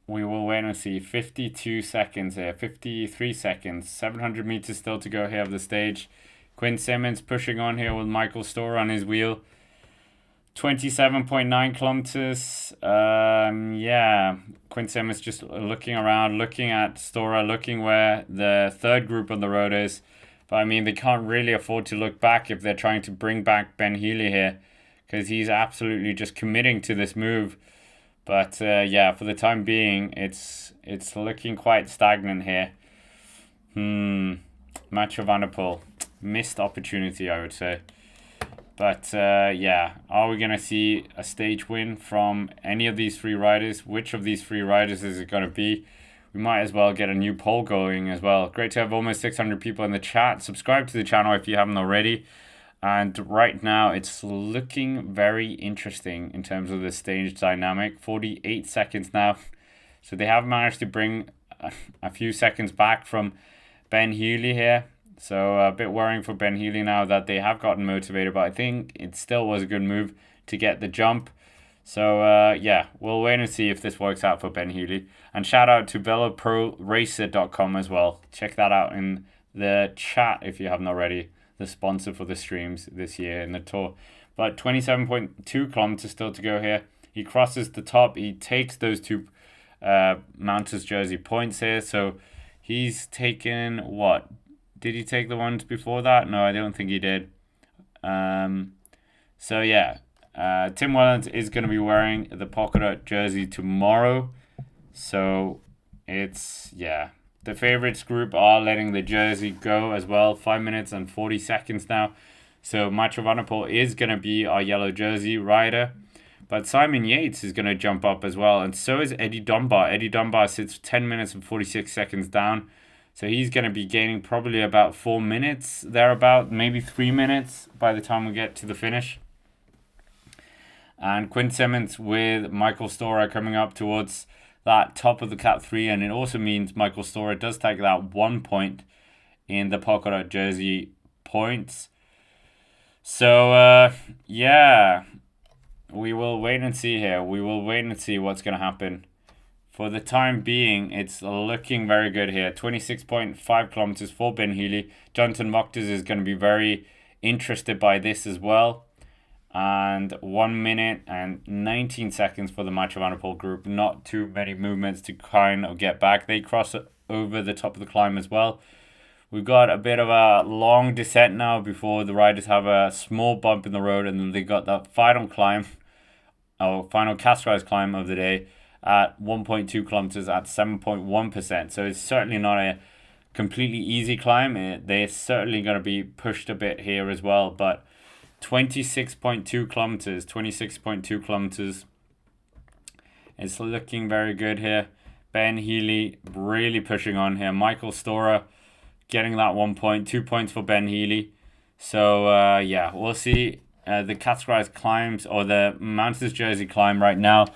We will wait and see. 52 seconds here. 53 seconds. 700 meters still to go here of the stage. Quinn Simmons pushing on here with Michael Storer on his wheel. 27.9 kilometers. Yeah. Quinn Simmons just looking around, looking at Storer, looking where the third group on the road is. But I mean, they can't really afford to look back if they're trying to bring back Ben Healy here, because he's absolutely just committing to this move. But yeah, for the time being, it's looking quite stagnant here. Mathieu van der Poel. Missed opportunity, I would say. But yeah, are we going to see a stage win from any of these three riders? Which of these three riders is it going to be? We might as well get a new poll going as well. Great to have almost 600 people in the chat. Subscribe to the channel if you haven't already. And right now, it's looking very interesting in terms of the stage dynamic. 48 seconds now. So they have managed to bring a few seconds back from Ben Healy here. So a bit worrying for Ben Healy now that they have gotten motivated, but I think it still was a good move to get the jump. So yeah, we'll wait and see if this works out for Ben Healy. And shout out to VeloProRacer.com as well. Check that out in the chat if you haven't already. The sponsor for the streams this year in the Tour. But 27.2 kilometers still to go here. He crosses the top. He takes those two Mountains jersey points here. So he's taken what? Did he take the ones before that? No, I don't think he did. So yeah, Tim Wellens is going to be wearing the polka dot jersey tomorrow. So it's, yeah. The favorites group are letting the jersey go as well. 5 minutes and 40 seconds now. So Mathieu van der Poel is going to be our yellow jersey rider. But Simon Yates is going to jump up as well. And so is Eddie Dunbar. Eddie Dunbar sits 10 minutes and 46 seconds down. So he's going to be gaining probably about 4 minutes, thereabout, maybe 3 minutes by the time we get to the finish. And Quinn Simmons with Michael Storer coming up towards that top of the Cat 3. And it also means Michael Storer does take that 1 point in the polka dot jersey points. So, yeah, we will wait and see here. We will wait and see what's going to happen. For the time being, it's looking very good here. 26.5 kilometers for Ben Healy. Jonathan Vogters is going to be very interested by this as well. And 1 minute and 19 seconds for the Mathieu van der Poel group. Not too many movements to kind of get back. They cross over the top of the climb as well. We've got a bit of a long descent now before the riders have a small bump in the road. And then they got that final climb, or final castorized climb of the day at 1.2 kilometers at 7.1%. So it's certainly not a completely easy climb. They're certainly going to be pushed a bit here as well. But 26.2 kilometers. It's looking very good here. Ben Healy really pushing on here. Michael Storer getting that 1 point, 2 points for Ben Healy. So yeah, we'll see the categorized climbs, or the Mountains jersey climb right now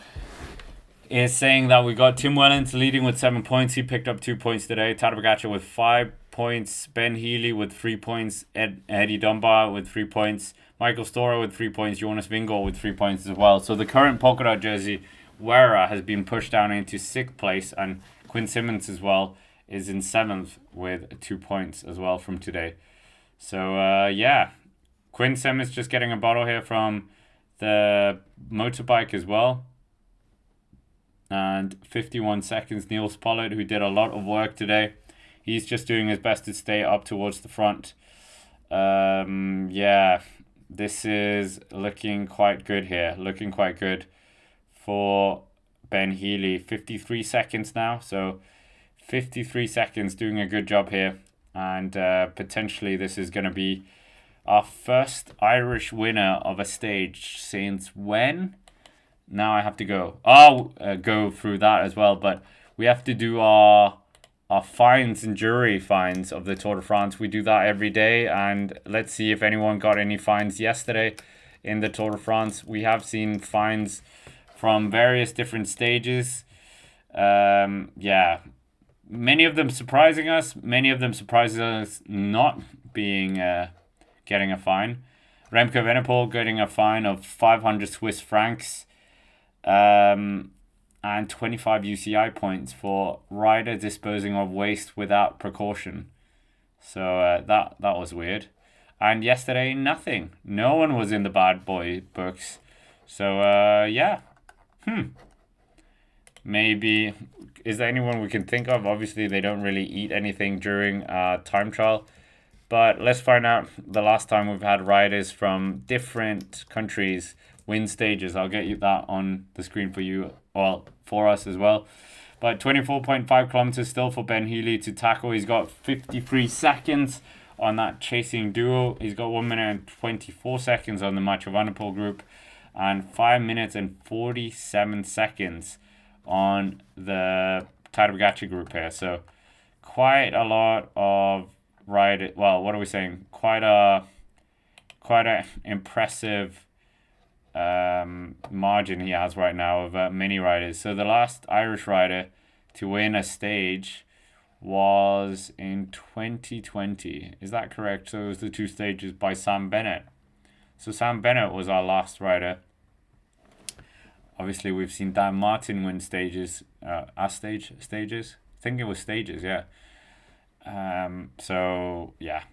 is saying that we got Tim Wellens leading with 7 points. He picked up 2 points today. Tadej Pogacar with 5 points. Ben Healy with 3 points. Eddie Dunbar with 3 points. Michael Storer with 3 points. Jonas Vingegaard with 3 points as well. So the current polka dot jersey wearer has been pushed down into 6th place. And Quinn Simmons as well is in 7th with 2 points as well from today. So yeah, Quinn Simmons just getting a bottle here from the motorbike as well. And 51 seconds, Niels Pollard, who did a lot of work today. He's just doing his best to stay up towards the front. Yeah, this is looking quite good here. Looking quite good for Ben Healy. 53 seconds now. So 53 seconds, doing a good job here. And potentially this is going to be our first Irish winner of a stage since when? Now I have to go. I'll go through that as well. But we have to do our fines and jury fines of the Tour de France. We do that every day, and let's see if anyone got any fines yesterday in the Tour de France. We have seen fines from various different stages. Yeah, many of them surprising us. Many of them surprising us not being getting a fine. Remco Evenepoel getting a fine of 500 Swiss francs. And 25 UCI points for rider disposing of waste without precaution. So that was weird. And yesterday, nothing. No one was in the bad boy books. So yeah. Maybe, is there anyone we can think of? Obviously, they don't really eat anything during time trial. But let's find out the last time we've had riders from different countries win stages. I'll get you that on the screen for you, well, for us as well. But 24.5 kilometers still for Ben Healy to tackle. He's got 53 seconds on that chasing duo. He's got 1 minute and 24 seconds on the Mathieu Van der Poel group, and 5 minutes and 47 seconds on the Tadej Pogacar group here. So quite a lot of ride. Well, what are we saying? Quite a impressive margin he has right now of many riders. So the last Irish rider to win a stage was in 2020. Is that correct? So it was the two stages by Sam Bennett. So Sam Bennett was our last rider. Obviously, we've seen Dan Martin win stages. Stages? I think it was stages, yeah. So, yeah.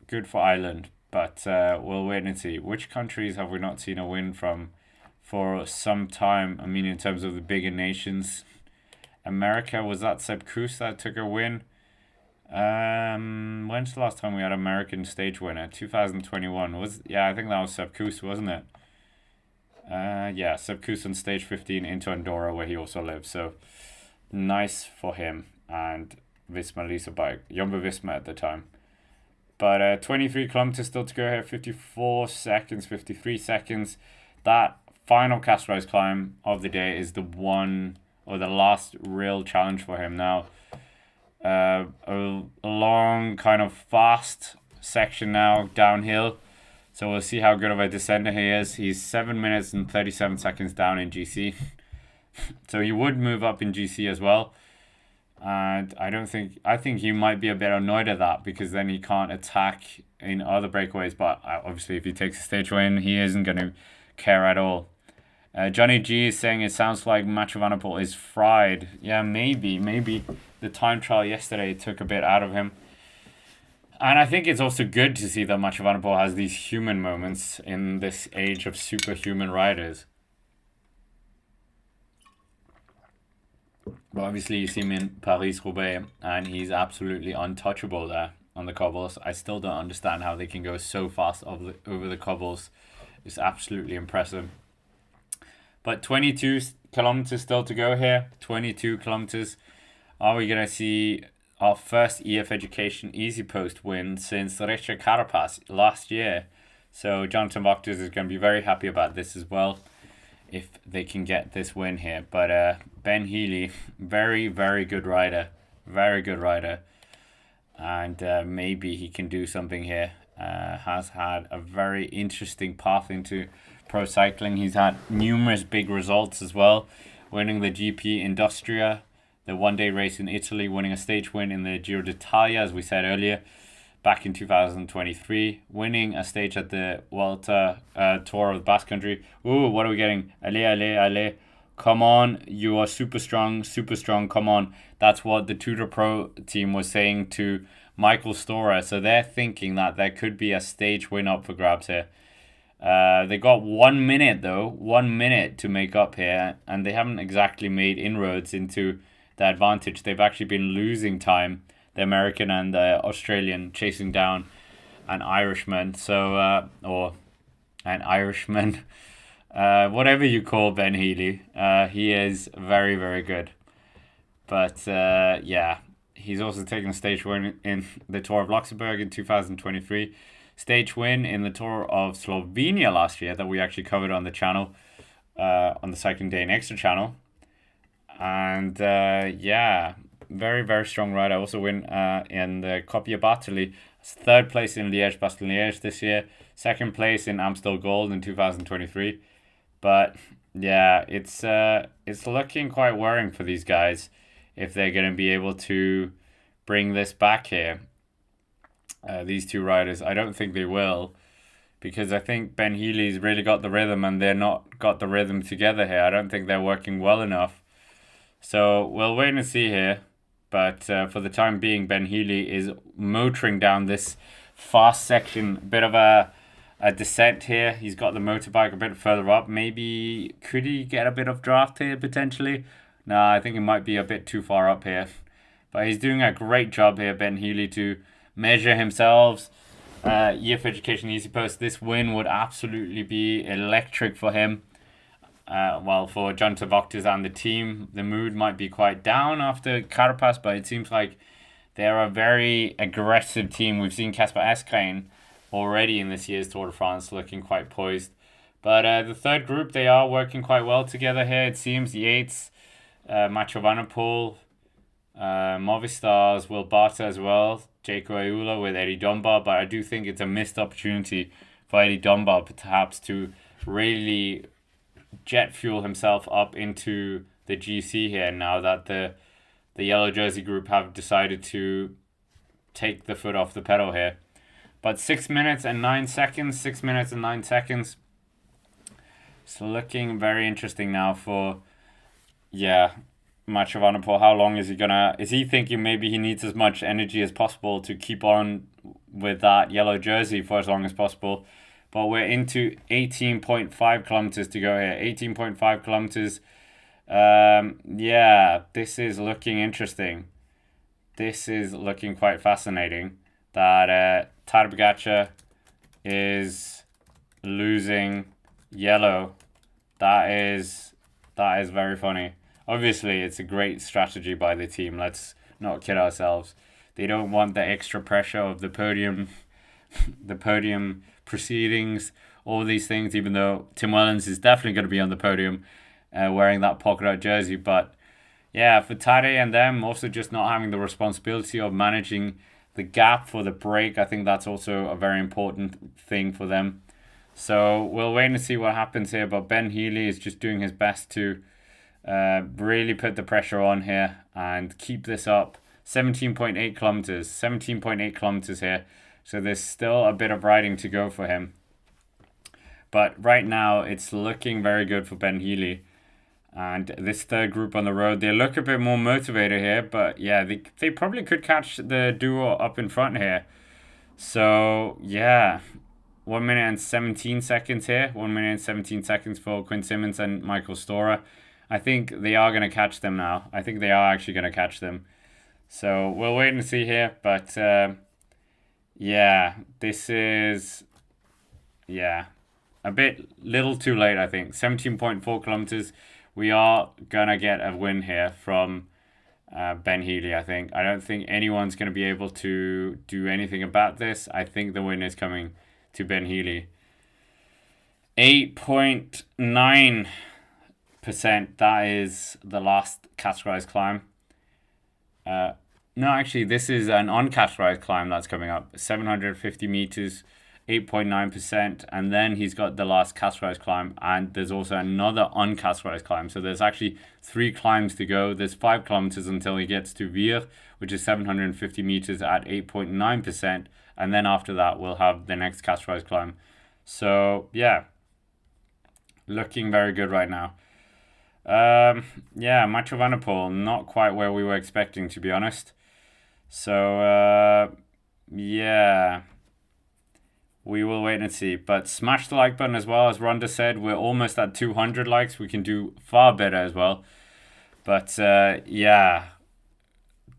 Good for Ireland. But we'll wait and see. Which countries have we not seen a win from for some time? I mean, in terms of the bigger nations. America, was that Sepp Kuss that took a win? When's the last time we had an American stage winner? 2021. I think that was Sepp Kuss, wasn't it? Yeah, Sepp Kuss on stage 15 into Andorra, where he also lives. So, nice for him and Visma Lease bike. Jumbo Visma at the time. But 23 kilometers still to go here. 54 seconds, 53 seconds. That final Castro climb of the day is the one, or the last real challenge for him now. A long, kind of fast section now downhill. So we'll see how good of a descender he is. He's 7 minutes and 37 seconds down in GC. So he would move up in GC as well. And I think he might be a bit annoyed at that, because then he can't attack in other breakaways. But obviously, if he takes a stage win, he isn't going to care at all. Johnny G is saying it sounds like Mathieu Van der Poel is fried. Yeah, maybe the time trial yesterday took a bit out of him. And I think it's also good to see that Mathieu Van der Poel has these human moments in this age of superhuman riders. But obviously you see him in Paris-Roubaix and he's absolutely untouchable there on the cobbles. I still don't understand how they can go so fast over the cobbles. It's absolutely impressive. But 22 kilometers still to go here. 22 kilometers. Are we going to see our first EF Education Easy Post win since Richard Carapaz last year? So Jonathan Wachters is going to be very happy about this as well, if they can get this win here. But Ben Healy, very, very good rider. Very good rider. And maybe he can do something here. Has had a very interesting path into pro cycling. He's had numerous big results as well. Winning the GP Industria, the one-day race in Italy, winning a stage win in the Giro d'Italia, as we said earlier, back in 2023, winning a stage at the Vuelta Tour of the Basque Country. Ooh, what are we getting? Allez. Come on, you are super strong, come on. That's what the Tudor Pro team was saying to Michael Storer. So they're thinking that there could be a stage win up for grabs here. They got 1 minute though, 1 minute to make up here, and they haven't exactly made inroads into the advantage. They've actually been losing time, the American and the Australian, chasing down an Irishman. So, or an Irishman, whatever you call Ben Healy. He is very, very good. But yeah, he's also taken a stage win in the Tour of Luxembourg in 2023. Stage win in the Tour of Slovenia last year that we actually covered on the channel, on the Cycling Day and Extra channel. And yeah, very, very strong rider. Also win in the Copia Bartoli. Third place in Liège-Bastogne-Liège this year. Second place in Amstel Gold in 2023. But yeah, it's looking quite worrying for these guys if they're going to be able to bring this back here. These two riders, I don't think they will, because I think Ben Healy's really got the rhythm and they're not got the rhythm together here. I don't think they're working well enough. So we'll wait and see here. But for the time being, Ben Healy is motoring down this fast section. Bit of a descent here. He's got the motorbike a bit further up. Maybe could he get a bit of draft here potentially? No, I think it might be a bit too far up here. But he's doing a great job here, Ben Healy, to measure himself. Year for Education Easy Post. This win would absolutely be electric for him. Well, for John Tavoctas and the team, the mood might be quite down after Carapaz, but it seems like they're a very aggressive team. We've seen Casper Asgreen already in this year's Tour de France looking quite poised. But the third group, they are working quite well together here. It seems Yates, Mathieu Van der Poel, Movistar's Will Barter as well, Jaco Ayula with Eddie Dunbar. But I do think it's a missed opportunity for Eddie Dunbar perhaps to really jet fuel himself up into the GC here now that the yellow jersey group have decided to take the foot off the pedal here. But 6 minutes and 9 seconds, 6 minutes and 9 seconds. It's looking very interesting now for, yeah, Mathieu Van der Poel. How long is he thinking maybe he needs as much energy as possible to keep on with that yellow jersey for as long as possible? But we're into 18.5 kilometers to go here. 18.5 kilometers. Yeah, this is looking interesting. This is looking quite fascinating. That Tadej Pogacar is losing yellow. That is very funny. Obviously, it's a great strategy by the team. Let's not kid ourselves. They don't want the extra pressure of the podium, the podium proceedings, all these things, even though Tim Wellens is definitely going to be on the podium wearing that polka dot jersey. But yeah, for Tadej and them, also just not having the responsibility of managing the gap for the break, I think that's also a very important thing for them. So we'll wait and see what happens here. But Ben Healy is just doing his best to really put the pressure on here and keep this up. 17.8 kilometers, 17.8 kilometers here. So there's still a bit of riding to go for him. But right now, it's looking very good for Ben Healy. And this third group on the road, they look a bit more motivated here. But yeah, they probably could catch the duo up in front here. So yeah, 1 minute and 17 seconds here. 1 minute and 17 seconds for Quinn Simmons and Michael Storer. I think they are going to catch them now. I think they are actually going to catch them. So we'll wait and see here. But yeah, this is, yeah, a little too late, I think. 17.4 kilometers. We are going to get a win here from Ben Healy, I think. I don't think anyone's going to be able to do anything about this. I think the win is coming to Ben Healy. 8.9%. That is the last categorized climb. No, actually, this is an uncategorized climb that's coming up. 750 meters, 8.9%. And then he's got the last categorized climb. And there's also another uncategorized climb. So there's actually 3 climbs to go. There's 5 kilometers until he gets to Vire, which is 750 meters at 8.9%. And then after that, we'll have the next categorized climb. So, yeah, looking very good right now. Yeah, Mathieu Van der Poel, not quite where we were expecting, to be honest. So, yeah, we will wait and see. But smash the like button as well. As Rhonda said, we're almost at 200 likes. We can do far better as well. But, yeah,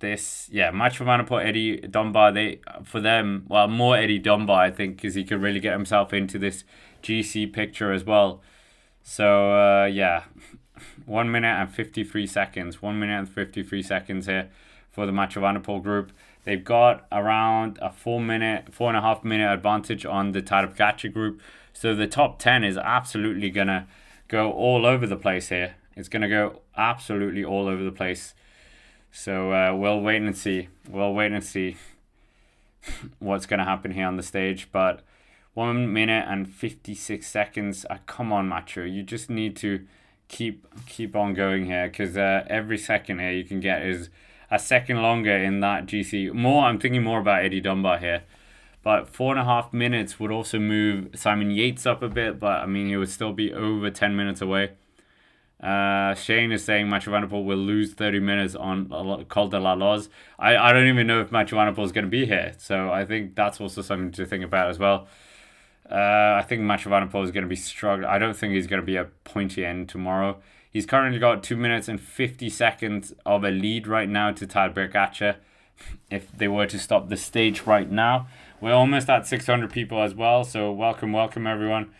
Match for Vanderpool, Eddie Dunbar, for them, well, more Eddie Dunbar, I think, because he could really get himself into this GC picture as well. So, 1 minute and 53 seconds. 1 minute and 53 seconds here for the Match of Vanderpool group. They've got around a 4.5 minute advantage on the Tadej Pogacar group. So the top 10 is absolutely going to go all over the place here. It's going to go absolutely all over the place. So we'll wait and see. We'll wait and see what's going to happen here on the stage. But 1 minute and 56 seconds. Come on, Macho. You just need to keep on going here, because every second here you can get is a second longer in that GC. I'm thinking more about Eddie Dunbar here. But 4.5 minutes would also move Simon Yates up a bit, but I mean, he would still be over 10 minutes away. Shane is saying Mathieu Van der Poel will lose 30 minutes on Col de la Loze. I don't even know if Mathieu Van der Poel is going to be here, so I think that's also something to think about as well. I think Mathieu Van der Poel is going to be struggling. I don't think he's going to be a pointy end tomorrow. He's currently got 2 minutes and 50 seconds of a lead right now to Tadej Pogacar. If they were to stop the stage right now, we're almost at 600 people as well. So welcome everyone.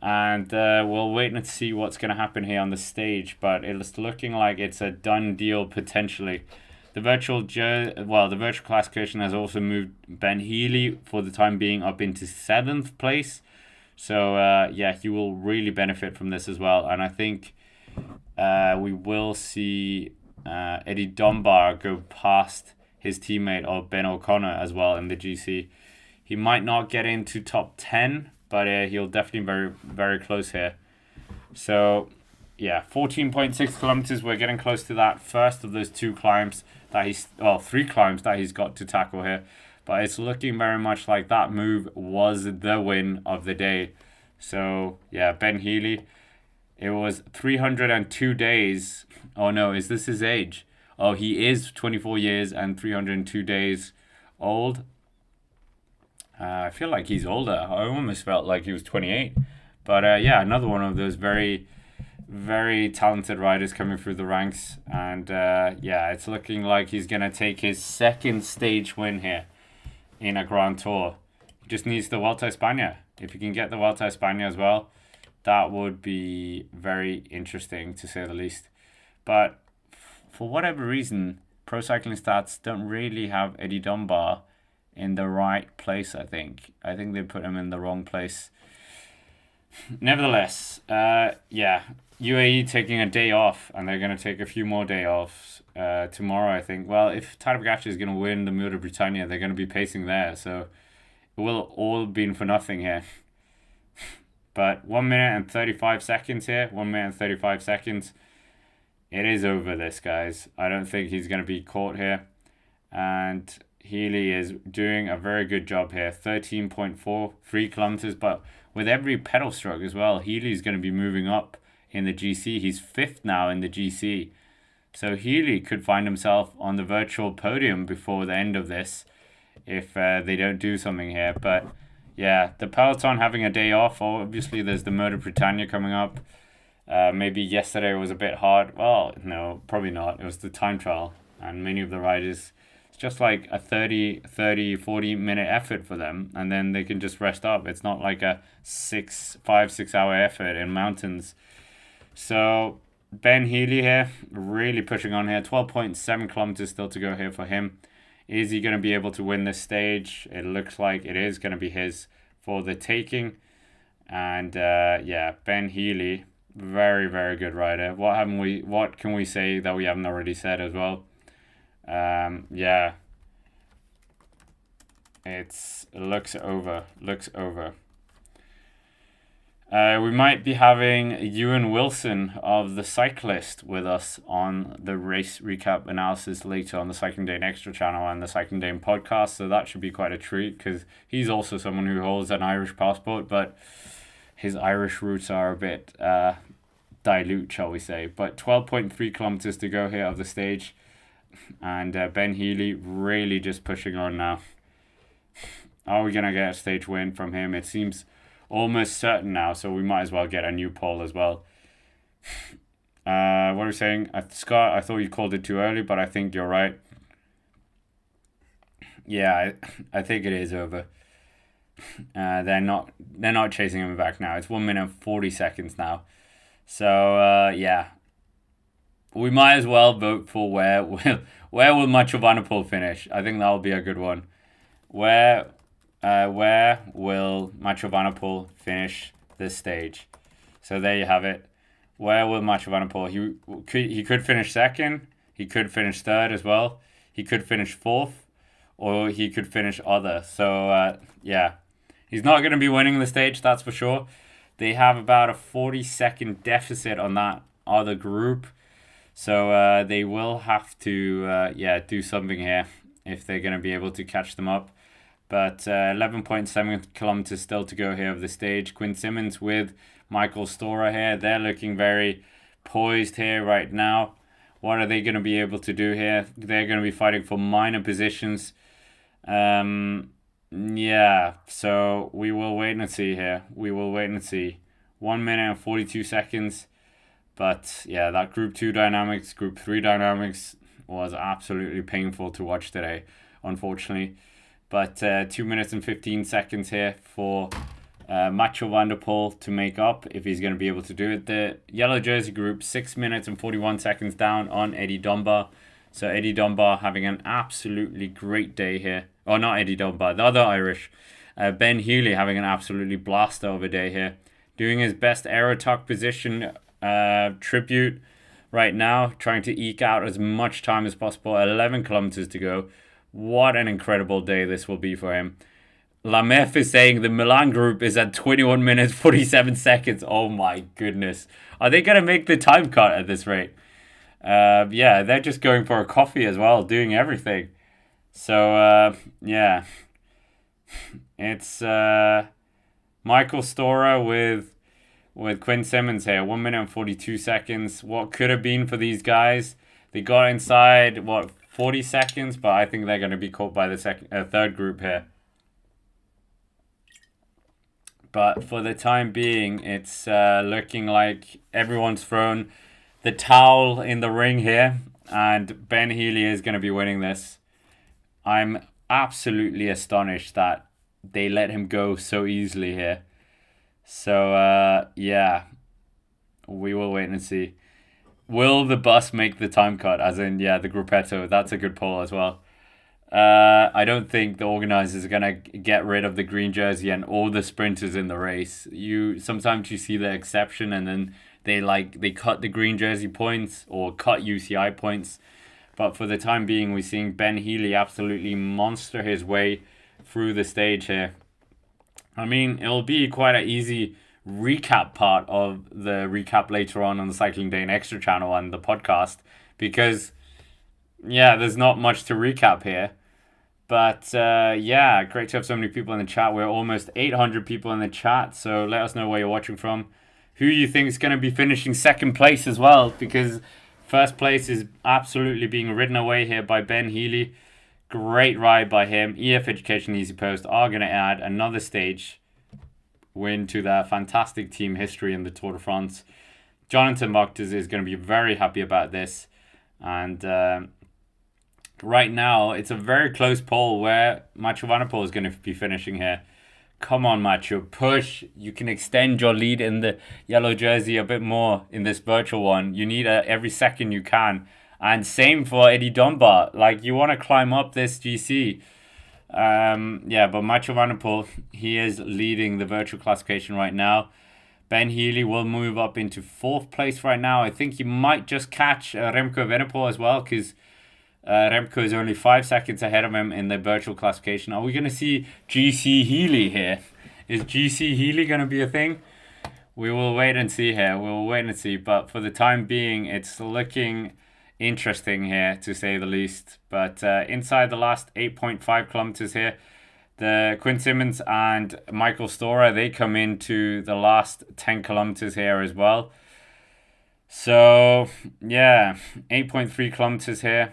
And we'll wait and see what's going to happen here on the stage. But it's looking like it's a done deal potentially. The virtual classification has also moved Ben Healy for the time being up into 7th place. So he will really benefit from this as well. And I think we will see Eddie Dunbar go past his teammate of Ben O'Connor as well in the GC. He might not get into top 10, but he'll definitely very, very close here. So, 14.6 kilometers. We're getting close to that first of those 3 climbs that he's got to tackle here. But it's looking very much like that move was the win of the day. So, Ben Healy. It was 302 days. Oh no, is this his age? Oh, he is 24 years and 302 days old. I feel like he's older. I almost felt like he was 28. But another one of those very, very talented riders coming through the ranks. And it's looking like he's going to take his second stage win here in a Grand Tour. He just needs the Vuelta a España. If he can get the Vuelta a España as well, that would be very interesting to say the least. But for whatever reason, Pro Cycling Stats don't really have Eddie Dunbar in the right place, I think. I think they put him in the wrong place. Nevertheless, UAE taking a day off, and they're going to take a few more day offs tomorrow, I think. Well, if Tadej Pogacar is going to win the Tour de Britannia, they're going to be pacing there, so it will all be for nothing here. But 1 minute and 35 seconds here. 1 minute and 35 seconds. It is over this, guys. I don't think he's going to be caught here. And Healy is doing a very good job here. 13.43 kilometers. But with every pedal stroke as well, Healy's going to be moving up in the GC. He's 5th now in the GC. So Healy could find himself on the virtual podium before the end of this if they don't do something here. But the peloton having a day off. Obviously, there's the Tour de Britannia coming up. Maybe yesterday was a bit hard. Well, no, probably not. It was the time trial. And many of the riders, it's just like a 40 minute effort for them. And then they can just rest up. It's not like a 6 hour effort in mountains. So Ben Healy here, really pushing on here. 12.7 kilometers still to go here for him. Is he going to be able to win this stage? It looks like it is going to be his for the taking. And Ben Healy, very, very good rider. What can we say that we haven't already said as well? It looks over. We might be having Ewan Wilson of The Cyclist with us on the race recap analysis later on the Cycling Day Extra channel and the Cycling Day podcast. So that should be quite a treat because he's also someone who holds an Irish passport, but his Irish roots are a bit dilute, shall we say. But 12.3 kilometers to go here of the stage. And Ben Healy really just pushing on now. Are we going to get a stage win from him? It seems almost certain now, so we might as well get a new poll as well. What are we saying? Scott, I thought you called it too early, but I think you're right. Yeah, I think it is over. They're not chasing him back now. It's 1 minute and 40 seconds now. So yeah, we might as well vote for where will Macho Vanderpool finish. I think that'll be a good one. Where will Macho Vanderpool finish this stage? So there you have it. Where will Macho Vanderpool? He could finish second. He could finish third as well. He could finish fourth, or he could finish other. So yeah, he's not going to be winning the stage, that's for sure. They have about a 40-second deficit on that other group. So they will have to do something here if they're going to be able to catch them up. But 11.7 kilometers still to go here of the stage. Quinn Simmons with Michael Storer here. They're looking very poised here right now. What are they going to be able to do here? They're going to be fighting for minor positions. Yeah, so we will wait and see here. We will wait and see. 1 minute and 42 seconds. But yeah, that Group 2 dynamics, Group 3 dynamics was absolutely painful to watch today, unfortunately. But 2 minutes and 15 seconds here for Mathieu van der Poel to make up if he's going to be able to do it. The yellow jersey group, 6 minutes and 41 seconds down on Eddie Dunbar. So Eddie Dunbar having an absolutely great day here. Oh, not Eddie Dunbar, the other Irish. Ben Healy having an absolutely blaster of a day here. Doing his best aerotuck position tribute right now, trying to eke out as much time as possible. 11 kilometers to go. What an incredible day this will be for him. Lamef is saying the Milan group is at 21 minutes 47 seconds. Oh my goodness. Are they going to make the time cut at this rate? Yeah, they're just going for a coffee as well, doing everything. So yeah, it's Michael Storer with Quinn Simmons here. 1 minute and 42 seconds. What could have been for these guys? They got inside 40 seconds, but I think they're going to be caught by the third group here. But for the time being, it's looking like everyone's thrown the towel in the ring here, and Ben Healy is going to be winning this. I'm absolutely astonished that they let him go so easily here. So, yeah, we will wait and see. Will the bus make the time cut? As in, yeah, the Gruppetto. That's a good poll as well. I don't think the organizers are going to get rid of the green jersey and all the sprinters in the race. Sometimes you see the exception, and then they cut the green jersey points or cut UCI points. But for the time being, we're seeing Ben Healy absolutely monster his way through the stage here. I mean, it'll be quite an easy recap part of the recap later on the Cycling Day and Extra channel and the podcast, because, yeah, there's not much to recap here. But, yeah, great to have so many people in the chat. We're almost 800 people in the chat, so let us know where you're watching from. Who you think is going to be finishing second place as well, because first place is absolutely being ridden away here by Ben Healy. Great ride by him. EF Education Easy Post are going to add another stage win to their fantastic team history in the Tour de France. Jonathan Mokhtar is going to be very happy about this. And right now, it's a very close poll where Mathieu van der Poel is going to be finishing here. Come on, Mathieu, push. You can extend your lead in the yellow jersey a bit more in this virtual one. You need every second you can. And same for Eddie Dunbar. Like, you want to climb up this GC. Yeah, but Mathieu van der Poel, he is leading the virtual classification right now. Ben Healy will move up into fourth place right now. I think he might just catch Remco Evenepoel as well, because Remco is only 5 seconds ahead of him in the virtual classification. Are we going to see GC Healy here? Is GC Healy going to be a thing? We will wait and see here. We will wait and see. But for the time being, it's looking interesting here, to say the least. But inside the last 8.5 kilometers here, the Quinn Simmons and Michael Storer, they come into the last 10 kilometers here as well. So, yeah, 8.3 kilometers here.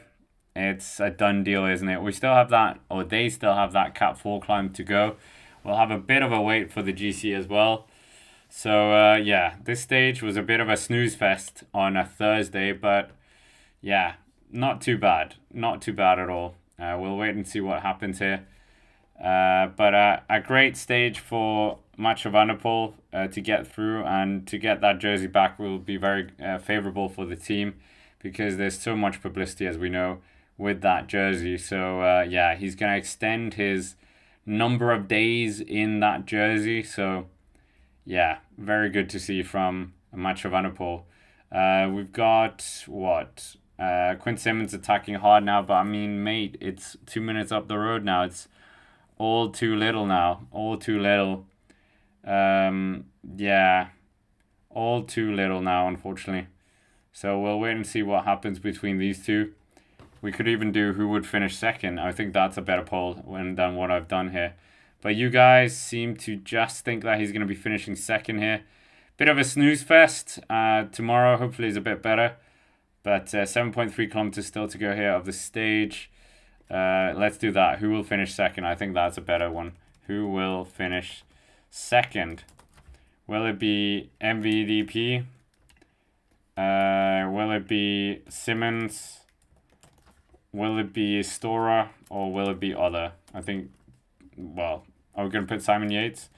It's a done deal, isn't it? We still have that, or they still have that Cat 4 climb to go. We'll have a bit of a wait for the GC as well. So, yeah, this stage was a bit of a snooze fest on a Thursday, but yeah, not too bad. Not too bad at all. We'll wait and see what happens here. But a great stage for Mathieu van der Poel to get through, and to get that jersey back will be very favourable for the team, because there's so much publicity, as we know, with that jersey. So yeah, he's going to extend his number of days in that jersey. So yeah, very good to see from Mathieu van der Poel. We've got what? Quinn Simmons attacking hard now, but I mean, mate, it's 2 minutes up the road now. It's all too little now. All too little. Yeah. All too little now, unfortunately. So we'll wait and see what happens between these two. We could even do who would finish second. I think that's a better poll than what I've done here. But you guys seem to just think that he's going to be finishing second here. Bit of a snooze fest. Tomorrow hopefully is a bit better. But 7.3 kilometers still to go here of the stage. Let's do that. Who will finish second? I think that's a better one. Who will finish second? Will it be MVDP? Will it be Simmons? Will it be Stora? Or will it be other? I think, well, are we going to put Simon Yates?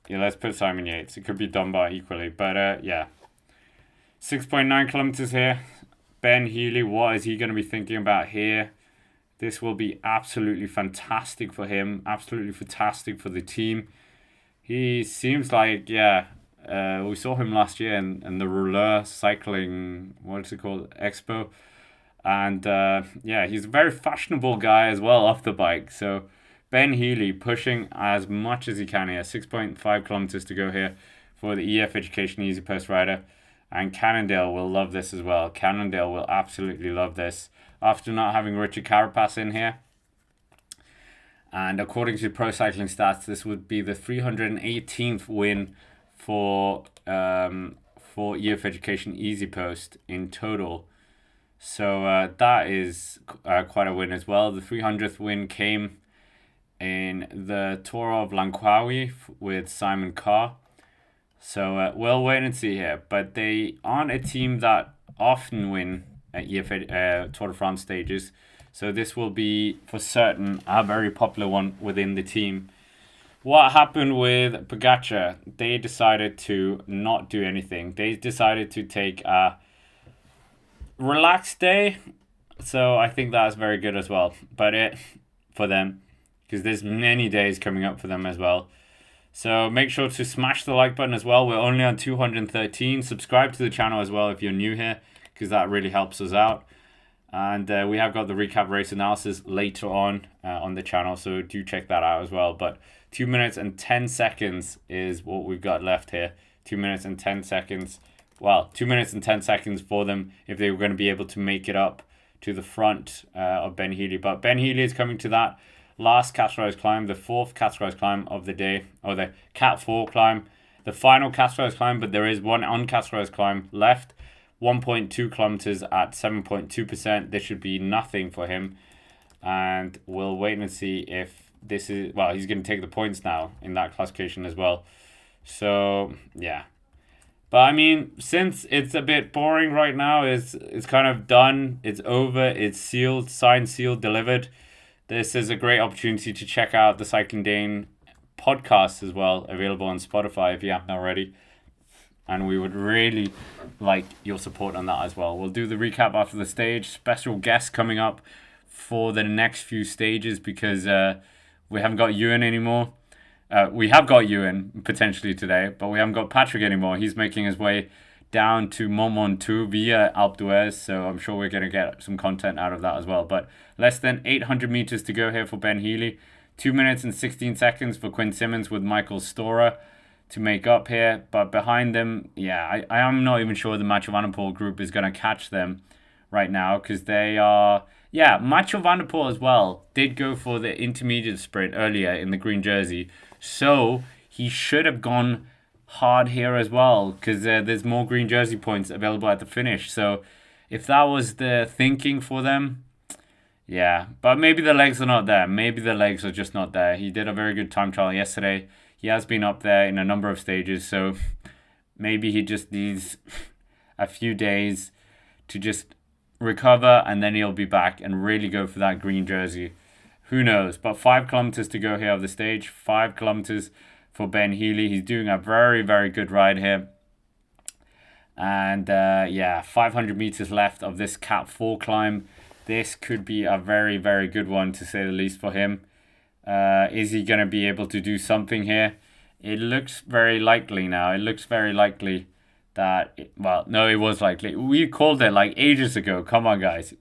Yeah, let's put Simon Yates. It could be Dunbar equally. But yeah. 6.9 kilometers here. Ben Healy, what is he going to be thinking about here? This will be absolutely fantastic for him. Absolutely fantastic for the team. He seems like, yeah, we saw him last year in the Rouleur Cycling, what's it called, Expo. And yeah, he's a very fashionable guy as well off the bike. So Ben Healy pushing as much as he can here. 6.5 kilometers to go here for the EF Education Easy Post rider. And Cannondale will love this as well. Cannondale will absolutely love this. After not having Richard Carapaz in here. And according to Pro Cycling Stats, this would be the 318th win for EF Education Easy Post in total. So that is quite a win as well. The 300th win came in the Tour of Langkawi with Simon Carr. So we'll wait and see here. But they aren't a team that often win at Tour de France stages. So this will be, for certain, a very popular one within the team. What happened with Pogacar? They decided to not do anything. They decided to take a relaxed day. So I think that's very good as well. But for them, because there's many days coming up for them as well. So make sure to smash the like button as well. We're only on 213. Subscribe to the channel as well if you're new here, because that really helps us out. And we have got the recap race analysis later on the channel, so do check that out as well. But 2 minutes and 10 seconds is what we've got left here. 2 minutes and 10 seconds. Well, 2 minutes and 10 seconds for them if they were going to be able to make it up to the front of Ben Healy. But Ben Healy is coming to that last Castellars climb, the fourth Castellars climb of the day, or the Cat 4 climb, the final Castellars climb, but there is one on Castellars climb left. 1.2 kilometers at 7.2%. This should be nothing for him. And we'll wait and see if this is... Well, he's going to take the points now in that classification as well. So, yeah. But, I mean, since it's a bit boring right now, it's kind of done. It's over. It's sealed, signed, sealed, delivered. This is a great opportunity to check out the Cycling Dane podcast as well, available on Spotify if you haven't already. And we would really like your support on that as well. We'll do the recap after the stage. Special guests coming up for the next few stages, because we haven't got Ewan anymore. We have got Ewan potentially today, but we haven't got Patrick anymore. He's making his way down to Mont Ventoux via Alpe d'Huez, so I'm sure we're going to get some content out of that as well. But less than 800 meters to go here for Ben Healy. 2 minutes and 16 seconds for Quinn Simmons with Michael Stora to make up here. But behind them, yeah, I am not even sure the Mathieu van der Poel group is going to catch them right now, because they are... Yeah, Mathieu van der Poel as well did go for the intermediate sprint earlier in the green jersey. So he should have gone hard here as well, because there's more green jersey points available at the finish. So if that was the thinking for them, yeah. But maybe the legs are not there. Maybe the legs are just not there. He did a very good time trial yesterday. He has been up there in a number of stages. So maybe he just needs a few days to just recover, and then he'll be back and really go for that green jersey. Who knows? But 5 kilometers to go here of the stage. 5 kilometers for Ben Healy. He's doing a very, very good ride here. And yeah, 500 meters left of this Cat 4 climb. This could be a very, very good one, to say the least, for him. Is he going to be able to do something here? It looks very likely now. It looks very likely that... well, no, it was likely. We called it like ages ago. Come on, guys.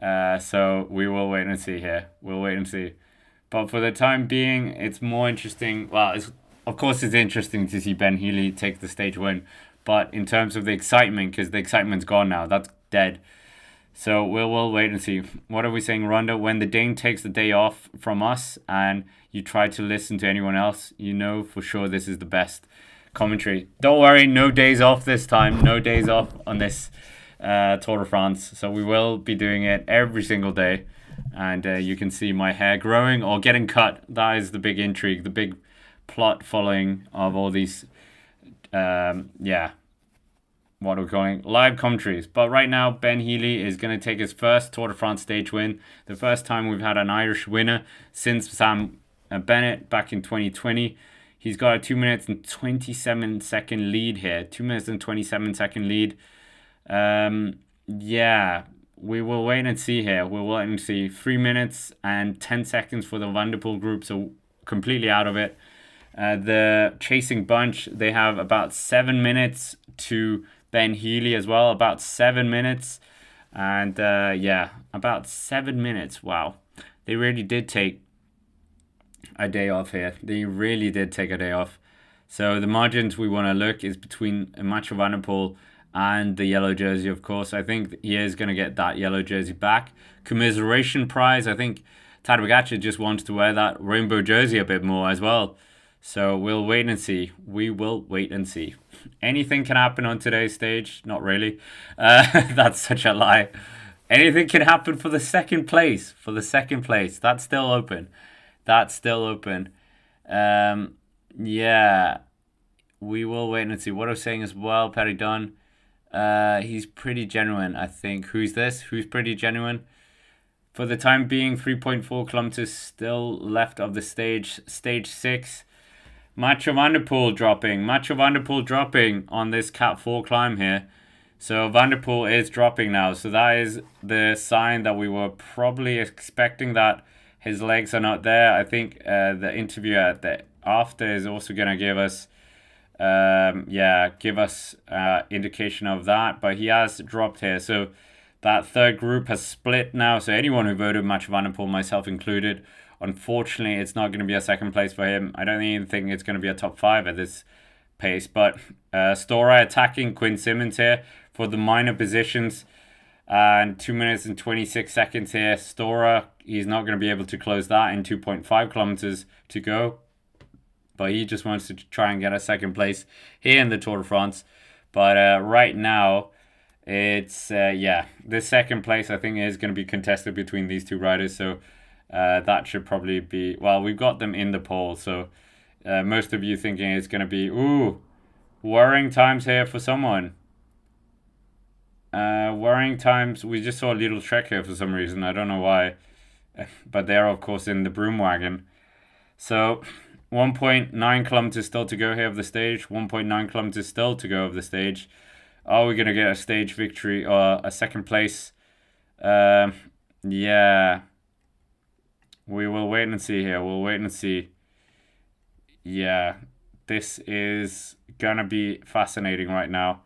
So we will wait and see here. We'll wait and see. But for the time being, it's more interesting. Well, of course it's interesting to see Ben Healy take the stage win. But in terms of the excitement, because the excitement's gone now. That's dead. So we'll wait and see. What are we saying, Rhonda? When the Dane takes the day off from us and you try to listen to anyone else, you know for sure this is the best commentary. Don't worry, no days off this time. No days off on this Tour de France. So we will be doing it every single day. And you can see my hair growing or getting cut. That is the big intrigue, the big plot following of all these, what are we calling live commentaries. But right now, Ben Healy is going to take his first Tour de France stage win. The first time we've had an Irish winner since Sam Bennett back in 2020. He's got a 2 minutes and 27 second lead here. 2 minutes and 27 second lead. Yeah, we will wait and see here. We'll wait and see. 3 minutes and 10 seconds for the Van der Poel group, so completely out of it. The chasing bunch, they have about 7 minutes to Ben Healy as well, about 7 minutes. And yeah, about 7 minutes. Wow. They really did take a day off here. They really did take a day off. So the margins we want to look is between Mathieu Van der Poel and the yellow jersey, of course. I think he is going to get that yellow jersey back. Commiseration prize. I think Tadej Pogacar just wants to wear that rainbow jersey a bit more as well. So we'll wait and see. We will wait and see. Anything can happen on today's stage. Not really. That's such a lie. Anything can happen for the second place. For the second place. That's still open. That's still open. Yeah. We will wait and see. What I was saying as well, Perry Dunn. He's pretty genuine, I think. Who's this? Who's pretty genuine? For the time being, 3.4 kilometers still left of the stage. Stage 6. Mathieu Van der Poel dropping. Mathieu Van der Poel dropping on this Cat 4 climb here. So Van der Poel is dropping now. So that is the sign that we were probably expecting, that his legs are not there. I think the interview at the after is also going to give us indication of that. But he has dropped here. So that third group has split now. So anyone who voted Mathieu Van der Poel, myself included, unfortunately, it's not going to be a second place for him. I don't even think it's going to be a top 5 at this pace. But Stora attacking Quinn Simmons here for the minor positions. And 2 minutes and 26 seconds here. Stora, he's not going to be able to close that in 2.5 kilometers to go. But he just wants to try and get a second place here in the Tour de France. But right now, it's, the second place I think is going to be contested between these two riders. So that should probably be... well, we've got them in the poll. So most of you thinking it's going to be... ooh, worrying times here for someone. Worrying times. We just saw a little Trek here for some reason. I don't know why. But they're, of course, in the broom wagon. So 1.9 kilometers still to go here of the stage. 1.9 kilometers still to go of the stage. Are we going to get a stage victory or a second place? Yeah. We will wait and see here. We'll wait and see. Yeah. This is going to be fascinating right now.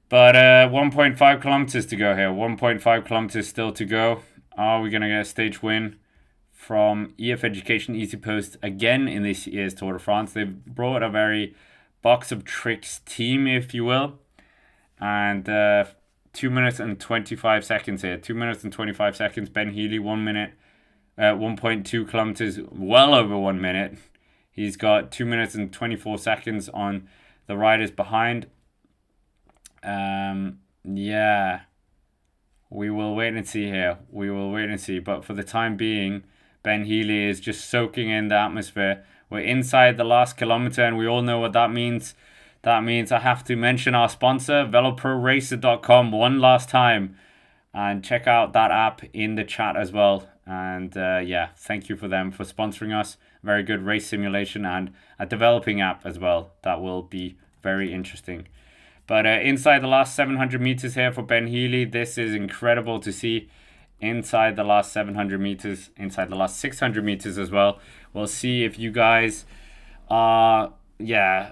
But 1.5 kilometers to go here. 1.5 kilometers still to go. Are we going to get a stage win from EF Education Easy Post again in this year's Tour de France? They've brought a very box of tricks team, if you will. And 2 minutes and 25 seconds here. 2 minutes and 25 seconds. Ben Healy, 1 minute, 1.2 kilometers, well over 1 minute. He's got 2 minutes and 24 seconds on the riders behind. Yeah. We will wait and see here. We will wait and see. But for the time being, Ben Healy is just soaking in the atmosphere. We're inside the last kilometer, and we all know what that means. that means I have to mention our sponsor, veloproracer.com, one last time. And check out that app in the chat as well. And yeah, thank you for them for sponsoring us. Very good race simulation and a developing app as well. That will be very interesting. But inside the last 700 meters here for Ben Healy, this is incredible to see. Inside the last 700 meters, inside the last 600 meters as well. We'll see if you guys are,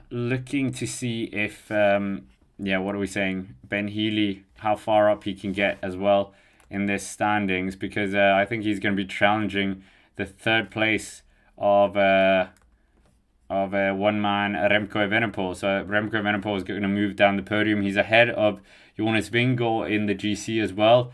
looking to see if, what are we saying? Ben Healy, how far up he can get as well in this standings, because I think he's going to be challenging the third place of one man Remco Evenepoel. So Remco Evenepoel is going to move down the podium. He's ahead of Jonas Vingegaard in the GC as well.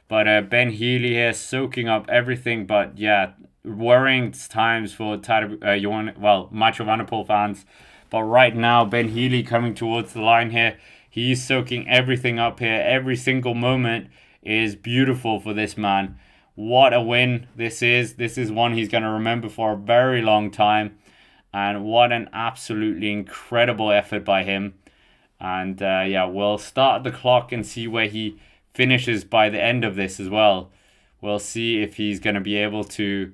But Ben Healy here soaking up everything. But yeah, worrying times for Macho Evenepoel fans. But right now, Ben Healy coming towards the line here. He's soaking everything up here. Every single moment is beautiful for this man. What a win this is. This is one he's going to remember for a very long time. And what an absolutely incredible effort by him. And we'll start the clock and see where he finishes by the end of this as well. We'll see if he's going to be able to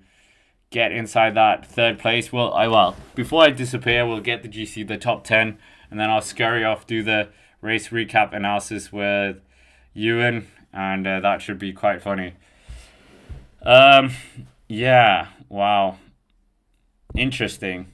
get inside that third place. Before I disappear, we'll get the GC, the top 10. And then I'll scurry off, do the race recap analysis with Ewan. And that should be quite funny. Wow. Interesting.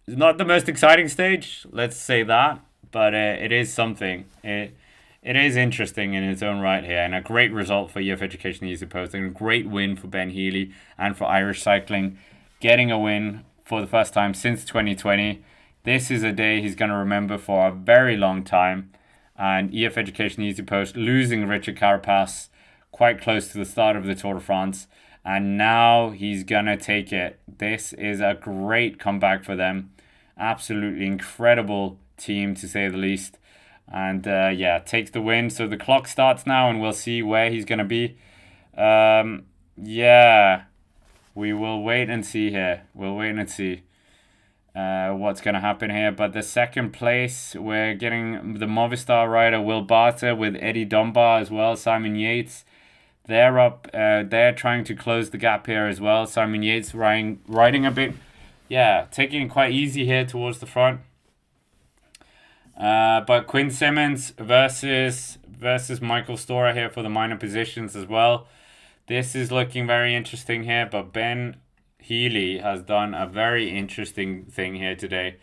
It's not the most exciting stage, let's say that, but it is something. It is interesting in its own right here, and a great result for EF Education Easy Post, and a great win for Ben Healy and for Irish Cycling, getting a win for the first time since 2020. This is a day he's going to remember for a very long time, and EF Education Easy Post losing Richard Carapaz quite close to the start of the Tour de France. And now he's going to take it. This is a great comeback for them. Absolutely incredible team, to say the least. And takes the win. So the clock starts now, and we'll see where he's going to be. We will wait and see here. We'll wait and see what's going to happen here. But the second place, we're getting the Movistar rider Will Barter with Eddie Dunbar as well, Simon Yates. They're up. They're trying to close the gap here as well. Simon Yates riding a bit, taking it quite easy here towards the front. But Quinn Simmons versus Michael Storer here for the minor positions as well. This is looking very interesting here. But Ben Healy has done a very interesting thing here today,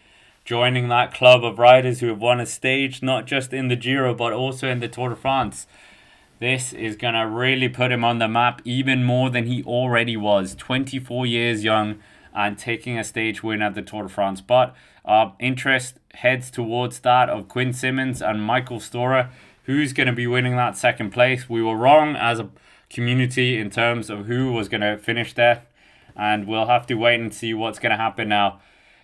joining that club of riders who have won a stage not just in the Giro but also in the Tour de France. This is going to really put him on the map even more than he already was. 24 years young and taking a stage win at the Tour de France. But interest heads towards that of Quinn Simmons and Michael Storer. Who's going to be winning that second place? We were wrong as a community in terms of who was going to finish there. And we'll have to wait and see what's going to happen now.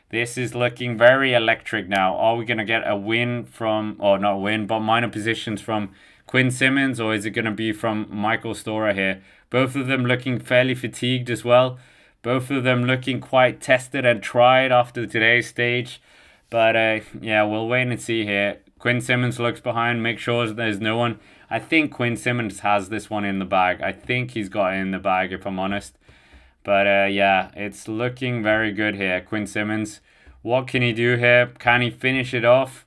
This is looking very electric now. Are we going to get a win from, or not a win, but minor positions from Quinn Simmons, or is it going to be from Michael Storer here? Both of them looking fairly fatigued as well. Both of them looking quite tested and tried after today's stage. But we'll wait and see here. Quinn Simmons looks behind, make sure there's no one. I think Quinn Simmons has this one in the bag. I think he's got it in the bag, if I'm honest. But it's looking very good here. Quinn Simmons, what can he do here? Can he finish it off?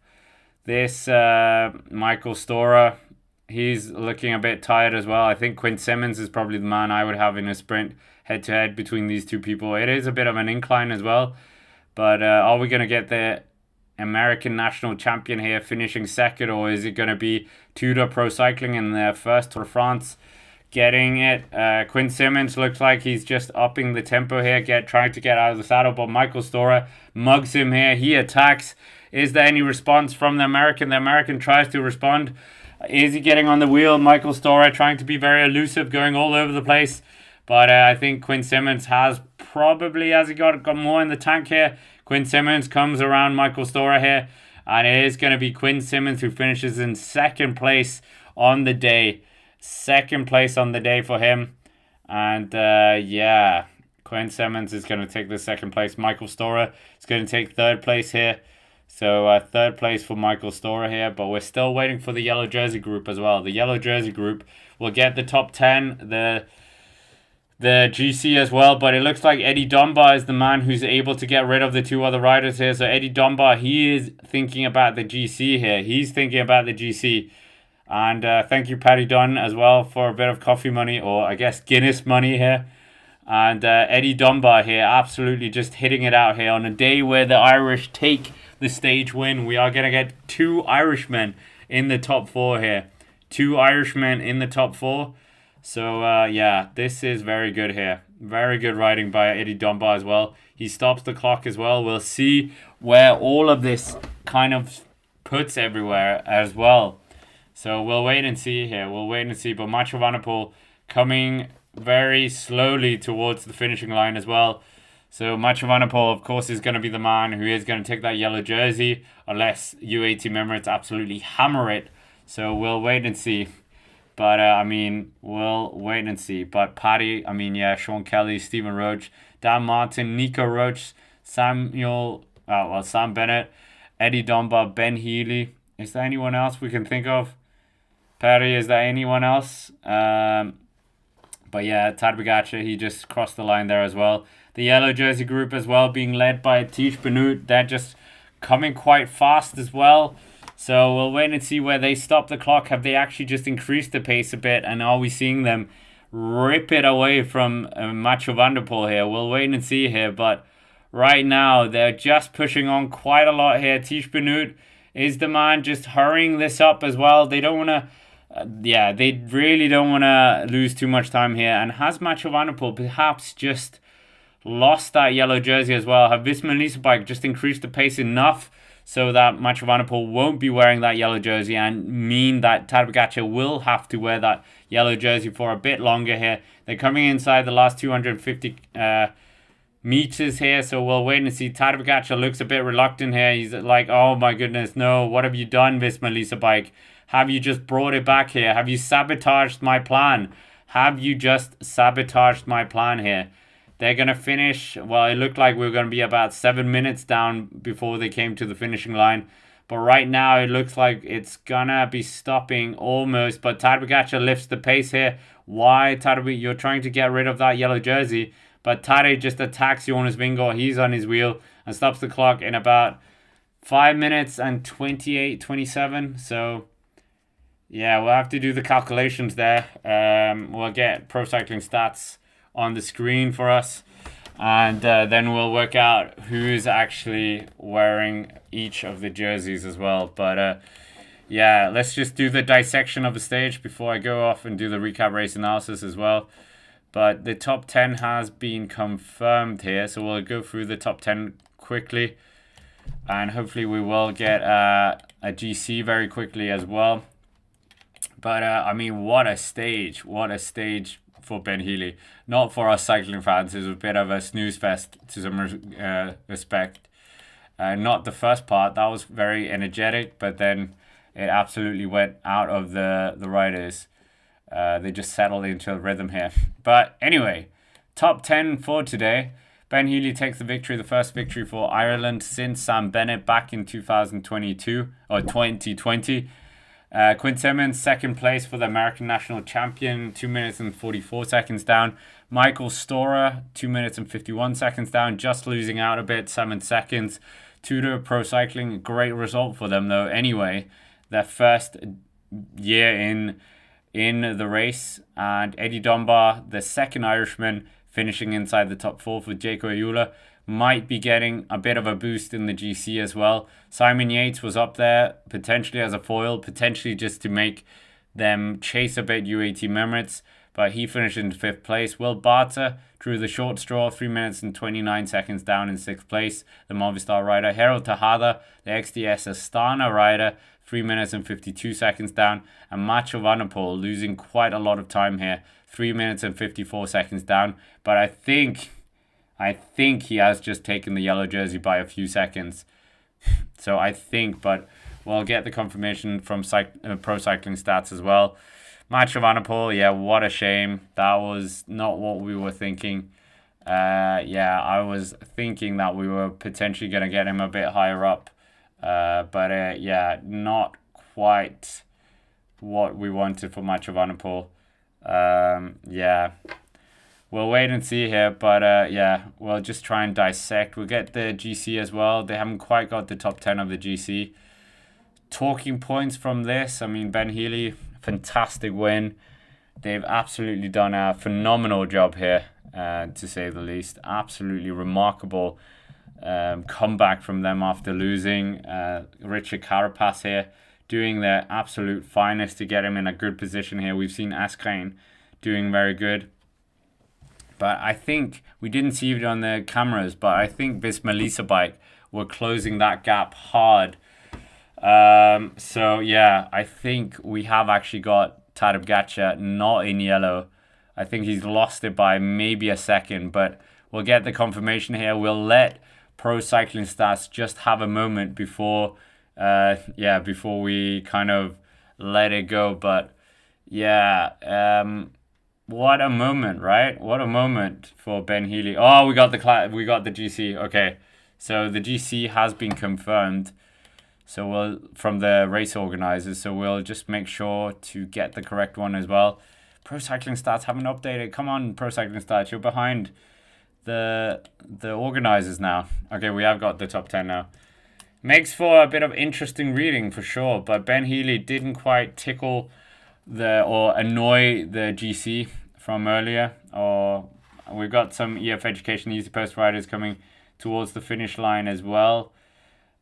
This Michael Storer, he's looking a bit tired as well. I think Quinn Simmons is probably the man I would have in a sprint head-to-head between these two people. It is a bit of an incline as well. But are we going to get the American national champion here finishing second, or is it going to be Tudor Pro Cycling in their first Tour de France getting it? Quinn Simmons looks like he's just upping the tempo here, trying to get out of the saddle, but Michael Storer mugs him here. He attacks. Is there any response from the American? The American tries to respond. Is he getting on the wheel? Michael Storer trying to be very elusive, going all over the place. But I think Quinn Simmons has got more in the tank here. Quinn Simmons comes around Michael Storer here. And it is going to be Quinn Simmons who finishes in second place on the day. Second place on the day for him. And Quinn Simmons is going to take the second place. Michael Storer is going to take third place here. So third place for Michael Storer here, but we're still waiting for the yellow jersey group as well. The yellow jersey group will get the top 10, the GC as well, but it looks like Eddie Dunbar is the man who's able to get rid of the two other riders here. So Eddie Dunbar, he is thinking about the GC here. He's thinking about the GC. And thank you, Paddy Dunn, as well, for a bit of coffee money, or I guess Guinness money here. And Eddie Dunbar here, absolutely just hitting it out here on a day where the Irish take the stage win. We are going to get two Irishmen in the top 4 here. Two Irishmen in the top 4. So, yeah, this is very good here. Very good riding by Eddie Dunbar as well. He stops the clock as well. We'll see where all of this kind of puts everywhere as well. So, we'll wait and see here. We'll wait and see. But Mathieu van der Poel coming very slowly towards the finishing line as well. So, Mathieu van der Poel, of course, is going to be the man who is going to take that yellow jersey unless UAE Team Emirates absolutely hammer it. So, we'll wait and see. But, I mean, we'll wait and see. But Paddy, I mean, yeah, Sean Kelly, Stephen Roach, Dan Martin, Nico Roach, Sam Bennett, Eddie Dunbar, Ben Healy. Is there anyone else we can think of? Paddy, is there anyone else? But yeah, Tadej Pogacar, he just crossed the line there as well. The yellow jersey group as well, being led by Tadej Pogacar. They're just coming quite fast as well. So we'll wait and see where they stop the clock. Have they actually just increased the pace a bit? And are we seeing them rip it away from Mathieu van der Poel here? We'll wait and see here. But right now, they're just pushing on quite a lot here. Tadej Pogacar is the man just hurrying this up as well. They don't want to... they really don't want to lose too much time here. And has Mathieu van der Poel perhaps just lost that yellow jersey as well? Have Visma and Lisa Bike just increased the pace enough so that Mathieu van der Poel won't be wearing that yellow jersey and mean that Tadej Pogacar will have to wear that yellow jersey for a bit longer here? They're coming inside the last 250 meters here, so we'll wait and see. Tadej Pogacar looks a bit reluctant here. He's like, oh my goodness, no, what have you done, Visma Lisa Bike? Have you just brought it back here? Have you sabotaged my plan? Have you just sabotaged my plan here? They're going to finish, well, it looked like we were going to be about 7 minutes down before they came to the finishing line. But right now, it looks like it's going to be stopping almost. But Tadej Pogacar lifts the pace here. Why, Tadej? You're trying to get rid of that yellow jersey. But Tadej just attacks Jonas Vingegaard. He's on his wheel and stops the clock in about 5 minutes and 27. So, yeah, we'll have to do the calculations there. We'll get Pro Cycling Stats on the screen for us, and then we'll work out who's actually wearing each of the jerseys as well. But yeah, let's just do the dissection of the stage before I go off and do the recap race analysis as well. But the top 10 has been confirmed here, so we'll go through the top 10 quickly, and hopefully we will get a GC very quickly as well. But I mean, what a stage for Ben Healy. Not for us cycling fans. It was a bit of a snooze fest to some respect. Not the first part. That was very energetic, but then it absolutely went out of the riders. They just settled into a rhythm here. But anyway, top 10 for today. Ben Healy takes the victory, the first victory for Ireland since Sam Bennett back in 2022 or 2020. Quinn Simmons, second place for the American national champion, 2 minutes and 44 seconds down. Michael Storer, 2 minutes and 51 seconds down, just losing out a bit, 7 seconds. Tudor Pro Cycling, great result for them though. Anyway, their first year in the race. And Eddie Dunbar, the second Irishman, finishing inside the top 4 for Jaco Ayula. Might be getting a bit of a boost in the GC as well. Simon Yates was up there, potentially as a foil, potentially just to make them chase a bit UAE Team Emirates, but he finished in 5th place. Will Barter drew the short straw, 3 minutes and 29 seconds down in 6th place, the Movistar rider. Harold Tejada, the XDS Astana rider, 3 minutes and 52 seconds down. And Mathieu van der Poel losing quite a lot of time here, 3 minutes and 54 seconds down. But I think he has just taken the yellow jersey by a few seconds. So I think, but we'll get the confirmation from Pro Cycling Stats as well. Mathieu van der Poel, yeah, what a shame. That was not what we were thinking. I was thinking that we were potentially going to get him a bit higher up But yeah, not quite what we wanted for Match of Vanderpool. Yeah, we'll wait and see here, but yeah, we'll just try and dissect. We'll get the GC as well. They haven't quite got the top 10 of the GC. Talking points from this, I mean, Ben Healy, fantastic win. They've absolutely done a phenomenal job here, to say the least. Absolutely remarkable comeback from them after losing. Richard Carapaz here doing their absolute finest to get him in a good position here. We've seen Askreen doing very good. But I think, we didn't see it on the cameras, but I think this Melissa bike were closing that gap hard. So yeah, I think we have actually got Tadej Pogacar not in yellow. I think he's lost it by maybe a second, but we'll get the confirmation here. We'll let Pro Cycling Stats just have a moment before before we kind of let it go. But yeah, what a moment, right? What a moment for Ben Healy. Oh, we got the GC. Okay, so the GC has been confirmed. So we'll, from the race organizers. So we'll just make sure to get the correct one as well. Pro Cycling Stats haven't updated. Come on, Pro Cycling Stats, you're behind the organizers now. Okay, we have got the top 10 now. Makes for a bit of interesting reading for sure, but Ben Healy didn't quite tickle or annoy the GC from earlier. Or we've got some EF Education Easy Post riders coming towards the finish line as well.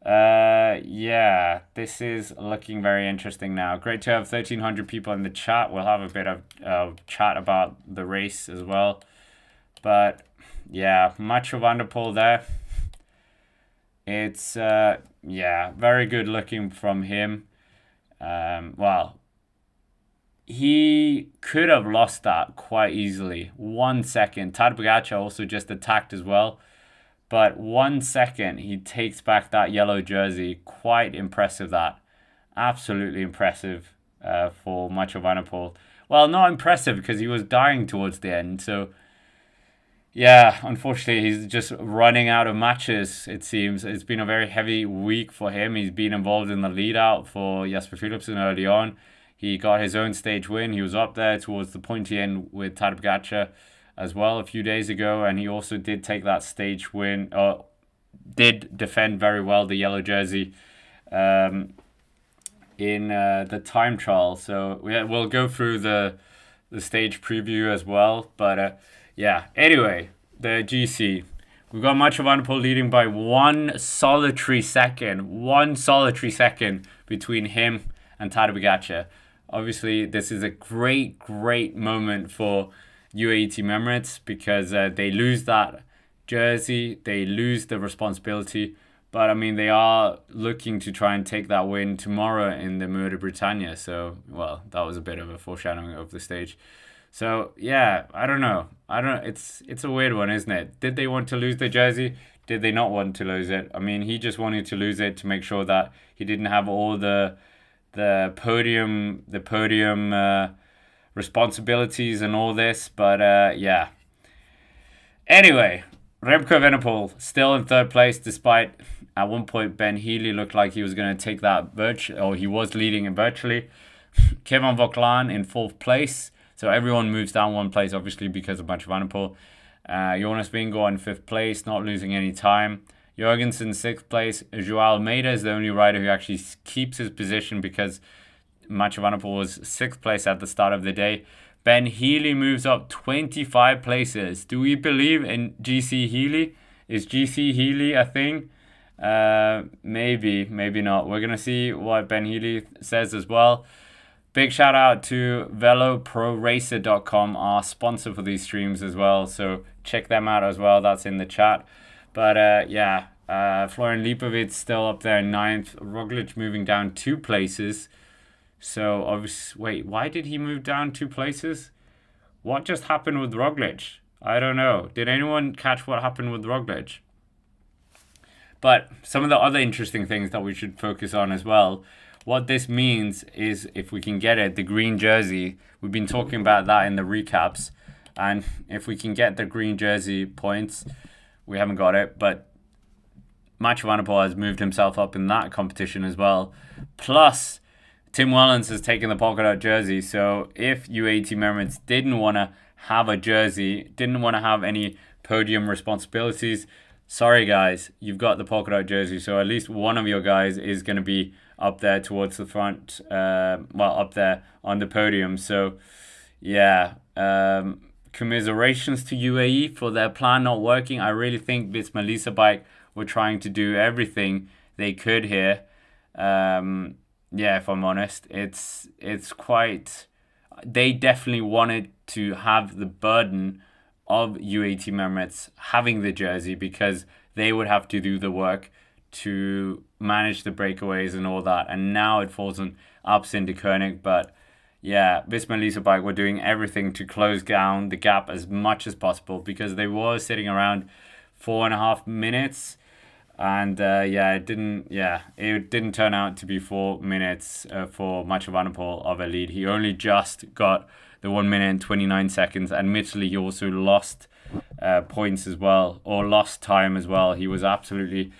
Yeah, this is looking very interesting now. Great to have 1,300 people in the chat. We'll have a bit of chat about the race as well. But yeah, Mathieu van der Poel there. It's yeah, very good looking from him. Well, he could have lost that quite easily. 1 second. Tadej Pogacar also just attacked as well. But 1 second, he takes back that yellow jersey. Quite impressive, that. Absolutely impressive for Mathieu van der Poel. Well, not impressive because he was dying towards the end. So, yeah, unfortunately, he's just running out of matches, it seems. It's been a very heavy week for him. He's been involved in the lead-out for Jasper Philipsen early on. He got his own stage win. He was up there towards the pointy end with Tadej Pogacar as well a few days ago, and he also did take that stage win, did defend very well the yellow jersey in the time trial. So we'll go through the stage preview as well. But yeah, anyway, the GC. We've got Mathieu van der Poel leading by 1 solitary second. 1 solitary second between him and Tadej Pogacar. Obviously, this is a great, great moment for UAE Team Emirates because they lose that jersey, they lose the responsibility, but I mean they are looking to try and take that win tomorrow in the Mur de Bretagne. So well, that was a bit of a foreshadowing of the stage. So yeah, I don't know. It's a weird one, isn't it? Did they want to lose the jersey? Did they not want to lose it? I mean, he just wanted to lose it to make sure that he didn't have all the podium responsibilities and all this, but yeah. Anyway, Remco Evenepoel still in third place, despite at one point Ben Healy looked like he was going to take that he was leading it virtually. Kevin Vauquelin in fourth place, so everyone moves down one place, obviously because of Mathieu van der Poel. Jonas Vingegaard in fifth place, not losing any time. Jorgensen sixth place. Joao Almeida is the only rider who actually keeps his position because Mathieu van der Poel was sixth place at the start of the day. Ben Healy moves up 25 places. Do we believe in GC Healy? Is GC Healy a thing? Maybe, maybe not. We're going to see what Ben Healy says as well. Big shout out to VeloProRacer.com, our sponsor for these streams as well. So check them out as well. That's in the chat. But yeah, Florian Lipovic still up there in ninth. Roglic moving down 2 places. So obviously, wait, why did he move down 2 places? What just happened with Roglic? I don't know. Did anyone catch what happened with Roglic? But some of the other interesting things that we should focus on as well. What this means is, if we can get it, the green jersey. We've been talking about that in the recaps. And if we can get the green jersey points, we haven't got it. But Mathieu van der Poel has moved himself up in that competition as well. Plus, Tim Wellens has taken the polka dot jersey. So if UAE Team Emirates didn't want to have a jersey, didn't want to have any podium responsibilities, sorry guys, you've got the polka dot jersey. So at least one of your guys is going to be up there towards the front, up there on the podium. So yeah, commiserations to UAE for their plan not working. I really think Visma Lease Bike were trying to do everything they could here. If I'm honest, it's quite. They definitely wanted to have the burden of UAE Team Emirates having the jersey because they would have to do the work to manage the breakaways and all that. And now it falls on Alpecin de Koenig, but yeah, Visma Lease Bike were doing everything to close down the gap as much as possible because they were sitting around 4.5 minutes. And it didn't turn out to be 4 minutes for Mathieu van der Poel of a lead. He only just got the 1 minute and 29 seconds. Admittedly, he also lost points as well, or lost time as well. He was absolutely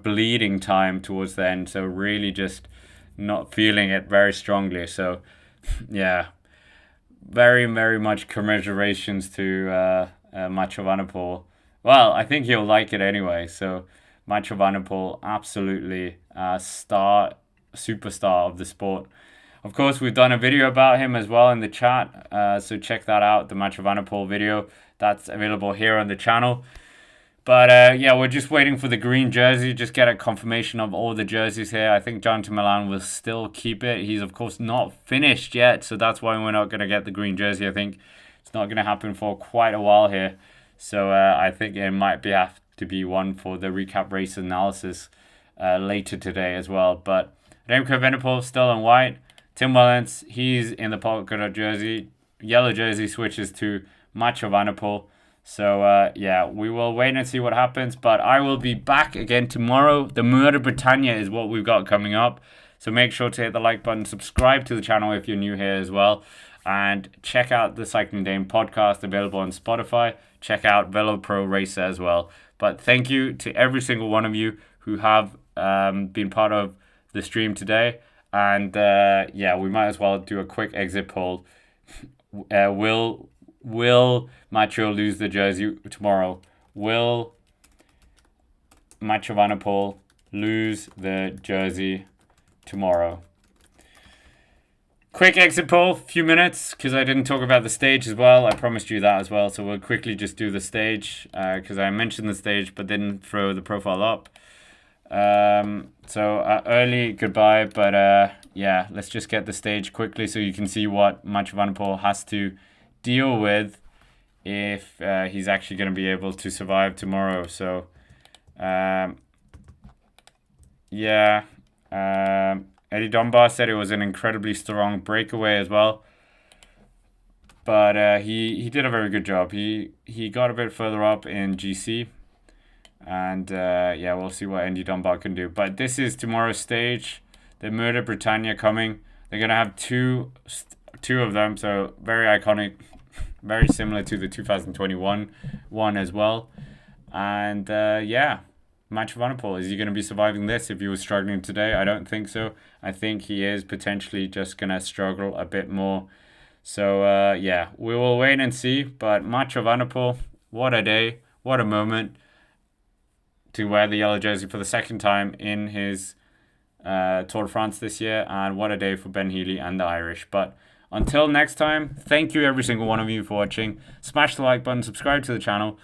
bleeding time towards the end, so really just not feeling it very strongly. So, yeah, very, very much commiserations to Mathieu van der Poel. Well, I think he'll like it anyway, so Mathieu van der Poel, absolutely superstar of the sport. Of course, we've done a video about him as well in the chat, so check that out, the Mathieu van der Poel video. That's available here on the channel. But we're just waiting for the green jersey, just get a confirmation of all the jerseys here. I think Jonathan Milan will still keep it. He's, of course, not finished yet, so that's why we're not going to get the green jersey. I think it's not going to happen for quite a while here. So I think it might have to be one for the recap race analysis later today as well. But Remco Evenepoel still in white. Tim Wellens, he's in the polka dot jersey. Yellow jersey switches to Mathieu van der Poel. So we will wait and see what happens. But I will be back again tomorrow. The Murder Britannia is what we've got coming up. So make sure to hit the like button, subscribe to the channel if you're new here as well. And check out the Cycling Dame podcast available on Spotify. Check out Velo Pro Racer as well. But thank you to every single one of you who have been part of the stream today. And we might as well do a quick exit poll. Will Mathieu lose the jersey tomorrow? Will Mathieu van der Poel lose the jersey tomorrow? Quick exit poll, few minutes, because I didn't talk about the stage as well. I promised you that as well, so we'll quickly just do the stage, because I mentioned the stage but didn't throw the profile up. Early goodbye, but let's just get the stage quickly so you can see what Mathieu van der Poel has to deal with if he's actually going to be able to survive tomorrow. So, Eddie Dunbar said it was an incredibly strong breakaway as well. But he did a very good job. He got a bit further up in GC. And we'll see what Eddie Dunbar can do. But this is tomorrow's stage. The Murder Britannia coming. They're going to have two of them. So very iconic. Very similar to the 2021 one as well. And Mathieu van der Poel, is he going to be surviving this if he was struggling today? I don't think so. I think he is potentially just going to struggle a bit more. So, we will wait and see. But Mathieu van der Poel, what a day. What a moment to wear the yellow jersey for the second time in his Tour de France this year. And what a day for Ben Healy and the Irish. But until next time, thank you every single one of you for watching. Smash the like button, subscribe to the channel.